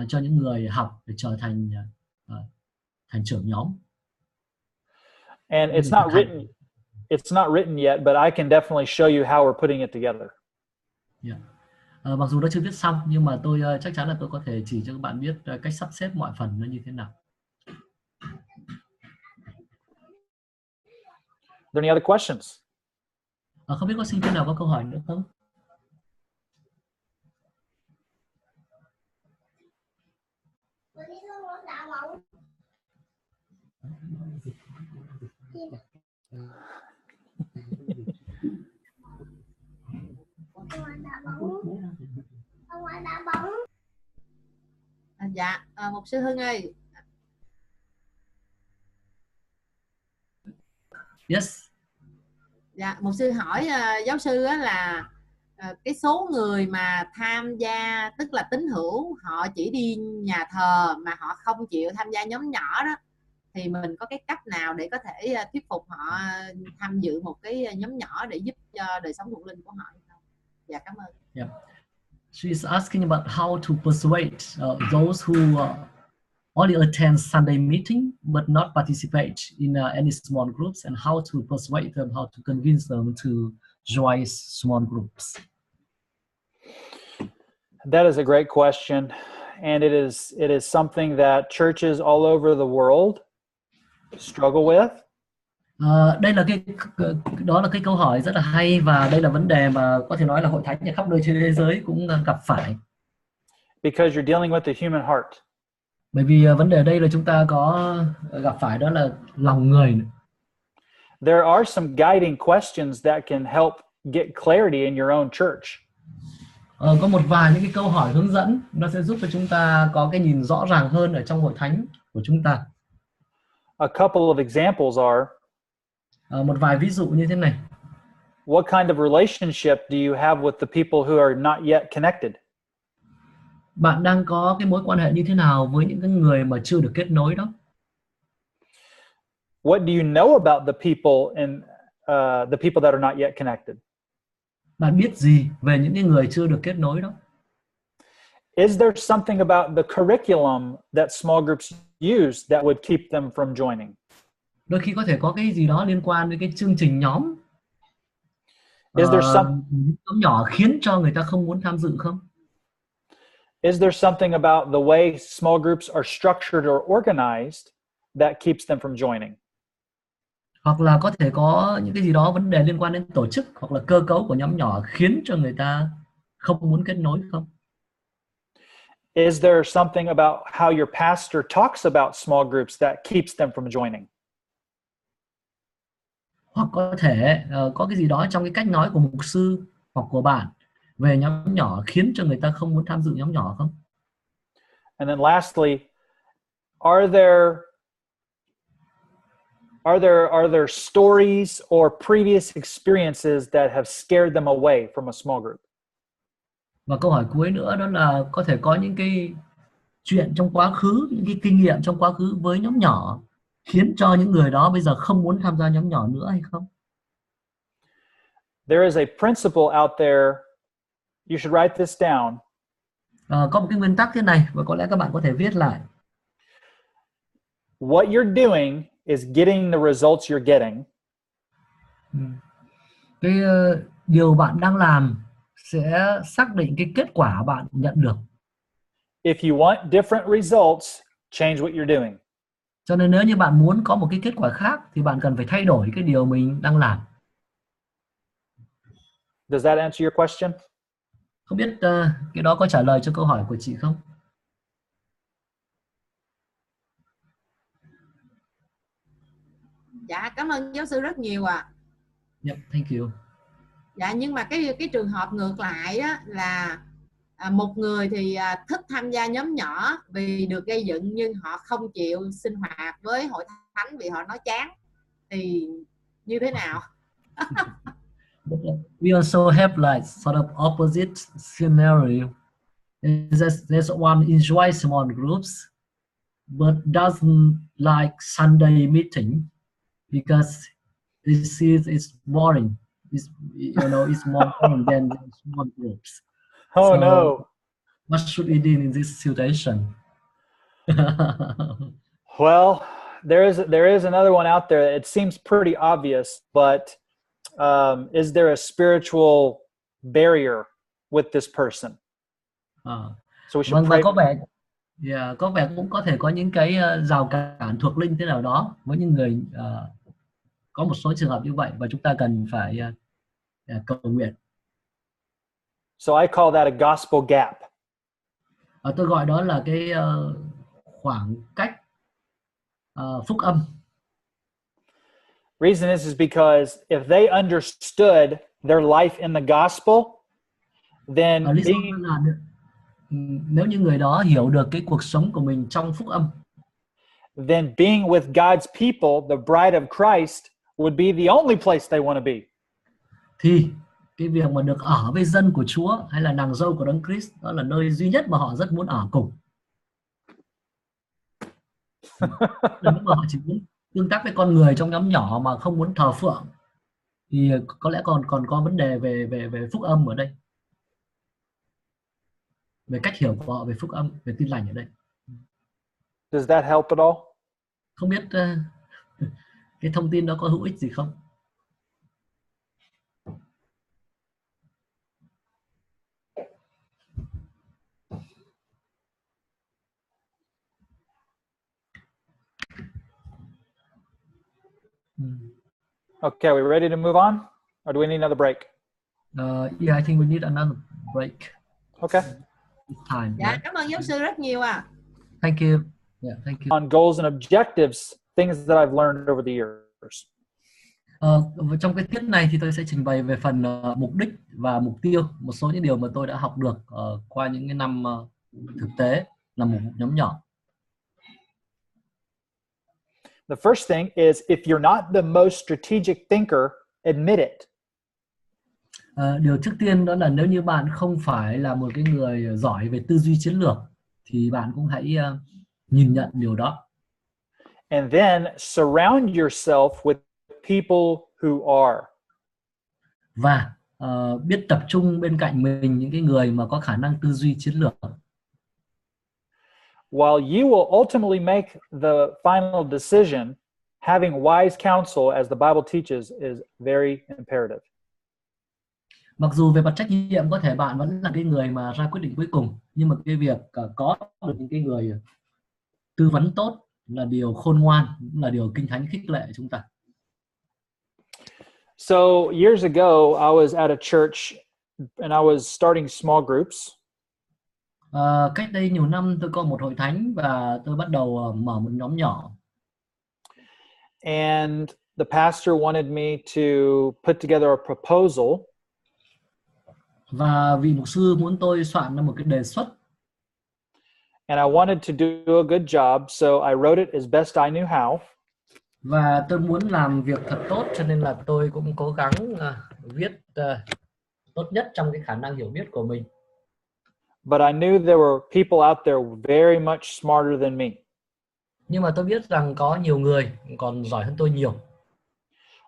cho những người học để trở thành trưởng nhóm. And it's not written yet, but I can definitely show you how we're putting it together. Yeah. Mặc dù nó chưa viết xong nhưng mà tôi chắc chắn là tôi có thể chỉ cho các bạn biết cách sắp xếp mọi phần nó như thế nào. Are there any other questions? Không biết có sinh viên nào có câu hỏi nữa không? Dạ, mục sư Hưng ơi. Yes. Dạ, mục sư hỏi giáo sư là cái số người mà tham gia, tức là tín hữu, họ chỉ đi nhà thờ mà họ không chịu tham gia nhóm nhỏ đó, thì mình có cái cách nào để có thể thuyết phục họ tham dự một cái nhóm nhỏ để giúp cho đời sống thuộc linh của họ hay không? Dạ, cảm ơn. Yeah. She's asking about how to persuade those who only attend Sunday meeting but not participate in any small groups, and how to persuade them, how to convince them to join small groups. That is a great question, and it is something that churches all over the world struggle with. Đây là cái câu hỏi rất là hay, và đây là vấn đề mà có thể nói là hội thánh ở khắp nơi trên thế giới cũng gặp phải. Because you're dealing with the human heart. Bởi vì vấn đề ở đây là chúng ta có gặp phải đó là lòng người. There are some guiding questions that can help get clarity in your own church. Có một vài những cái câu hỏi hướng dẫn nó sẽ giúp cho chúng ta có cái nhìn rõ ràng hơn ở trong hội thánh của chúng ta. A couple of examples are, một vài ví dụ như thế này. What kind of relationship do you have with the people who are not yet connected? Bạn đang có cái mối quan hệ như thế nào với những cái người mà chưa được kết nối đó? What do you know about the people and the people that are not yet connected? Bạn biết gì về những cái người chưa được kết nối đó? Is there something about the curriculum that small groups use that would keep them from joining? Đôi khi có thể có cái gì đó liên quan đến cái chương trình nhóm, Is there some nhóm nhỏ khiến cho người ta không muốn tham dự không? Is there something about the way small groups are structured or organized that keeps them from joining? Hoặc là có thể có những cái gì đó vấn đề liên quan đến tổ chức hoặc là cơ cấu của nhóm nhỏ khiến cho người ta không muốn kết nối không? Is there something about how your pastor talks about small groups that keeps them from joining? Hoặc có thể có cái gì đó trong cái cách nói của mục sư hoặc của bạn về nhóm nhỏ khiến cho người ta không muốn tham dự nhóm nhỏ không? And then lastly, are there stories or previous experiences that have scared them away from a small group? Và câu hỏi cuối nữa đó là có thể có những cái chuyện trong quá khứ, những cái kinh nghiệm trong quá khứ với nhóm nhỏ khiến cho những người đó bây giờ không muốn tham gia nhóm nhỏ nữa hay không? There is a principle out there. You should write this down. Có một cái nguyên tắc thế này và có lẽ các bạn có thể viết lại. What you're doing is getting the results you're getting. Cái điều bạn đang làm sẽ xác định cái kết quả bạn nhận được. If you want different results, change what you're doing. Cho nên nếu như bạn muốn có một cái kết quả khác thì bạn cần phải thay đổi cái điều mình đang làm. Does that answer your question? Không biết cái đó có trả lời cho câu hỏi của chị không? Dạ, cảm ơn giáo sư rất nhiều ạ. Yep, thank you. Dạ, nhưng mà cái trường hợp ngược lại á, là một người thì thích tham gia nhóm nhỏ vì được gây dựng nhưng họ không chịu sinh hoạt với hội thánh vì họ nói chán, thì như thế nào? We also have like sort of opposite scenario. There's one enjoy small groups but doesn't like Sunday meeting because it sees it's boring. It's more boring than small groups. Oh So, no. what should we do in this situation? Well, there is another one out there. It seems pretty obvious, but is there a spiritual barrier with this person? So we should Vâng, pray. và có vẻ cũng có thể có những cái rào cản thuộc linh thế nào đó với những người có một số trường hợp như vậy và chúng ta cần phải cầu nguyện. So I call that a gospel gap. Tôi gọi đó là cái khoảng cách phúc âm. Reason is because if they understood their life in the gospel, then nếu như người đó hiểu được cái cuộc sống của mình trong phúc âm, then being with God's people, the bride of Christ, would be the only place they want to be. Thì cái việc mà được ở với dân của Chúa hay là nàng dâu của Đấng Christ đó là nơi duy nhất mà họ rất muốn ở cùng. Nếu mà họ chỉ muốn tương tác với con người trong nhóm nhỏ mà không muốn thờ phượng thì có lẽ còn có vấn đề về phúc âm ở đây, về cách hiểu của họ về phúc âm, về tin lành ở đây. Does that help at all? Không biết cái thông tin đó có hữu ích gì không? Okay, are we ready to move on? Or do we need another break? Yeah, I think we need another break. Okay. Time. Dạ, cảm ơn giáo sư rất nhiều ạ. Thank you. Yeah, thank you. On goals and objectives, things that I've learned over the years. Trong cái tiết này thì tôi sẽ trình bày về phần mục đích và mục tiêu, một số những điều mà tôi đã học được qua những cái năm thực tế là một nhóm nhỏ. The first thing is if you're not the most strategic thinker, admit it. Điều trước tiên đó là nếu như bạn không phải là một cái người giỏi về tư duy chiến lược thì bạn cũng hãy nhìn nhận điều đó. And then surround yourself with people who are. Và biết tập trung bên cạnh mình những cái người mà có khả năng tư duy chiến lược. While you will ultimately make the final decision, having wise counsel, as the Bible teaches, is very imperative. Mặc dù về mặt trách nhiệm có thể bạn vẫn là cái người mà ra quyết định cuối cùng, nhưng mà cái việc có được những cái người tư vấn tốt là điều khôn ngoan, cũng là điều Kinh Thánh khích lệ chúng ta. So years ago, I was at a church and I was starting small groups. Cách đây nhiều năm tôi có một hội thánh và tôi bắt đầu mở một nhóm nhỏ. And the pastor wanted me to put together a proposal. Và vị mục sư muốn tôi soạn ra một cái đề xuất. And I wanted to do a good job, so I wrote it as best I knew how. Và tôi muốn làm việc thật tốt, cho nên là tôi cũng cố gắng viết tốt nhất trong cái khả năng hiểu biết của mình. But I knew there were people out there very much smarter than me. Nhưng mà tôi biết rằng có nhiều người còn giỏi hơn tôi nhiều.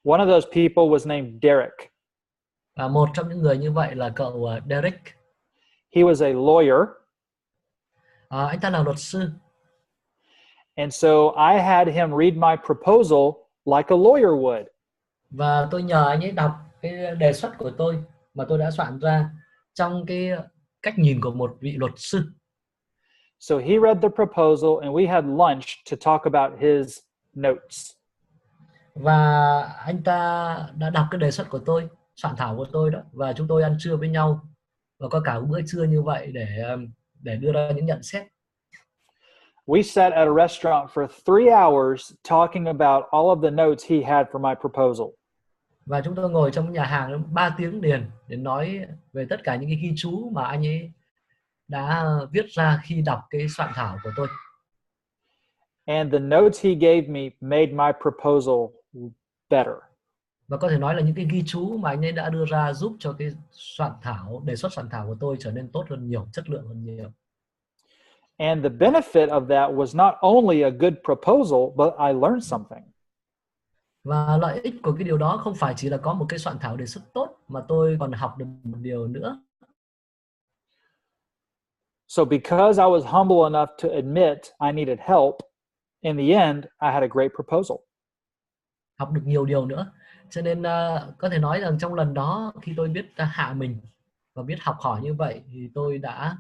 One of those people was named Derek. Và một trong những người như vậy là cậu Derek. He was a lawyer. Anh ta là luật sư. And so I had him read my proposal like a lawyer would. Và tôi nhờ anh ấy đọc cái đề xuất của tôi mà tôi đã soạn ra trong cái cách nhìn của một vị luật sư. So he read the proposal and we had lunch to talk about his notes. Và anh ta đã đọc cái đề xuất của tôi, soạn thảo của tôi đó, và chúng tôi ăn trưa với nhau và có cả một bữa trưa như vậy để đưa ra những nhận xét. We sat at a restaurant for 3 hours talking about all of the notes he had for my proposal. Và chúng tôi ngồi trong nhà hàng 3 tiếng liền để nói về tất cả những cái ghi chú mà anh ấy đã viết ra khi đọc cái soạn thảo của tôi. And the notes he gave me made my proposal better. Và có thể nói là những cái ghi chú mà anh ấy đã đưa ra giúp cho cái đề xuất soạn thảo của tôi trở nên tốt hơn nhiều, chất lượng hơn nhiều. And the benefit of that was not only a good proposal, but I learned something. Và lợi ích của cái điều đó không phải chỉ là có một cái soạn thảo đề xuất tốt, mà tôi còn học được một điều nữa. So because I was humble enough to admit I needed help, in the end, I had a great proposal. Học được nhiều điều nữa. Cho nên có thể nói rằng trong lần đó khi tôi biết hạ mình và biết học hỏi như vậy thì tôi đã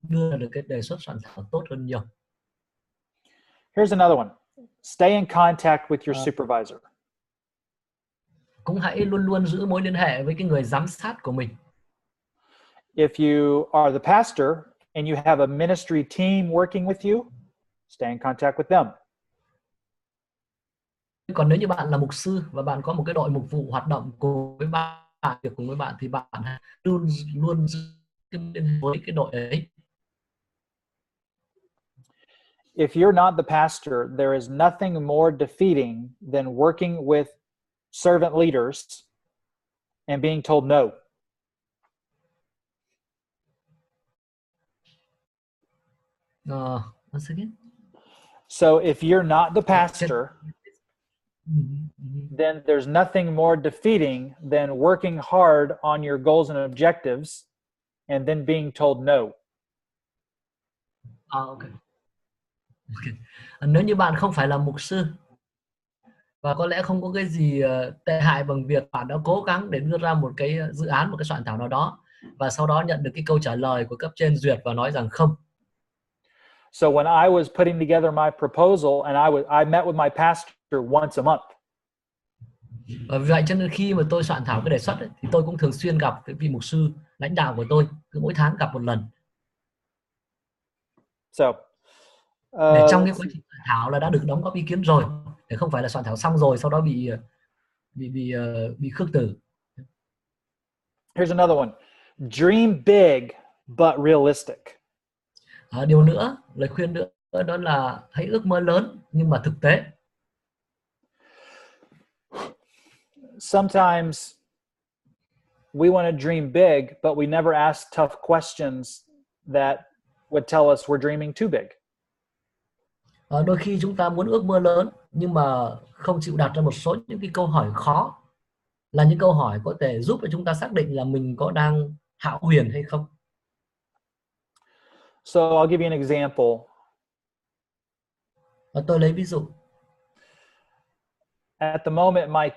đưa ra được cái đề xuất soạn thảo tốt hơn nhiều. Here's another one. Stay in contact with your supervisor. Cũng hãy luôn luôn giữ mối liên hệ với cái người giám sát của mình. If you are the pastor and you have a ministry team working with you, stay in contact with them. Còn nếu như bạn là mục sư và bạn có một cái đội mục vụ hoạt động cùng với bạn, việc cùng với bạn, thì bạn luôn luôn giữ liên hệ với cái đội ấy. If you're not the pastor, there is nothing more defeating than working with servant leaders and being told no. Once again. So if you're not the pastor, then there's nothing more defeating than working hard on your goals and objectives and then being told no. Okay. Nếu như bạn không phải là mục sư và có lẽ không có cái gì tệ hại bằng việc bạn đã cố gắng để đưa ra một cái dự án, một cái soạn thảo nào đó và sau đó nhận được cái câu trả lời của cấp trên duyệt và nói rằng không. So when I was putting together my proposal and I met with my pastor once a month. Và vậy cho nên khi mà tôi soạn thảo cái đề xuất ấy, thì tôi cũng thường xuyên gặp cái vị mục sư lãnh đạo của tôi, cứ mỗi tháng gặp một lần. So để trong cái quá trình soạn thảo là đã được đóng góp ý kiến rồi, để không phải là soạn thảo xong rồi sau đó bị khước từ. Here's another one. Dream big but realistic. Điều nữa, lời khuyên nữa đó là hãy ước mơ lớn nhưng mà thực tế. Sometimes we want to dream big, but we never ask tough questions that would tell us we're dreaming too big. Đôi khi chúng ta muốn ước mơ lớn nhưng mà không chịu đặt ra một số những cái câu hỏi khó, là những câu hỏi có thể giúp cho chúng ta xác định là mình có đang hão huyền hay không. So I'll give you an example. Tôi lấy ví dụ. At the moment, my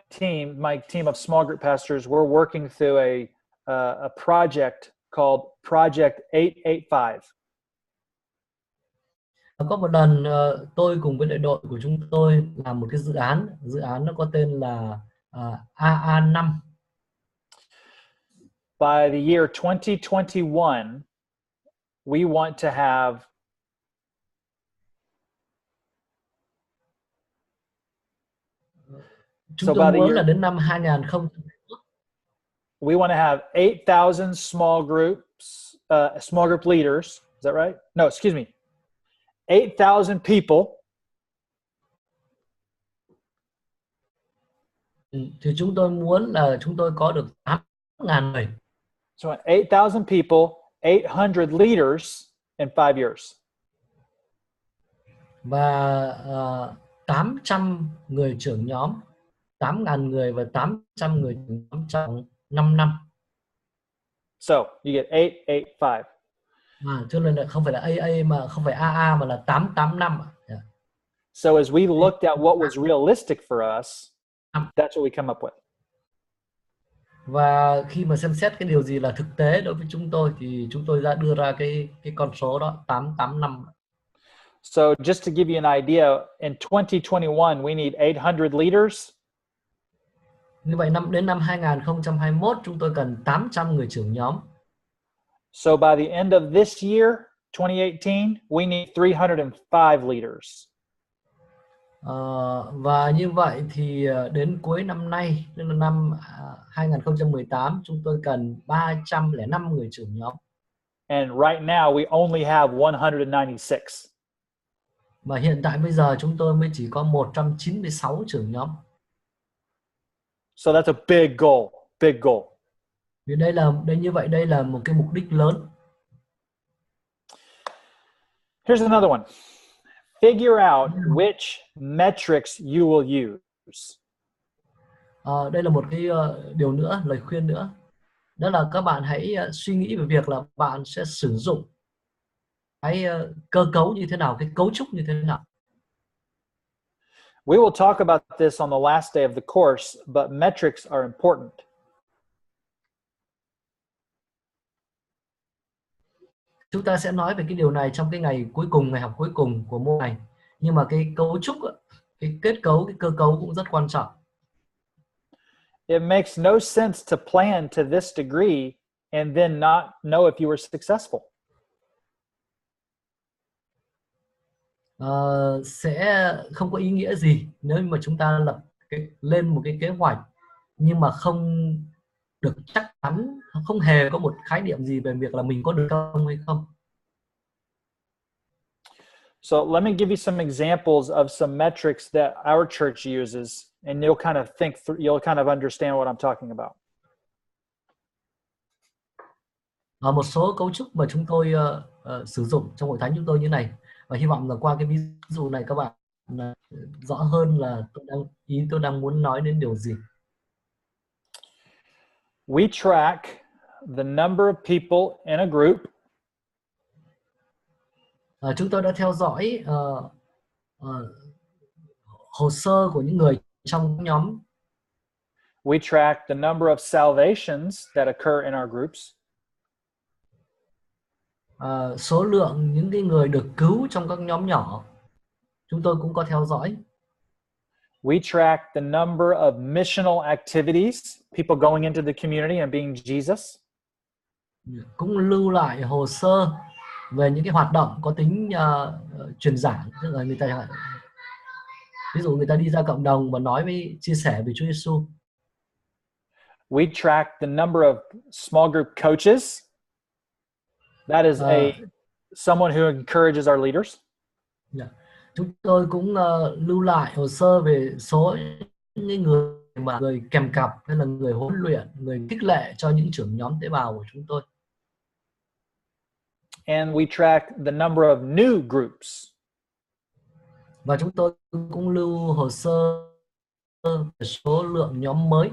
team of small group pastors, we're working through a project called Project 885. Có một lần tôi cùng với đội của chúng tôi làm một cái dự án nó có tên là AA5. By the year 2021, we want to have Chúng tôi muốn là đến năm 2021 we want to have 8,000 small groups, small group leaders. Is that right? No, excuse me. 8,000 people. Thì chúng tôi muốn là chúng tôi có được 8.000 người. So 8,000 people, 800 leaders in 5 years. Và 800 người trưởng nhóm, 8.000 người và 800 người trưởng nhóm trong 5 năm. So you get 885. Cho nên là không phải là AA mà không phải AA mà là 885. Yeah. So as we looked at what was realistic for us, that's what we come up with. Và khi mà xem xét cái điều gì là thực tế đối với chúng tôi thì chúng tôi đưa ra cái con số đó 885. So just to give you an idea, in 2021 we need 800 leaders. Như vậy đến năm 2021 chúng tôi cần 800 người trưởng nhóm. So by the end of this year, 2018, we need 305 leaders. Và như vậy thì đến cuối năm nay, nên là năm 2018, chúng tôi cần 305 người trưởng nhóm. And right now we only have 196. Mà hiện tại bây giờ chúng tôi mới chỉ có 196 trưởng nhóm. So that's a big goal, big goal. Vì đây là một cái mục đích lớn. Here's another one. Figure out which metrics you will use. Đây là một cái điều nữa, lời khuyên nữa. Đó là các bạn hãy suy nghĩ về việc là bạn sẽ sử dụng cái cơ cấu như thế nào, cái cấu trúc như thế nào. We will talk about this on the last day of the course, but metrics are important. Chúng ta sẽ nói về cái điều này trong cái ngày học cuối cùng của môn này. Nhưng mà cái cấu trúc, cái kết cấu, cái cơ cấu cũng rất quan trọng. It makes no sense to plan to this degree and then not know if you were successful. Sẽ không có ý nghĩa gì nếu mà chúng ta lên một cái kế hoạch nhưng mà không được chắc chắn, không hề có một khái niệm gì về việc là mình có được không hay không. So let me give you some examples of some metrics that our church uses, and you'll kind of you'll kind of understand what I'm talking about. Một số cấu trúc mà chúng tôi sử dụng trong hội thánh chúng tôi như này, và hy vọng là qua cái ví dụ này các bạn rõ hơn là tôi đang muốn nói đến điều gì. We track the number of people in a group. Chúng tôi đã theo dõi hồ sơ của những người trong nhóm. We track the number of salvations that occur in our groups. Số lượng những cái người được cứu trong các nhóm nhỏ chúng tôi cũng có theo dõi. We track the number of missional activities, people going into the community and being Jesus. Cũng lưu lại hồ sơ về những cái hoạt động có tính truyền giảng, tức là ví dụ người ta đi ra cộng đồng và chia sẻ về Chúa Giêsu. We track the number of small group coaches. That is someone who encourages our leaders. Chúng tôi cũng lưu lại hồ sơ về số những người kèm cặp hay là người huấn luyện, người khích lệ cho những trưởng nhóm tế bào của chúng tôi. And we track the number of new groups. Và chúng tôi cũng lưu hồ sơ về số lượng nhóm mới.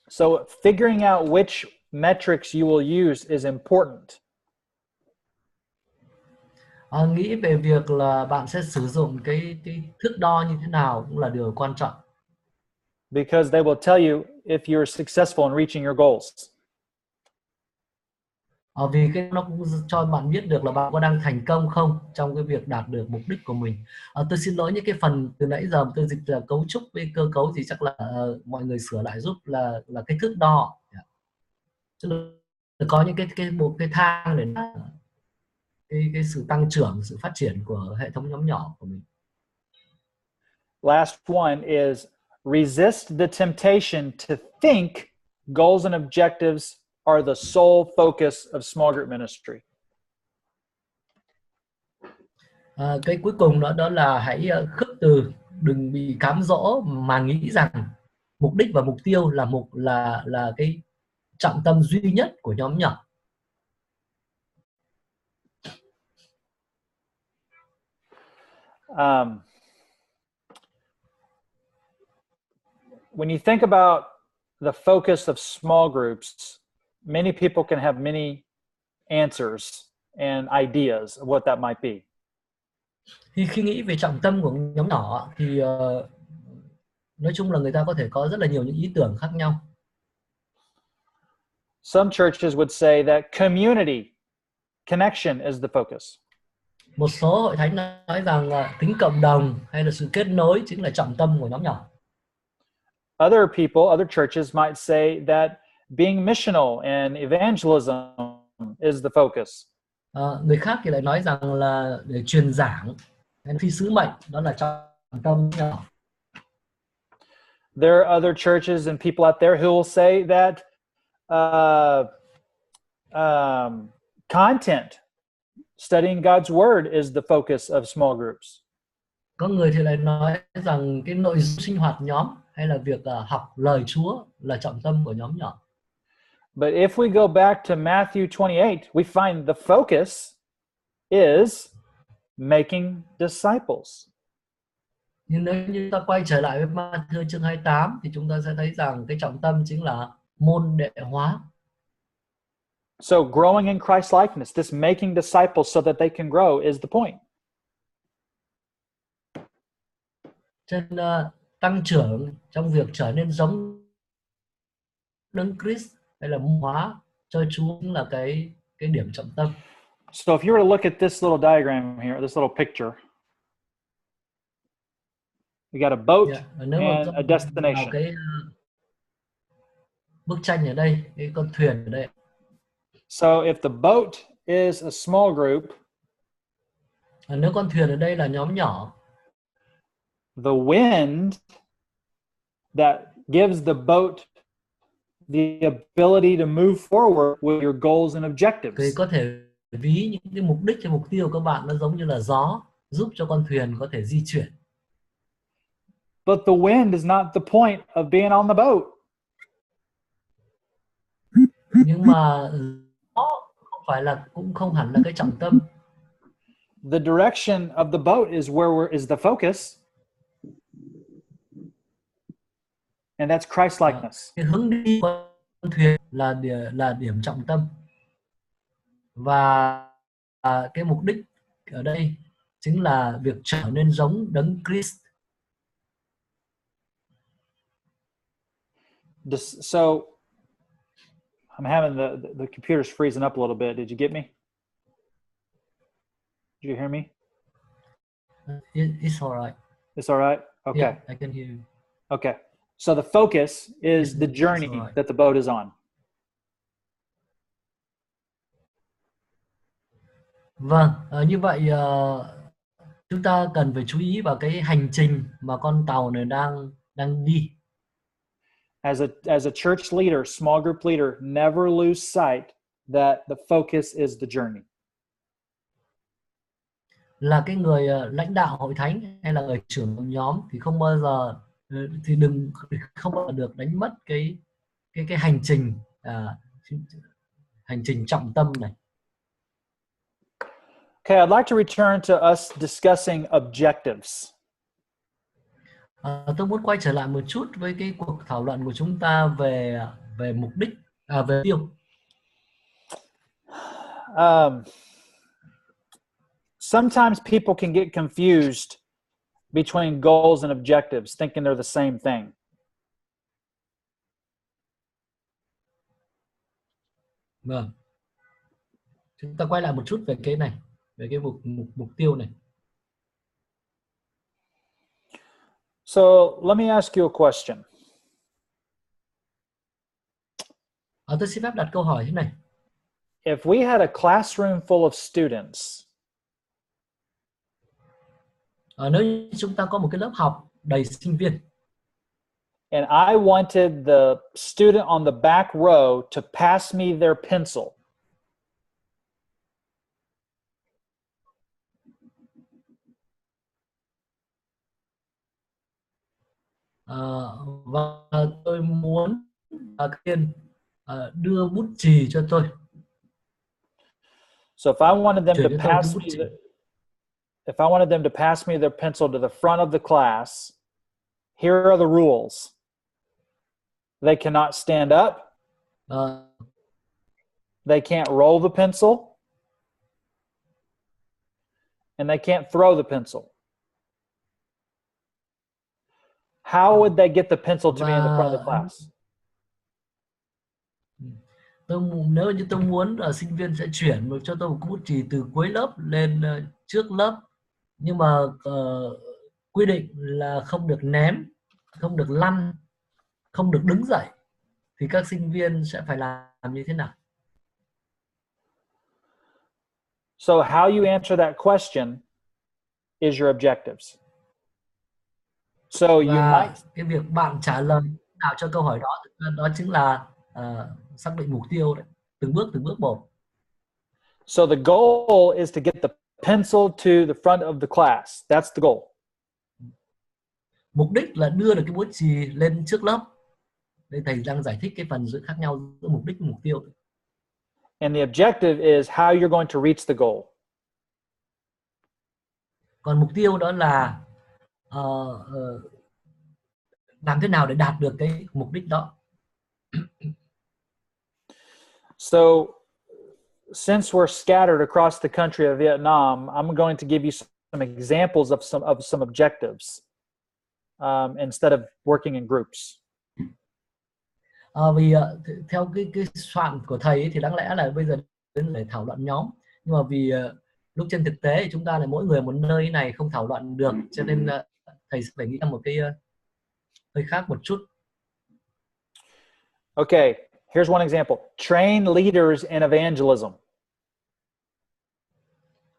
So figuring out which metrics you will use is important. Nghĩ về việc là bạn sẽ sử dụng cái thước đo như thế nào cũng là điều quan trọng. Because they will tell you if you're successful in reaching your goals. Vì cái nó cũng cho bạn biết được là bạn có đang thành công không trong cái việc đạt được mục đích của mình. Tôi xin lỗi những cái phần từ nãy giờ tôi dịch là cấu trúc với cơ cấu thì chắc là mọi người sửa lại giúp là cái thước đo. Tức là có những cái thang để cái sự tăng trưởng, sự phát triển của hệ thống nhóm nhỏ của mình. Last one is resist the temptation to think goals and objectives are the sole focus of small group ministry. Cái cuối cùng đó là hãy khước từ, đừng bị cám dỗ mà nghĩ rằng mục đích và mục tiêu là cái trọng tâm duy nhất của nhóm nhỏ. When you think about the focus of small groups, many people can have many answers and ideas of what that might be. Khi nghĩ về trọng tâm của nhóm nhỏ thì nói chung là người ta có thể có rất là nhiều những ý tưởng khác nhau. Some churches would say that community connection is the focus. Một số hội thánh nói rằng tính cộng đồng hay là sự kết nối chính là trọng tâm của nhóm nhỏ. Other people, other churches might say that being missional and evangelism is the focus. Người khác thì lại nói rằng là để truyền giảng hay phi sứ mệnh đó là trọng tâm nhỏ. There are other churches and people out there who will say that content, studying God's word is the focus of small groups. Có người thì lại nói rằng cái nội dung sinh hoạt nhóm hay là việc học lời Chúa là trọng tâm của nhóm nhỏ. But if we go back to Matthew 28, we find the focus is making disciples. Nhưng nếu như ta quay trở lại với Matthew chương 28 thì chúng ta sẽ thấy rằng cái trọng tâm chính là môn đệ hóa. So growing in Christ likeness, this making disciples so that they can grow is the point. Trên tăng trưởng trong việc trở nên giống Đấng Christ hay là hóa cho Chúa cũng là cái điểm trọng tâm. So if you were to look at this little diagram here, this little picture, we got a boat and a destination. Cái bức tranh ở đây, cái con thuyền ở đây. So if the boat is a small group, nếu con thuyền ở đây là nhóm nhỏ, the wind that gives the boat the ability to move forward with your goals and objectives. Thì có thể ví những cái mục đích hay mục tiêu của các bạn nó giống như là gió giúp cho con thuyền có thể di chuyển. But the wind is not the point of being on the boat. Nhưng mà gió cũng không hẳn là cái trọng tâm. The direction of the boat is is the focus. And that's Christ-likeness. Cái hướng đi của con thuyền là điểm trọng tâm. Và cái mục đích ở đây chính là việc trở nên giống Đấng Christ. So I'm having the computer's freezing up a little bit. Did you get me? Did you hear me? It's all right. It's all right? Okay. Yeah, I can hear you. Okay. So the focus is the journey that the boat is on. Vâng, như vậy chúng ta cần phải chú ý vào cái hành trình mà con tàu này đang đi. As a church leader, small group leader, never lose sight that the focus is the journey. Là cái người lãnh đạo hội thánh hay là người trưởng nhóm thì không bao giờ được đánh mất cái hành trình trọng tâm này. Okay, I'd like to return to us discussing objectives. Tôi muốn quay trở lại một chút với cái cuộc thảo luận của chúng ta về mục đích, về tiêu. Sometimes people can get confused between goals and objectives, thinking they're the same thing. Vâng. Chúng ta quay lại một chút về cái này, về cái mục tiêu này. So let me ask you a question. Tôi xin phép đặt câu hỏi thế này. If we had a classroom full of students, nếu chúng ta có một cái lớp học đầy sinh viên, and I wanted the student on the back row to pass me their pencil, và tôi muốn các viên đưa bút chì cho tôi. So if I wanted them to pass me if I wanted them to pass me their pencil to the front of the class, here are the rules. They cannot stand up. They can't roll the pencil. And they can't throw the pencil. How would they get the pencil to me in the front of the class? Nếu như tôi muốn sinh viên sẽ chuyển cho tôi một bút chì từ cuối lớp lên trước lớp, nhưng mà quy định là không được ném, không được lăn, không được đứng dậy, thì các sinh viên sẽ phải làm như thế nào? So how you answer that question is your objectives. So you might, cái việc bạn trả lời nào cho câu hỏi đó chính là xác định mục tiêu đấy, từng bước một. So the goal is to get the pencil to the front of the class. That's the goal. Mục đích là đưa được cái bút chì lên trước lớp. Đây thầy đang giải thích cái phần khác nhau giữa mục đích và mục tiêu. And the objective is how you're going to reach the goal. Còn mục tiêu đó là làm thế nào để đạt được cái mục đích đó. So since we're scattered across the country of Vietnam, I'm going to give you some examples of some objectives instead of working in groups. Vì theo cái soạn của thầy ấy, thì đáng lẽ là bây giờ đến để thảo luận nhóm, nhưng mà vì lúc trên thực tế thì chúng ta là mỗi người một nơi này không thảo luận được, cho nên thầy sẽ phải nghĩ ra một cái hơi khác một chút. Okay, here's one example. Train leaders in evangelism.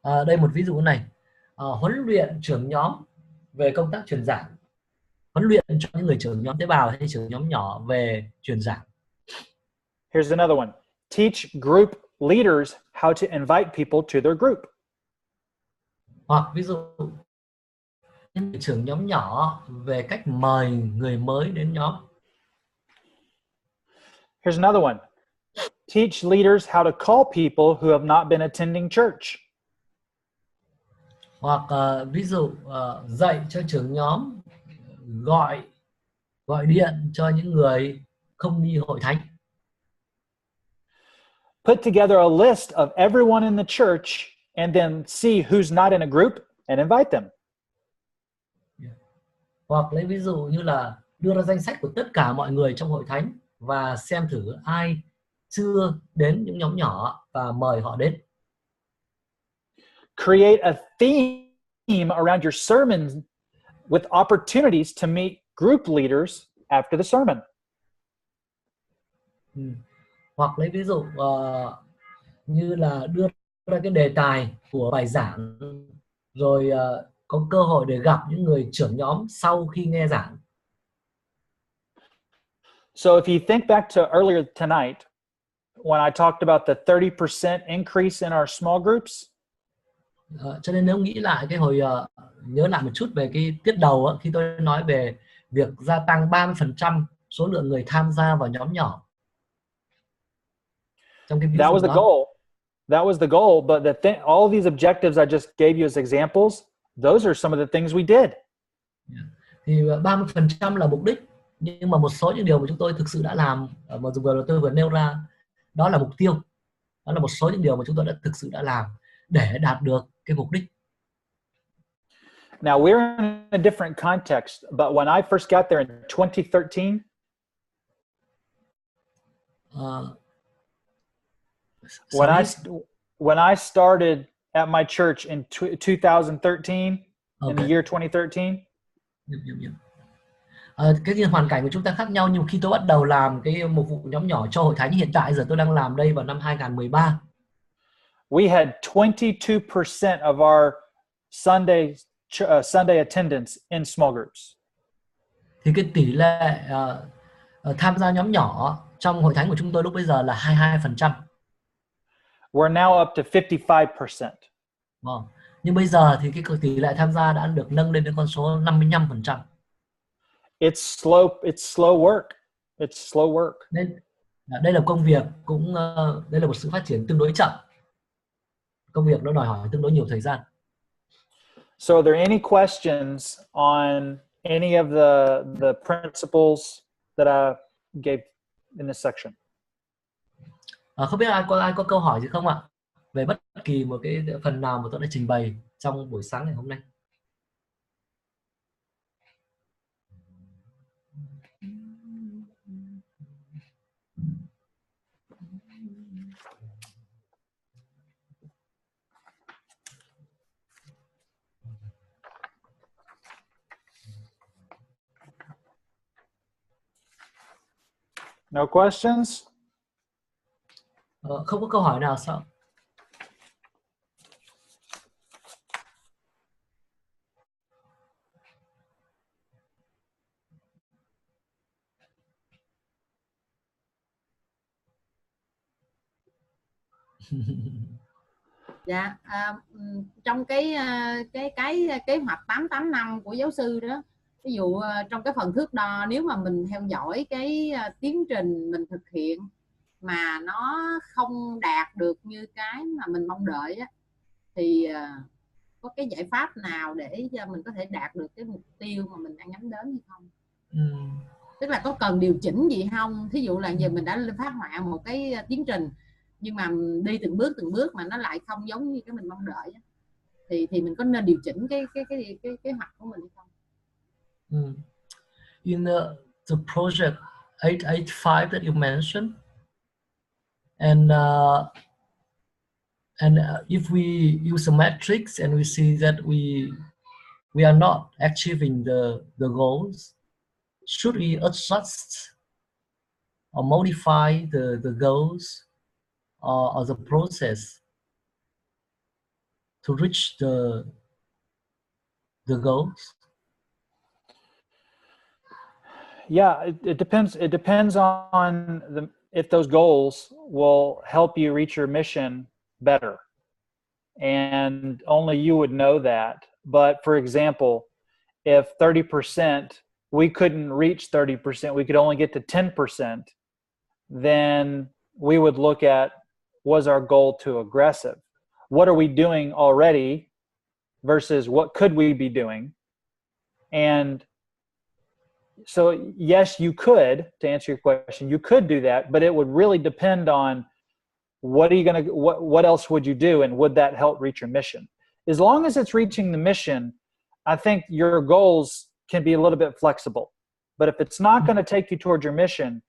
Đây một ví dụ này. Huấn luyện trưởng nhóm về công tác truyền giảng. Huấn luyện cho những người trưởng nhóm tế bào hay trưởng nhóm nhỏ về truyền giảng. Here's another one. Teach group leaders how to invite people to their group. Hoặc ví dụ những người trưởng nhóm nhỏ về cách mời người mới đến nhóm. Here's another one. Teach leaders how to call people who have not been attending church. Hoặc ví dụ dạy cho trưởng nhóm gọi điện cho những người không đi hội thánh. Put together a list of everyone in the church and then see who's not in a group and invite them. Hoặc lấy ví dụ như là đưa ra danh sách của tất cả mọi người trong hội thánh và xem thử ai chưa đến những nhóm nhỏ và mời họ đến. Create a theme around your sermon with opportunities to meet group leaders after the sermon. Hoặc lấy ví dụ như là đưa ra cái đề tài của bài giảng, rồi có cơ hội để gặp những người trưởng nhóm sau khi nghe giảng. So if you think back to earlier tonight when I talked about the 30% increase in our small groups. Cho nên nếu nghĩ lại cái hồi nhớ lại một chút về cái tiết đầu khi tôi nói về việc gia tăng 30% số lượng người tham gia vào nhóm nhỏ. Trong cái ví That dụ was the đó, goal. That was the goal, but all these objectives I just gave you as examples, those are some of the things we did. Thì 30% là mục đích, nhưng mà một số những điều mà chúng tôi thực sự đã làm mà tôi vừa nêu ra, đó là mục tiêu. Đó là một số những điều mà chúng tôi đã thực sự đã làm để đạt được cái mục đích. Now we're in a different context, but when I first got there in 2013, when I started at my church in 2013, in the year 2013. Cái hoàn cảnh của chúng ta khác nhau, nhưng khi tôi bắt đầu làm cái mục vụ nhóm nhỏ cho hội thánh, hiện tại giờ tôi đang làm đây vào năm 2013. We had 22% of our Sunday attendance in small groups. Thì cái tỷ lệ tham gia nhóm nhỏ trong hội thánh của chúng tôi lúc bây giờ là 22%. We're now up to 55%. Nhưng bây giờ thì cái tỷ lệ tham gia đã được nâng lên đến con số 55%. It's slow work. It's slow work. Đây là công việc, đây là một sự phát triển tương đối chậm. Công việc nó đòi hỏi tương đối nhiều thời gian. So are there any questions on any of the principles that I gave in this section? Không biết ai có câu hỏi gì không ạ? Về bất kỳ một cái phần nào mà tôi đã trình bày trong buổi sáng ngày hôm nay. No questions? Không có câu hỏi nào sao? Dạ, trong cái kế hoạch 885 của giáo sư đó, ví dụ trong cái phần thước đo, nếu mà mình theo dõi cái tiến trình mình thực hiện mà nó không đạt được như cái mà mình mong đợi á, thì có cái giải pháp nào để cho mình có thể đạt được cái mục tiêu mà mình đang nhắm đến hay không? Tức là có cần điều chỉnh gì không? Thí dụ là giờ mình đã phát họa một cái tiến trình, nhưng mà đi từng bước mà nó lại không giống như cái mình mong đợi á, thì mình có nên điều chỉnh cái kế hoạch của mình hay không? In the project 885 that you mentioned, and if we use a matrix and we see that we are not achieving the goals, should we adjust or modify the goals or the process to reach the goals? Yeah, it depends. It depends on if those goals will help you reach your mission better, and only you would know that. But for example, if 30% we couldn't reach 30%, we could only get to 10%, then we would look at, was our goal too aggressive? What are we doing already versus what could we be doing? And so yes, you could, to answer your question, you could do that, but it would really depend on what else would you do, and would that help reach your mission? As long as it's reaching the mission, I think your goals can be a little bit flexible. But if it's not going to take you towards your mission,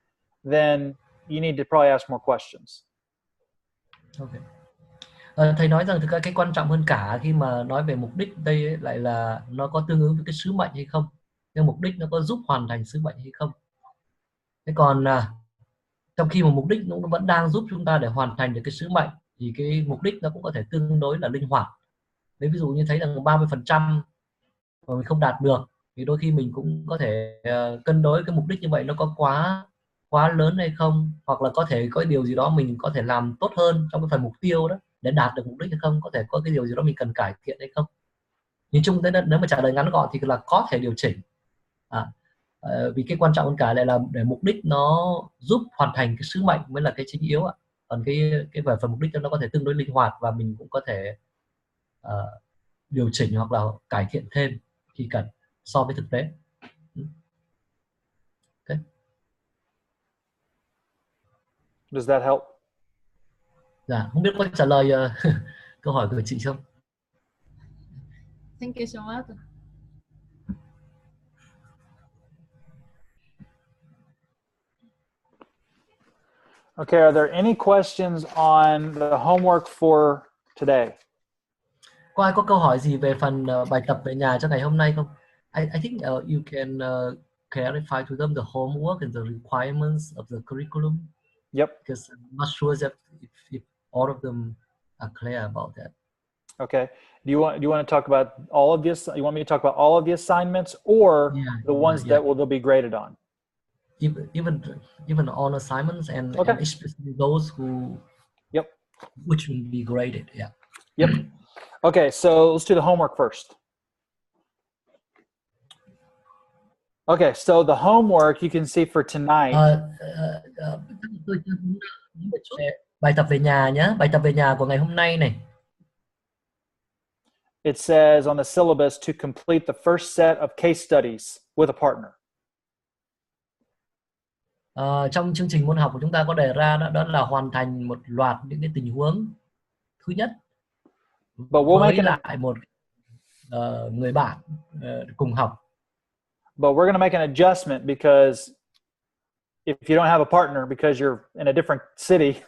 then you need to probably ask more questions. Okay. Thầy nói rằng thực ra cái quan trọng hơn cả khi mà nói về mục đích đây ấy, lại là nó có tương ứng với cái sứ mệnh hay không, cái mục đích nó có giúp hoàn thành sứ mệnh hay không. Thế còn trong khi mà mục đích nó vẫn đang giúp chúng ta để hoàn thành được cái sứ mệnh, thì cái mục đích nó cũng có thể tương đối là linh hoạt. Nếu ví dụ như thấy rằng 30% mà mình không đạt được, thì đôi khi mình cũng có thể cân đối cái mục đích như vậy nó có quá lớn hay không, hoặc là có thể có điều gì đó mình có thể làm tốt hơn trong cái phần mục tiêu đó để đạt được mục đích hay không, có thể có cái điều gì đó mình cần cải thiện hay không. Nhìn chung thế, nếu mà trả lời ngắn gọn thì là có thể điều chỉnh. Vì cái quan trọng hơn cả lại là để mục đích nó giúp hoàn thành cái sứ mệnh mới là cái chính yếu ạ. Còn cái về phần mục đích nó có thể tương đối linh hoạt và mình cũng có thể điều chỉnh hoặc là cải thiện thêm khi cần so với thực tế. Okay. Does that help? Dạ, không biết có trả lời câu hỏi của chị không? Thank you so much. Okay, are there any questions on the homework for today? Có ai có câu hỏi gì về phần bài tập về nhà cho ngày hôm nay không? I think you can clarify to them the homework and the requirements of the curriculum. Yep. Because I'm not sure that if all of them are clear about that. Okay. Do you want to talk about all of this? You want me to talk about all of the assignments or the ones that they'll be graded on? Even on assignments and especially those who which will be graded. Yeah. Yep. Okay, so let's do the homework first. Okay, so the homework you can see for tonight. Bài tập về nhà nhé, bài tập về nhà của ngày hôm nay này. It says on the syllabus to complete the first set of case studies with a partner. Trong chương trình môn học của chúng ta có đề ra đó là hoàn thành một loạt những cái tình huống thứ nhất với lại một người bạn cùng học. But we're going to make an adjustment because if you don't have a partner because you're in a different city,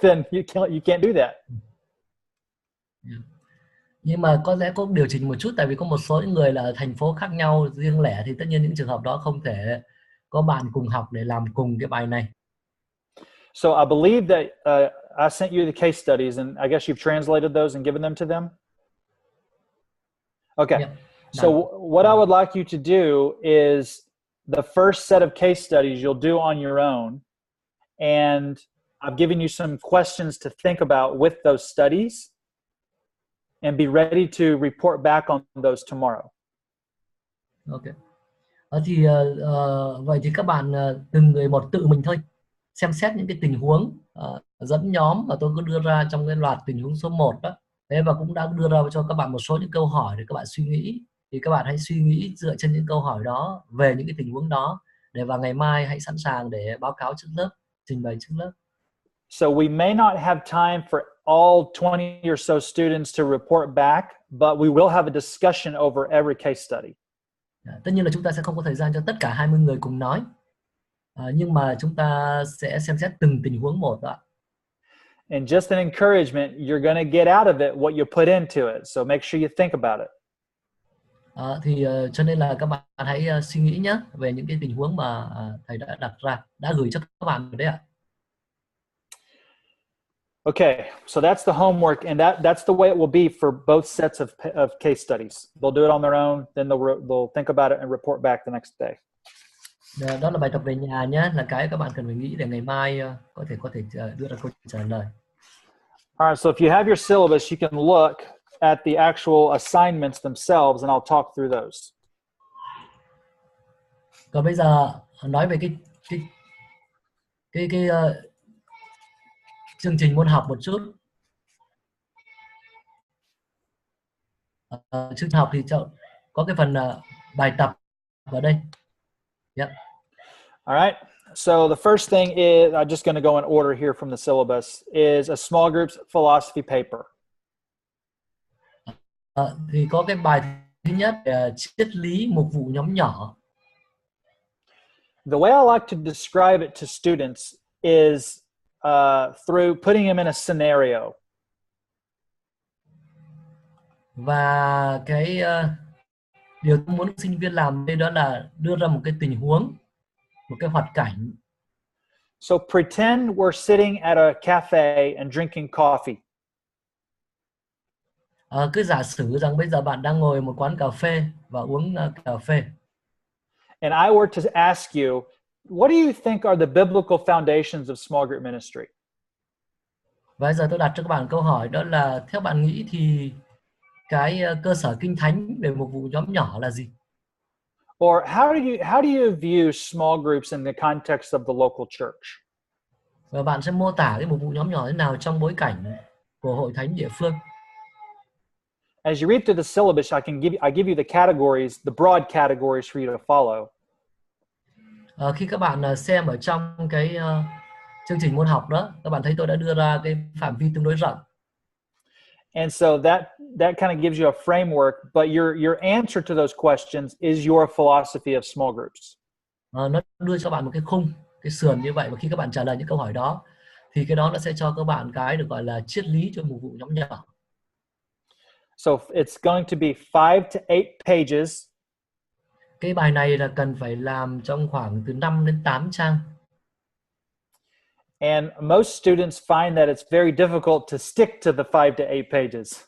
then you can't do that. Nhưng mà có lẽ có điều chỉnh một chút, tại vì có một số những người là ở thành phố khác nhau riêng lẻ thì tất nhiên những trường hợp đó không thể có bạn cùng học để làm cùng cái bài này. So I believe that I sent you the case studies and I guess you've translated those and given them to them. Okay. Yeah. So what I would like you to do is the first set of case studies you'll do on your own, and I've given you some questions to think about with those studies and be ready to report back on those tomorrow. Okay. Thì vậy thì các bạn từng người một tự mình thôi xem xét những cái tình huống dẫn nhóm mà tôi có đưa ra trong cái loạt tình huống số 1 đó. Thế và cũng đã đưa ra cho các bạn một số những câu hỏi để các bạn suy nghĩ. Thì các bạn hãy suy nghĩ dựa trên những câu hỏi đó về những cái tình huống đó để vào ngày mai hãy sẵn sàng để báo cáo trước lớp, trình bày trước lớp. So we may not have time for all 20 or so students to report back, but we will have a discussion over every case study. Tất nhiên là chúng ta sẽ không có thời gian cho tất cả 20 người cùng nói. Nhưng mà chúng ta sẽ xem xét từng tình huống một đó. And just an encouragement, you're going to get out of it what you put into it. So make sure you think about it. Thì cho nên là các bạn hãy suy nghĩ nhé về những cái tình huống mà thầy đã đặt ra, đã gửi cho các bạn rồi đấy ạ. Okay, so that's the homework, and that's the way it will be for both sets of case studies. They'll do it on their own, then they'll think about it and report back the next day. Đó là bài tập về nhà nhé, là cái các bạn cần phải nghĩ để ngày mai có thể đưa ra câu trả lời. All right, so if you have your syllabus, you can look at the actual assignments themselves, and I'll talk through those. Còn bây giờ nói về cái chương trình môn học một chút. Chương trình học thì có cái phần bài tập ở đây. Yep. All right. So the first thing is, I'm just going to go in order here from the syllabus, is a small groups philosophy paper. Thì có cái bài thứ nhất triết lý mục vụ nhóm nhỏ. The way I like to describe it to students is through putting them in a scenario. Và cái điều tôi muốn sinh viên làm đây đó là đưa ra một cái tình huống, một cái hoạt cảnh. So pretend we're sitting at a cafe and drinking coffee. Cứ giả sử rằng bây giờ bạn đang ngồi một quán cà phê và uống cà phê. And I were to ask you, what do you think are the biblical foundations of small group ministry? Và bây giờ tôi đặt cho các bạn câu hỏi đó là theo bạn nghĩ thì cái cơ sở kinh thánh về mục vụ nhóm nhỏ là gì? Or how do you view small groups in the context of the local church? Và bạn sẽ mô tả cái mục vụ nhóm nhỏ thế nào trong bối cảnh của hội thánh địa phương. As you read through the syllabus, I give you the categories, the broad categories for you to follow. Khi các bạn xem ở trong cái chương trình môn học đó, các bạn thấy tôi đã đưa ra cái phạm vi tương đối rộng. And so that kind of gives you a framework, but your answer to those questions is your philosophy of small groups. Nó đưa cho bạn một cái khung, cái sườn như vậy, và khi các bạn trả lời những câu hỏi đó thì cái đó nó sẽ cho các bạn cái được gọi là triết lý cho mục vụ nhóm nhỏ. So it's going to be 5 to 8 pages. Cái bài này là cần phải làm trong khoảng từ 5 đến 8 trang. And most students find that it's very difficult to stick to the 5 to 8 pages.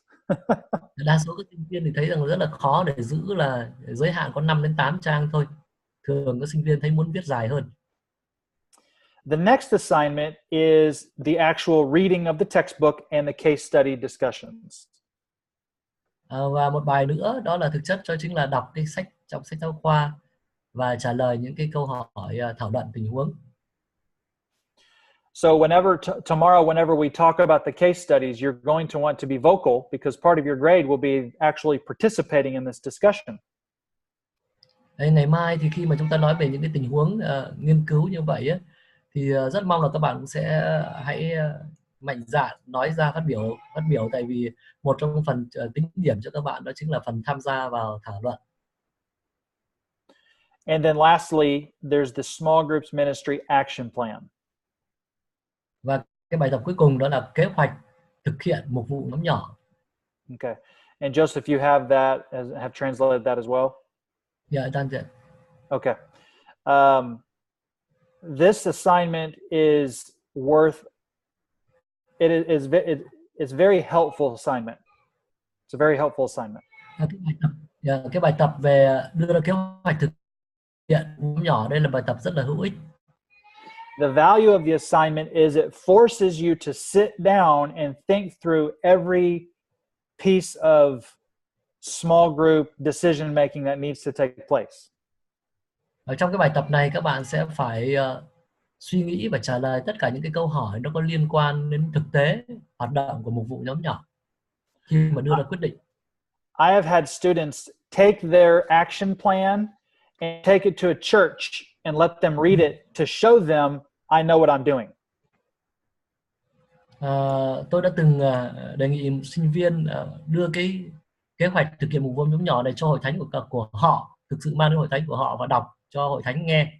Đa số các sinh viên thì thấy rằng rất là khó để giữ là giới hạn có 5 đến 8 trang thôi. Thường các sinh viên thấy muốn viết dài hơn. The next assignment is the actual reading of the textbook and the case study discussions. Và một bài nữa đó là thực chất cho chính là đọc cái sách trong sách giáo khoa và trả lời những cái câu hỏi thảo luận tình huống. So tomorrow, whenever we talk about the case studies, you're going to want to be vocal because part of your grade will be actually participating in this discussion. Đây, ngày mai thì khi mà chúng ta nói về những cái tình huống nghiên cứu như vậy ấy, thì rất mong là các bạn cũng sẽ hãy mạnh dạn nói ra phát biểu, tại vì một trong phần tính điểm cho các bạn đó chính là phần tham gia vào thảo luận. And then lastly, there's the small groups ministry action plan. Và cái bài tập cuối cùng đó là kế hoạch thực hiện mục vụ nhóm nhỏ. Okay. And Joseph, you have translated that as well? Yeah, done that. Okay. This assignment is it's very helpful assignment. It's a very helpful assignment. Cái bài tập về đưa ra kế hoạch thực hiện nhóm nhỏ, đây là bài tập rất là hữu ích. The value of the assignment is it forces you to sit down and think through every piece of small group decision making that needs to take place. Ở trong cái bài tập này các bạn sẽ phải suy nghĩ và trả lời tất cả những cái câu hỏi nó có liên quan đến thực tế hoạt động của mục vụ nhóm nhỏ khi mà đưa ra quyết định. I have had students take their action plan and take it to a church and let them read it to show them I know what I'm doing. Tôi đã từng đề nghị sinh viên đưa cái kế hoạch thực hiện mục vụ nhóm nhỏ này cho hội thánh của họ, thực sự mang đến hội thánh của họ và đọc cho hội thánh nghe.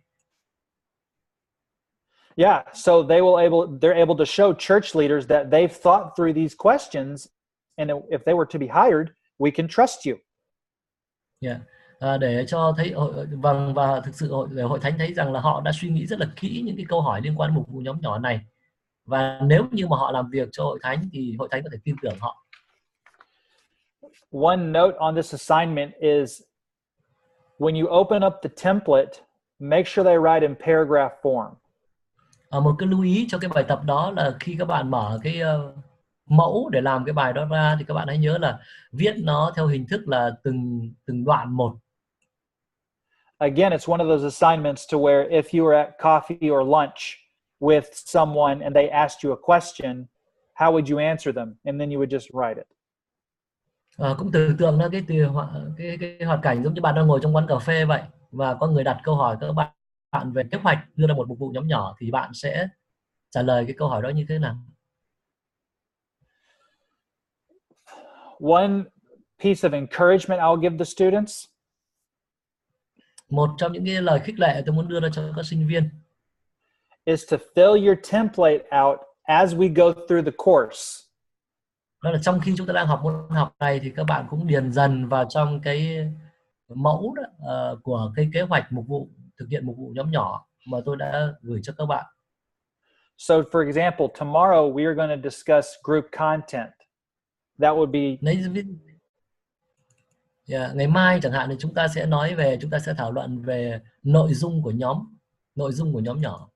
Yeah, so they're able to show church leaders that they've thought through these questions, and if they were to be hired, we can trust you. Yeah. Để cho thấy và thực sự để hội thánh thấy rằng là họ đã suy nghĩ rất là kỹ những cái câu hỏi liên quan đến mục vụ nhóm nhỏ này, và nếu như mà họ làm việc cho hội thánh thì hội thánh có thể tin tưởng họ. One note on this assignment is when you open up the template, make sure they write in paragraph form. Một cái lưu ý cho cái bài tập đó là khi các bạn mở cái mẫu để làm cái bài đó ra thì các bạn hãy nhớ là viết nó theo hình thức là từng đoạn một. Again, it's one of those assignments to where if you were at coffee or lunch with someone and they asked you a question, how would you answer them? And then you would just write it. Cũng tưởng tượng ra cái hoạt cảnh giống như bạn đang ngồi trong quán cà phê vậy, và có người đặt câu hỏi các bạn về kế hoạch đưa ra một mục vụ nhóm nhỏ, thì bạn sẽ trả lời cái câu hỏi đó như thế nào? One piece of encouragement I'll give the students. Một trong những cái lời khích lệ tôi muốn đưa ra cho các sinh viên is to fill your template out as we go through the course. Đó là trong khi chúng ta đang học môn học này thì các bạn cũng điền dần vào trong cái mẫu đó, của cái kế hoạch mục vụ thực hiện mục vụ nhóm nhỏ mà tôi đã gửi cho các bạn. So for example, tomorrow we are going to discuss group content. That would be ngày mai chẳng hạn thì chúng ta sẽ thảo luận về nội dung của nhóm nhỏ.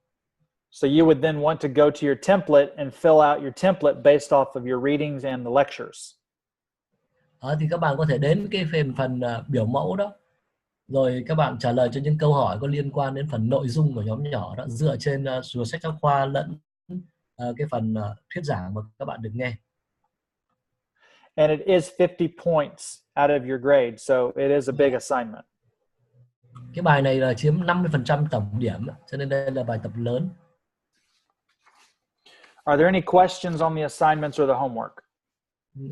So you would then want to go to your template and fill out your template based off of your readings and the lectures. Thì các bạn có thể đến cái phần biểu mẫu đó, rồi các bạn trả lời cho những câu hỏi có liên quan đến phần nội dung của nhóm nhỏ đó, dựa trên sách giáo khoa lẫn cái phần thuyết giảng mà các bạn được nghe. And it is 50 points out of your grade, so it is a big assignment. Cái bài này là chiếm 50% tổng điểm, cho nên đây là bài tập lớn. Are there any questions on the assignments or the homework?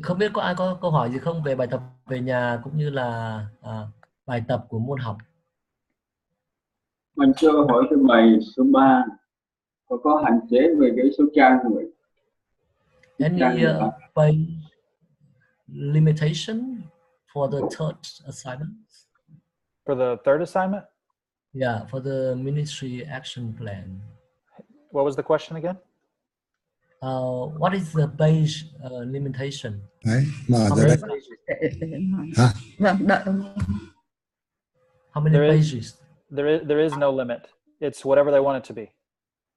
Không biết có ai có câu hỏi gì không về bài tập về nhà cũng như là bài tập của môn học. Mình chưa hỏi cái bài số 3 có hạn chế về cái số trang rồi. Any page limitation for the third assignment? For the third assignment? Yeah, for the ministry action plan. What was the question again? What is the page limitation? Đấy, mở How ra many, đây. Hả? Vâng, đợi. how many pages? There is no limit. It's whatever they want it to be.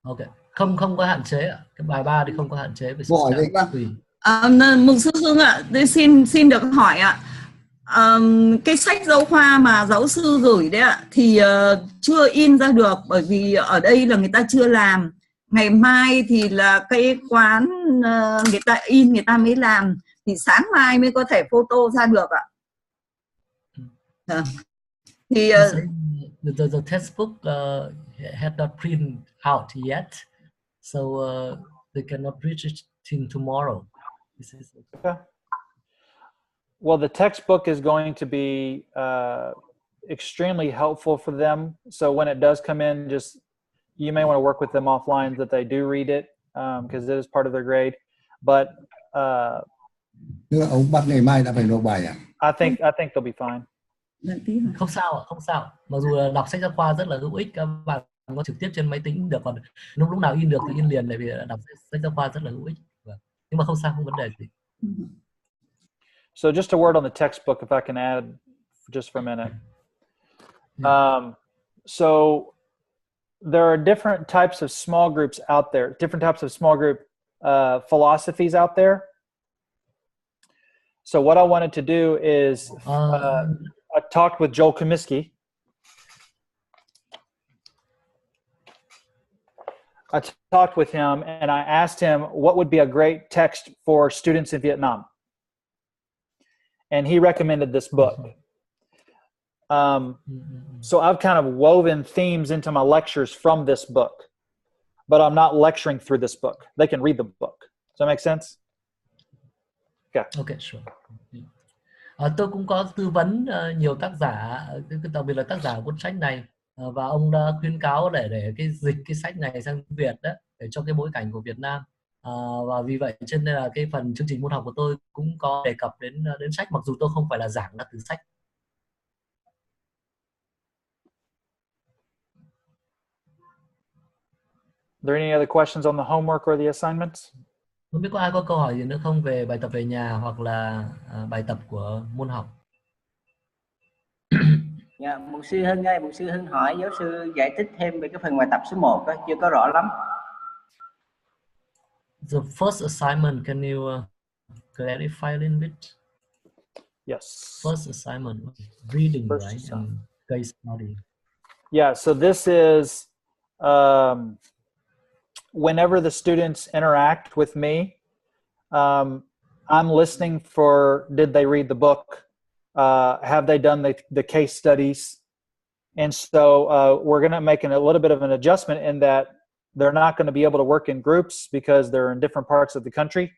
Okay. Không có hạn chế ạ. Cái bài 3 thì không có hạn chế về số Câu hỏi trang. đi. Tùy. Mục sư Hưng ạ, tôi xin được hỏi ạ. Cái sách giáo khoa mà giáo sư gửi đấy ạ thì chưa in ra được, bởi vì ở đây là người ta chưa làm. Ngày mai thì là cái quán người ta in, người ta mới làm, thì sáng mai mới có thể photo ra được ạ. Thì the textbook had not print out yet, so they cannot reach it till tomorrow. Okay. Well, the textbook is going to be extremely helpful for them. So when it does come in, just you may want to work with them offline that they do read it because it is part of their grade. But Tức là ông bắt ngày mai đã phải nộp bài à? I think they'll be fine. Không sao ạ, không sao. Mặc dù là đọc sách giáo khoa rất là hữu ích, các bạn có trực tiếp trên máy tính được, còn lúc nào in được thì in liền, tại vì đọc sách giáo khoa rất là hữu ích. Nhưng mà không sao, không vấn đề gì. So just a word on the textbook, if I can add just for a minute. So there are different types of small groups out there, different types of small group philosophies out there. So what I wanted to do is I talked with Joel Comiskey. I talked with him and I asked him what would be a great text for students in Vietnam. And he recommended this book. So I've kind of woven themes into my lectures from this book, but I'm not lecturing through this book. They can read the book. Does that make sense? Okay. Okay, sure. Tôi cũng có tư vấn nhiều tác giả, đặc biệt là tác giả cuốn sách này, và ông đã khuyến cáo để cái dịch cái sách này sang Việt đó, để cho cái bối cảnh của Việt Nam. Và vì vậy cho nên là cái phần chương trình môn học của tôi cũng có đề cập đến sách, mặc dù tôi không phải là giảng ra từ sách. Are there any other questions on the homework or the assignments? Không biết có ai có câu hỏi gì nữa không về bài tập về nhà hoặc là bài tập của môn học? Dạ, mục sư Hưng ơi, mục sư Hưng hỏi giáo sư giải thích thêm về cái phần bài tập số 1 đó, chưa có rõ lắm. The first assignment, can you clarify a little bit? Yes. First assignment, reading, First right? assignment. And case study. Yeah, so this is whenever the students interact with me, I'm listening for, did they read the book? Have they done the case studies? And so we're going to make a little bit of an adjustment in that they're not going to be able to work in groups because they're in different parts of the country.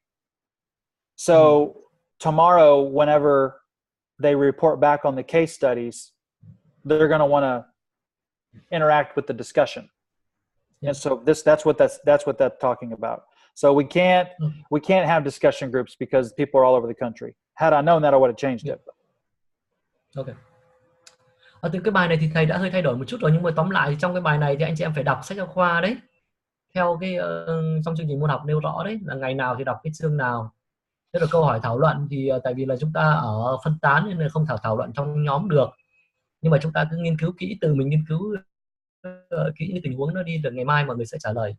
So tomorrow, whenever they report back on the case studies, they're going to want to interact with the discussion. And so that's what that's talking about. So we can't have discussion groups because people are all over the country. Had I known that, I would have changed it. Okay. Từ cái bài này thì thầy đã hơi thay đổi một chút rồi, nhưng mà tóm lại thì trong cái bài này thì anh chị em phải đọc sách giáo khoa đấy, theo cái trong chương trình môn học nêu rõ đấy là ngày nào thì đọc cái chương nào. Thế rồi câu hỏi thảo luận thì tại vì là chúng ta ở phân tán nên là không thảo luận trong nhóm được, nhưng mà chúng ta cứ nghiên cứu kỹ, từ mình nghiên cứu kỹ những tình huống nó đi, được ngày mai mọi người sẽ trả lời.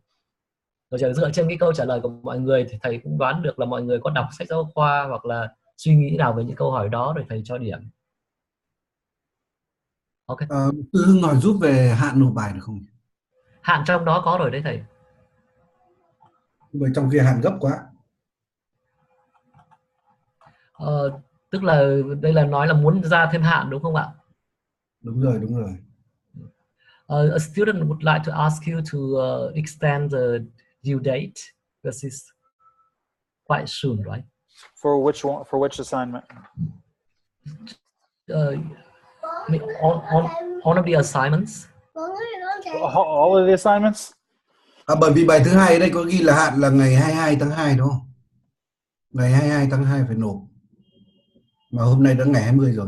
Rồi dựa trên cái câu trả lời của mọi người thì thầy cũng đoán được là mọi người có đọc sách giáo khoa hoặc là suy nghĩ nào về những câu hỏi đó rồi thầy cho điểm. Ok. Sư Hưng hỏi giúp về hạn nộp bài được không? Hạn trong đó có rồi đấy thầy. Bởi trong kia hạn gấp quá. Tức là đây là nói là muốn ra thêm hạn đúng không ạ? Đúng rồi, đúng rồi. A student would like to ask you to extend the due date because it's quite soon, right? For which one? For which assignment? All of the assignments. All of the assignments? Bởi vì bài thứ hai ở đây có ghi là hạn là ngày 22 tháng 2 đúng không? Ngày 22 tháng 2 phải nộp. Mà hôm nay đã ngày 20 rồi.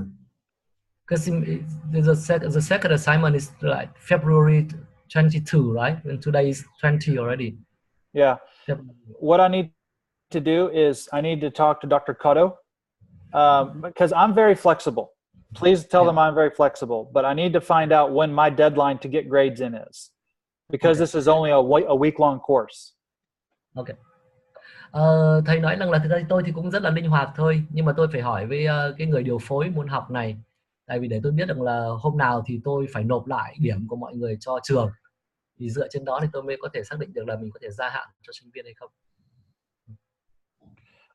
Because the second assignment is like February 22, right? And today is 20 already. Yeah. What I need to do is I need to talk to Dr. Cotto because I'm very flexible. Please tell them I'm very flexible, but I need to find out when my deadline to get grades in is, because this is only a week-long course. Okay. Thầy nói rằng là thực ra tôi thì cũng rất là linh hoạt thôi, nhưng mà tôi phải hỏi với cái người điều phối môn học này, tại vì để tôi biết rằng là hôm nào thì tôi phải nộp lại điểm của mọi người cho trường, thì dựa trên đó thì tôi mới có thể xác định được là mình có thể gia hạn cho sinh viên hay không.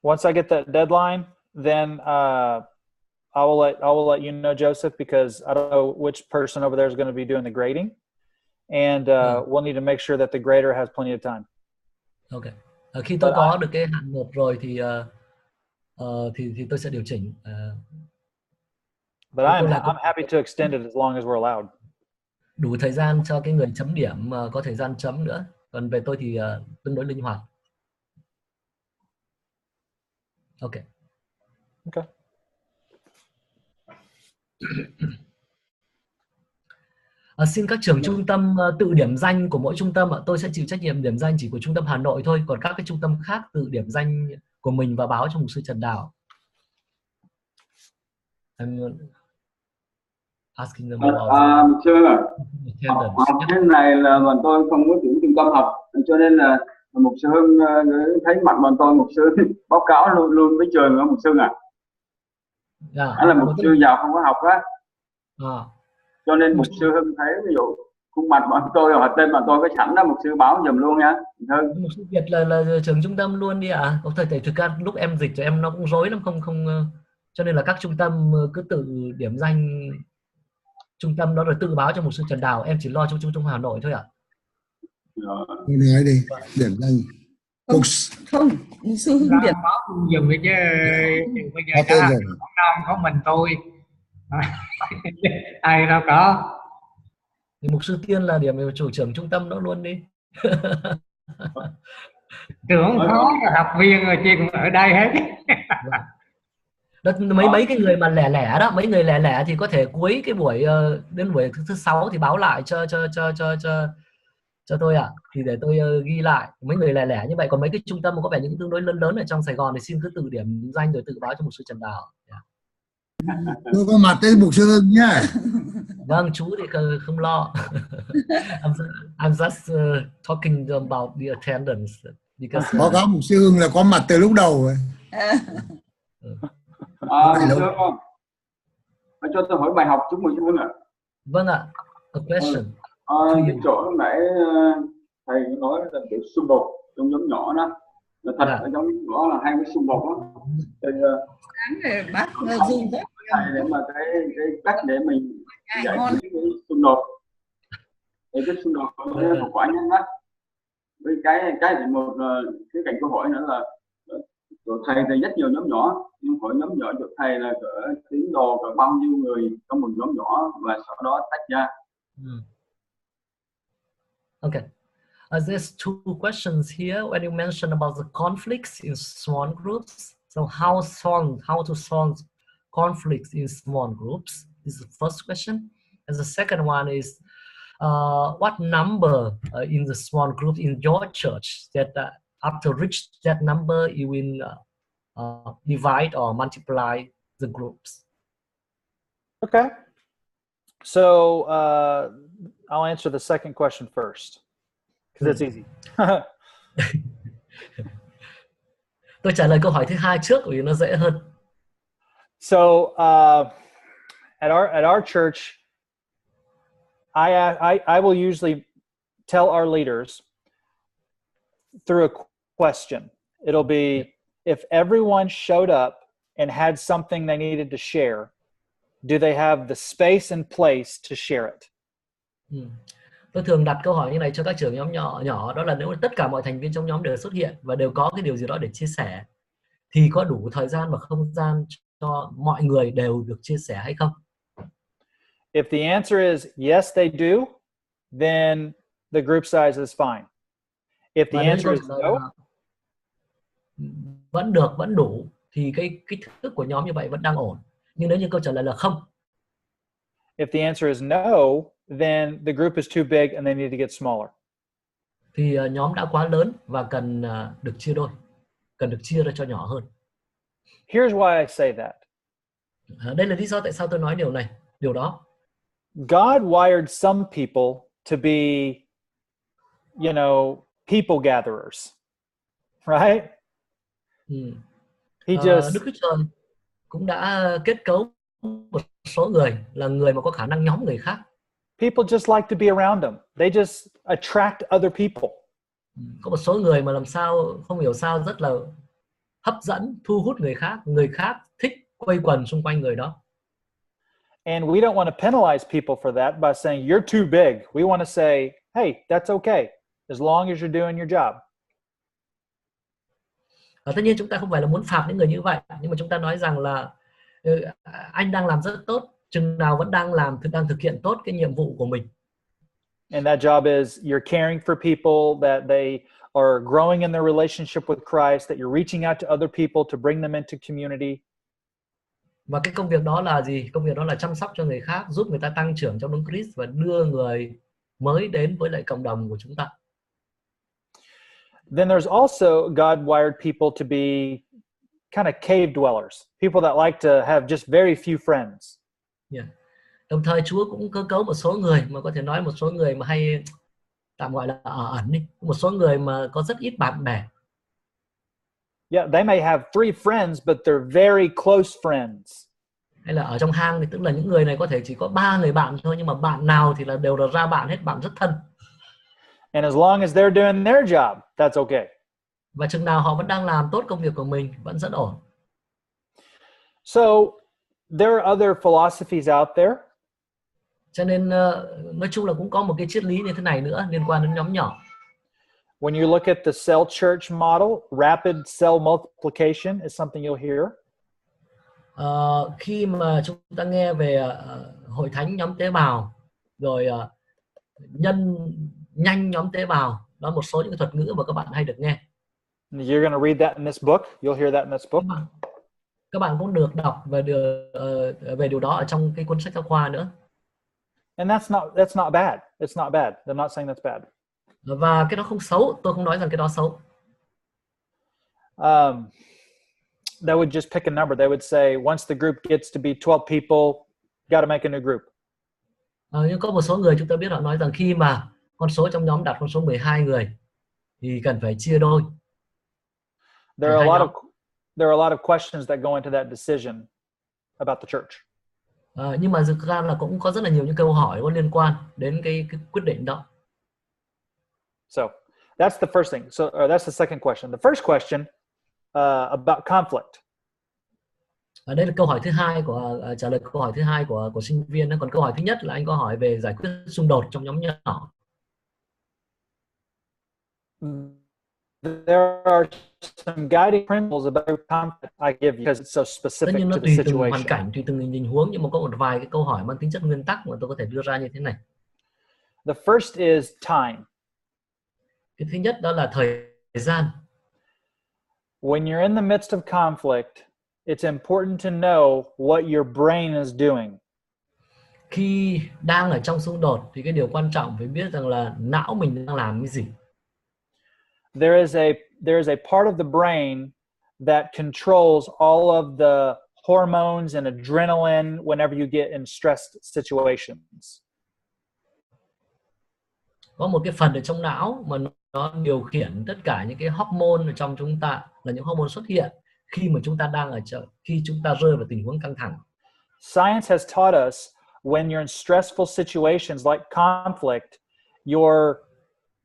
Once I get that deadline, then I will let you know, Joseph, because I don't know which person over there is going to be doing the grading, and we'll need to make sure that the grader has plenty of time. Okay. Khi tôi có được cái hạn nộp rồi thì tôi sẽ điều chỉnh. But I'm happy to extend it as long as we're allowed. Đủ thời gian cho cái người chấm điểm có thời gian chấm nữa. Còn về tôi thì tương đối linh hoạt. Okay. Okay. Xin các trưởng trung tâm tự điểm danh của mỗi trung tâm ạ. Tôi sẽ chịu trách nhiệm điểm danh chỉ của trung tâm Hà Nội thôi. Còn các cái trung tâm khác tự điểm danh của mình và báo cho mục sư Trần Đào. I'm asking them about Sư học thế này là bọn tôi không có chủ trung tâm học, cho nên là mục sư Hưng thấy mặt bọn tôi, mục sư báo cáo luôn luôn với trường ở mục sư đó là mục sư giàu không có học á. Cho nên mục sư Hưng thấy ví dụ khuôn mặt bọn tôi hoặc tên bọn tôi có sẵn đó, mục sư báo giùm luôn nha. Mục sư Việt là trưởng trung tâm luôn đi ạ. Có thể thực ra lúc em dịch cho em nó cũng rối lắm, không cho nên là các trung tâm cứ tự điểm danh trung tâm đó rồi tự báo cho mục sư Trần Đào, em chỉ lo cho trung tâm Hà Nội thôi ạ. Nói đi, điểm danh. Không, mục sư Hưng điểm báo dùm đi chứ bây giờ cả có mình tôi ai đâu có. Thì mục sư Tiên là điểm chủ trưởng trung tâm đó luôn đi. Trưởng phó học viên rồi chị cũng ở đây hết. Đó, mấy cái người mà lẻ đó, mấy người lẻ thì có thể cuối cái buổi đến buổi thứ 6 thì báo lại cho tôi ạ. Thì để tôi ghi lại mấy người lẻ như vậy. Còn mấy cái trung tâm mà có vẻ những tương đối lớn ở trong Sài Gòn thì xin cứ tự điểm danh rồi tự báo cho mục sư Trần Đào. Tôi có mặt tên mục sư Hưng nhá. Vâng, chú thì không lo. I'm just talking about the attendance because Báo cáo mục sư Hưng là có mặt từ lúc đầu rồi. Cho tôi hỏi bài học chút mục sư Hưng ạ. Vâng ạ. A question. Cái chỗ nãy thầy nói là kiểu xung đột trong nhóm nhỏ đó, là thật ở trong nhóm nhỏ là hai cái xung đột đó. Thì bác dùng thầy để mà cái cách để mình giải quyết cái xung đột, để cái xung đột có hậu quả nhanh nhất. Với cái thì một cái cạnh câu hỏi nữa là thầy thì rất nhiều nhóm nhỏ, nhưng hỏi nhóm nhỏ của thầy là cỡ tín đồ cỡ bao nhiêu người trong một nhóm nhỏ và sau đó tách ra. Okay. There's two questions here when you mention about the conflicts in small groups. So how to solve conflicts in small groups is the first question. And the second one is what number in the small group in your church that after reach that number you will divide or multiply the groups? Okay. So I'll answer the second question first because it's easy. Tôi trả lời câu hỏi thứ hai trước vì nó dễ hơn. So at our church, I will usually tell our leaders through a question. It'll be, if everyone showed up and had something they needed to share, do they have the space and place to share it? Tôi thường đặt câu hỏi như này cho các trưởng nhóm nhỏ, đó là nếu tất cả mọi thành viên trong nhóm đều xuất hiện và đều có cái điều gì đó để chia sẻ, thì có đủ thời gian và không gian cho mọi người đều được chia sẻ hay không? If the answer is yes, they do, then the group size is fine. If the answer is no, vẫn được, vẫn đủ, thì cái kích thước của nhóm như vậy vẫn đang ổn. Nhưng nếu như câu trả lời là không, if the answer is no, then the group is too big and they need to get smaller. thì nhóm đã quá lớn và cần được chia đôi, cần được chia ra cho nhỏ hơn. Here's why I say that. Đây là lý do tại sao tôi nói điều đó. God wired some people to be, you know, people gatherers, right? He just Đức Chúa Trời cũng đã kết cấu một số người là người mà có khả năng nhóm người khác. People just like to be around them. They just attract other people. Có một số người mà làm sao không hiểu sao rất là hấp dẫn, thu hút người khác thích quây quần xung quanh người đó. And we don't want to penalize people for that by saying you're too big. We want to say, hey, that's okay, as long as you're doing your job. Tất nhiên chúng ta không phải là muốn phạt những người như vậy, nhưng mà chúng ta nói rằng là anh đang làm rất tốt, chừng nào vẫn đang thực hiện tốt cái nhiệm vụ của mình. And that job is you're caring for people, that they are growing in their relationship with Christ, that you're reaching out to other people to bring them into community. Và cái công việc đó là gì? Công việc đó là chăm sóc cho người khác, giúp người ta tăng trưởng trong Đấng Christ và đưa người mới đến với lại cộng đồng của chúng ta. Then there's also God wired people to be kind of cave dwellers, people that like to have just very few friends. Yeah. Đồng thời Chúa cũng cơ cấu một số người, mà có thể nói một số người mà hay tạm gọi là ở ẩn đi, một số người mà có rất ít bạn bè. Yeah, they may have 3 friends, but they're very close friends. Hay là ở trong hang thì tức là những người này có thể chỉ có 3 người bạn thôi, nhưng mà bạn nào thì đều là ra bạn hết, bạn rất thân. And as long as they're doing their job, that's okay. Và chừng nào họ vẫn đang làm tốt công việc của mình, vẫn rất ổn. So there are other philosophies out there. Cho nên nói chung là cũng có một cái triết lý như thế này nữa liên quan đến nhóm nhỏ. When you look at the cell church model, rapid cell multiplication is something you'll hear. Khi mà chúng ta nghe về hội thánh nhóm tế bào, rồi nhân nhanh nhóm tế bào, đó là một số những thuật ngữ mà các bạn hay được nghe. You're going to read that in this book. You'll hear that in this book. Các bạn cũng được đọc về điều đó ở trong cái cuốn sách giáo khoa nữa. And that's not bad. It's not bad. I'm not saying that's bad. Và cái đó không xấu, tôi không nói rằng cái đó xấu. They would just pick a number. They would say once the group gets to be 12 people, got to make a new group. Nhưng có một số người chúng ta biết họ nói rằng khi mà con số trong nhóm đạt con số 12 người thì cần phải chia đôi. There are a lot of questions that go into that decision about the church. Nhưng mà thực ra là cũng có rất là nhiều những câu hỏi có liên quan đến cái quyết định đó. So that's the first thing. So that's the second question. The first question about conflict. Đây là câu hỏi thứ hai trả lời câu hỏi thứ hai của sinh viên. Còn câu hỏi thứ nhất là anh có hỏi về giải quyết xung đột trong nhóm nhỏ. There are some guiding principles about conflict I give you because it's so specific Tất nhiên nó to the tùy từng situation. hoàn cảnh, tùy từng tình huống, nhưng mà có một vài cái câu hỏi mang tính chất nguyên tắc mà tôi có thể đưa ra như thế này. The first is time. Cái thứ nhất đó là thời gian. When you're in the midst of conflict, it's important to know what your brain is doing. Khi đang ở trong xung đột thì cái điều quan trọng phải biết rằng là não mình đang làm cái gì. There is a part of the brain that controls all of the hormones and adrenaline whenever you get in stressed situations. Có một cái phần ở trong não mà nó điều khiển tất cả những cái hormone ở trong chúng ta, là những hormone xuất hiện khi mà chúng ta đang khi chúng ta rơi vào tình huống căng thẳng. Science has taught us when you're in stressful situations like conflict, your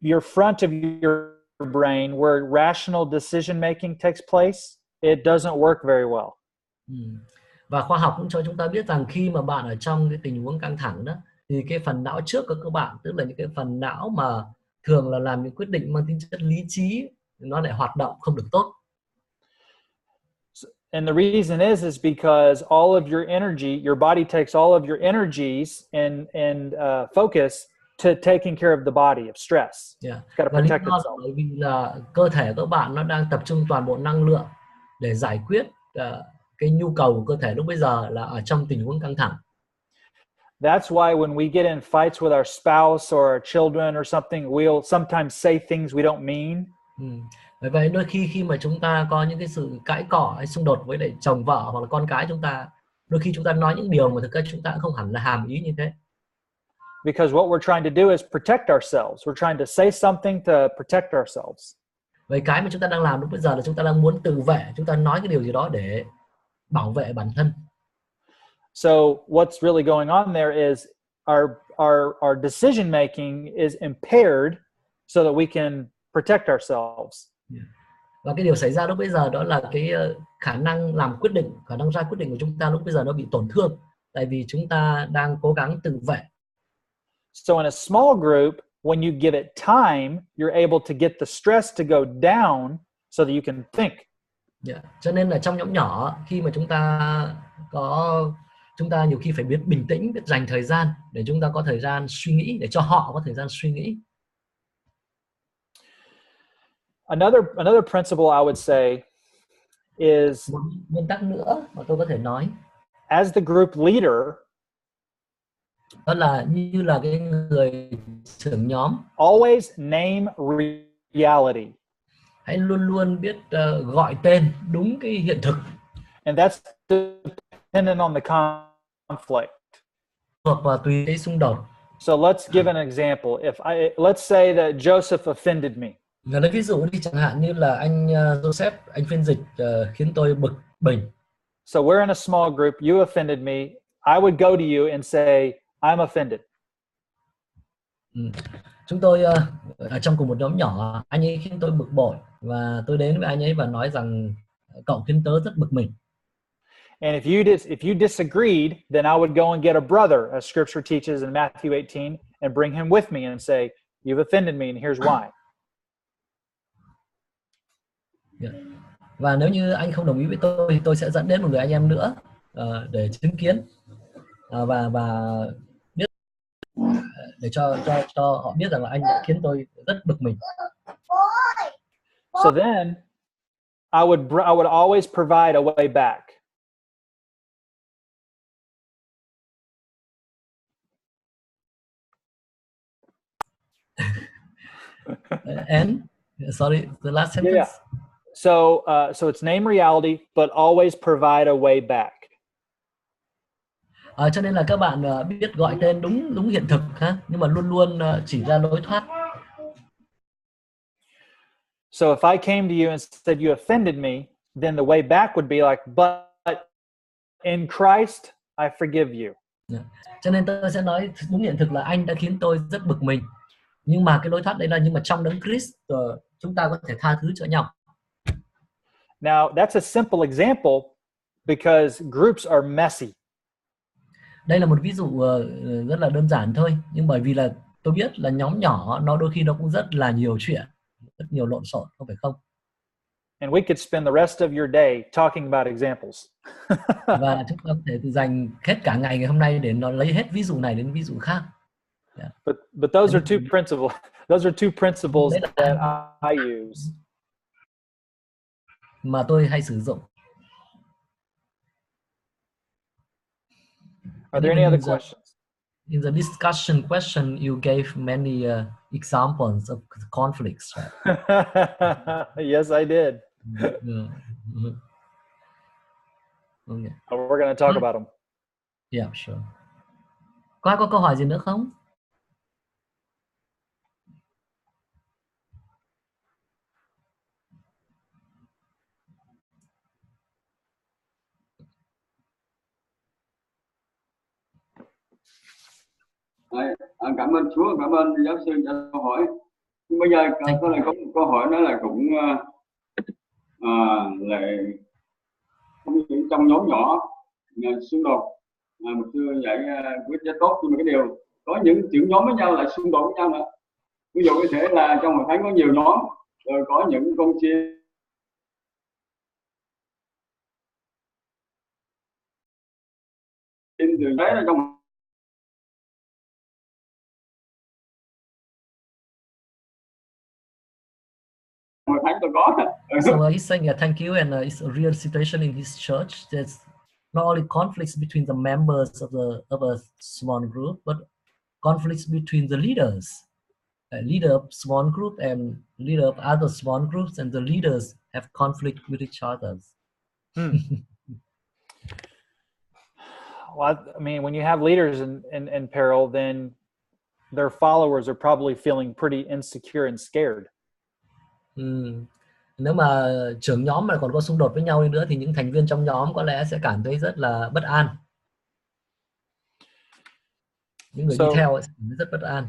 front of your brain where rational decision making takes place, it doesn't work very well. Và khoa học cũng cho chúng ta biết rằng khi mà bạn ở trong cái tình huống căng thẳng đó, thì cái phần não trước của các bạn, tức là những cái phần não mà thường là làm những quyết định mang tính chất lý trí, nó lại hoạt động không được tốt. And the reason is because all of your energy, your body takes all of your energies and focus to taking care of the body, of stress. Yeah. It's got to Và lý protect do là itself. bởi vì là cơ thể các bạn nó đang tập trung toàn bộ năng lượng để giải quyết cái nhu cầu của cơ thể lúc bây giờ là ở trong tình huống căng thẳng. That's why when we get in fights with our spouse or our children or something, we'll sometimes say things we don't mean. Bởi vậy đôi khi mà chúng ta có những cái sự cãi cọ hay xung đột với lại chồng vợ hoặc là con cái chúng ta, đôi khi chúng ta nói những điều mà thực ra chúng ta không hẳn là hàm ý như thế. Because what we're trying to do is protect ourselves. We're trying to say something to protect ourselves. Vậy cái mà chúng ta đang làm lúc bây giờ là chúng ta đang muốn tự vệ, chúng ta nói cái điều gì đó để bảo vệ bản thân. So what's really going on there is our decision making is impaired so that we can protect ourselves. Và cái điều xảy ra lúc bây giờ đó là cái khả năng làm quyết định, khả năng ra quyết định của chúng ta lúc bây giờ nó bị tổn thương, tại vì chúng ta đang cố gắng tự vệ. So in a small group, when you give it time, you're able to get the stress to go down so that you can think. Cho nên là trong nhóm nhỏ, khi mà chúng ta nhiều khi phải biết bình tĩnh, biết dành thời gian để chúng ta có thời gian suy nghĩ, để cho họ có thời gian suy nghĩ. Another principle I would say is, một nguyên tắc nữa mà tôi có thể nói, as the group leader, đó là như là cái người trưởng nhóm, always name reality. Hãy luôn luôn biết gọi tên đúng cái hiện thực. And that's dependent on the conflict. Thuộc vào tùy cái xung đột. So let's give an example. Let's say that Joseph offended me. Lấy ví dụ đi, chẳng hạn như là anh Joseph, anh phiên dịch khiến tôi bực mình. So we're in a small group. You offended me. I would go to you and say, I'm offended. Chúng tôi ở trong cùng một nhóm nhỏ, anh ấy khiến tôi bực bội và tôi đến với anh ấy và nói rằng cậu khiến tớ rất bực mình. And if you disagreed, then I would go and get a brother, as Scripture teaches in Matthew 18, and bring him with me and say, you've offended me, and here's why. Và nếu như anh không đồng ý với tôi thì tôi sẽ dẫn đến một người anh em nữa để chứng kiến và biết, để cho họ biết rằng là anh đã khiến tôi rất bực mình. So then I would always provide a way back. And sorry, the last sentence. Yeah. So it's name reality, but always provide a way back. Cho nên là các bạn biết gọi tên đúng hiện thực ha, nhưng mà luôn luôn chỉ ra lối thoát. So if I came to you and said you offended me, then the way back would be like, but in Christ I forgive you. Cho nên tôi sẽ nói đúng hiện thực là anh đã khiến tôi rất bực mình, nhưng mà cái lối thoát đây là nhưng mà trong đấng Christ chúng ta có thể tha thứ cho nhau. Now that's a simple example because groups are messy. Đây là một ví dụ rất là đơn giản thôi, nhưng bởi vì là tôi biết là nhóm nhỏ nó đôi khi nó cũng rất là nhiều chuyện, rất nhiều lộn xộn, không phải không? And we could spend the rest of your day talking about examples. Và chúng ta có thể dành hết cả ngày hôm nay để nó lấy hết ví dụ này đến ví dụ khác. Yeah. But those are two principles. Those are two principles that I use. Mà tôi hay sử dụng. Are there any other questions? In the discussion question, you gave many examples of conflicts, right? Yes, I did. Okay. We're going to talk about them. Yeah, sure. Có ai có câu hỏi gì nữa không? Cảm ơn Chúa, cảm ơn giáo sư cho câu hỏi. Nhưng bây giờ tôi lại có một câu hỏi, đó là cũng là không những trong nhóm nhỏ xung đột, một sư dạy quyết rất tốt, nhưng mà cái điều có những trưởng nhóm với nhau lại xung đột với nhau nữa. Ví dụ như thế là trong hội thánh có nhiều nhóm, rồi có những công chia từ đấy là trong hội thánh tôi có. So he's saying, thank you, and it's a real situation in his church. There's not only conflicts between the members of a small group, but conflicts between the leaders, leader of small group and leader of other small groups, and the leaders have conflict with each other. Well, I mean, when you have leaders in peril, then their followers are probably feeling pretty insecure and scared. Nếu mà trưởng nhóm mà còn có xung đột với nhau đi nữa thì những thành viên trong nhóm có lẽ sẽ cảm thấy rất là bất an. Những người đi theo sẽ cảm thấy rất bất an.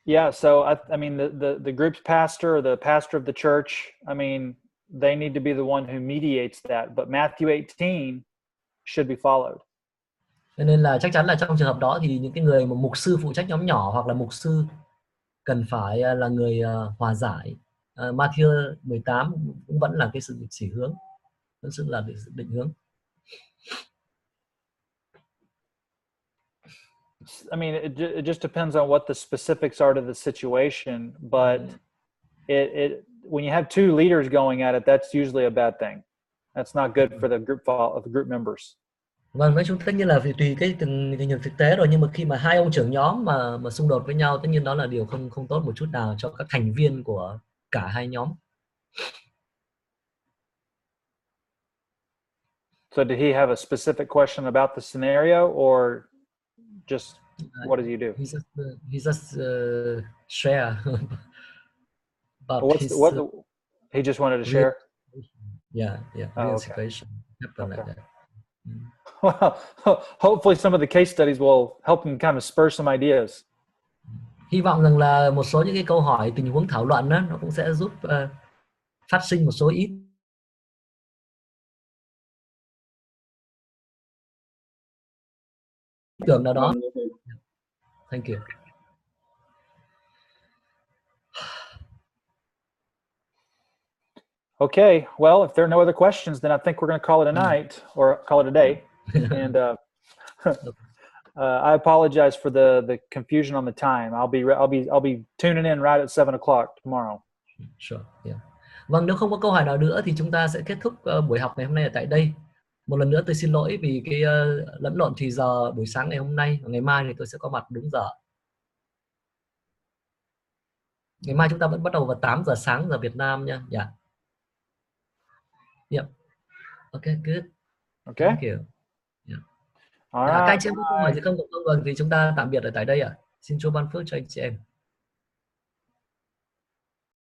Yeah, so I mean the group's pastor or the pastor of the church, I mean, they need to be the one who mediates that, but Matthew 18 should be followed. Cho nên là chắc chắn là trong trường hợp đó thì những cái người mà mục sư phụ trách nhóm nhỏ hoặc là mục sư cần phải là người hòa giải. Matthew 18 cũng vẫn là cái sự chỉ hướng, vẫn sự là định hướng. I mean, it just depends on what the specifics are to the situation, but when you have two leaders going at it, that's usually a bad thing. That's not good for the group members. Vâng, nói chung tất nhiên là vì tùy cái tình hình thực tế rồi, nhưng mà khi mà hai ông trưởng nhóm mà xung đột với nhau, tất nhiên đó là điều không tốt một chút nào cho các thành viên của cả hai nhóm. So did he have a specific question about the scenario, or just what does he do? He just share about he just wanted to share. Yeah, real situation happen like that. Well, hopefully some of the case studies will help him kind of spur some ideas. Hy vọng rằng là một số những cái câu hỏi, tình huống thảo luận đó, nó cũng sẽ giúp phát sinh một số ý tưởng nào đó. Thank you. Okay, well, if there are no other questions, then I think we're going to call it a night, or call it a day. And I apologize for the confusion on the time. I'll be tuning in right at 7 o'clock tomorrow. Sure. Yeah. Vâng, nếu không có câu hỏi nào nữa thì chúng ta sẽ kết thúc buổi học ngày hôm nay ở tại đây. Một lần nữa tôi xin lỗi vì cái lẫn lộn thì giờ buổi sáng ngày hôm nay. Ngày mai thì tôi sẽ có mặt đúng giờ. Ngày mai chúng ta vẫn bắt đầu vào 8 giờ sáng giờ Việt Nam nha. Yeah. Yep. Okay, good. Okay. Thank you. Yeah. Các anh chị em có câu hỏi gì không? Vâng, thì chúng ta tạm biệt ở tại đây ạ. Xin Chúa ban phước cho anh chị em.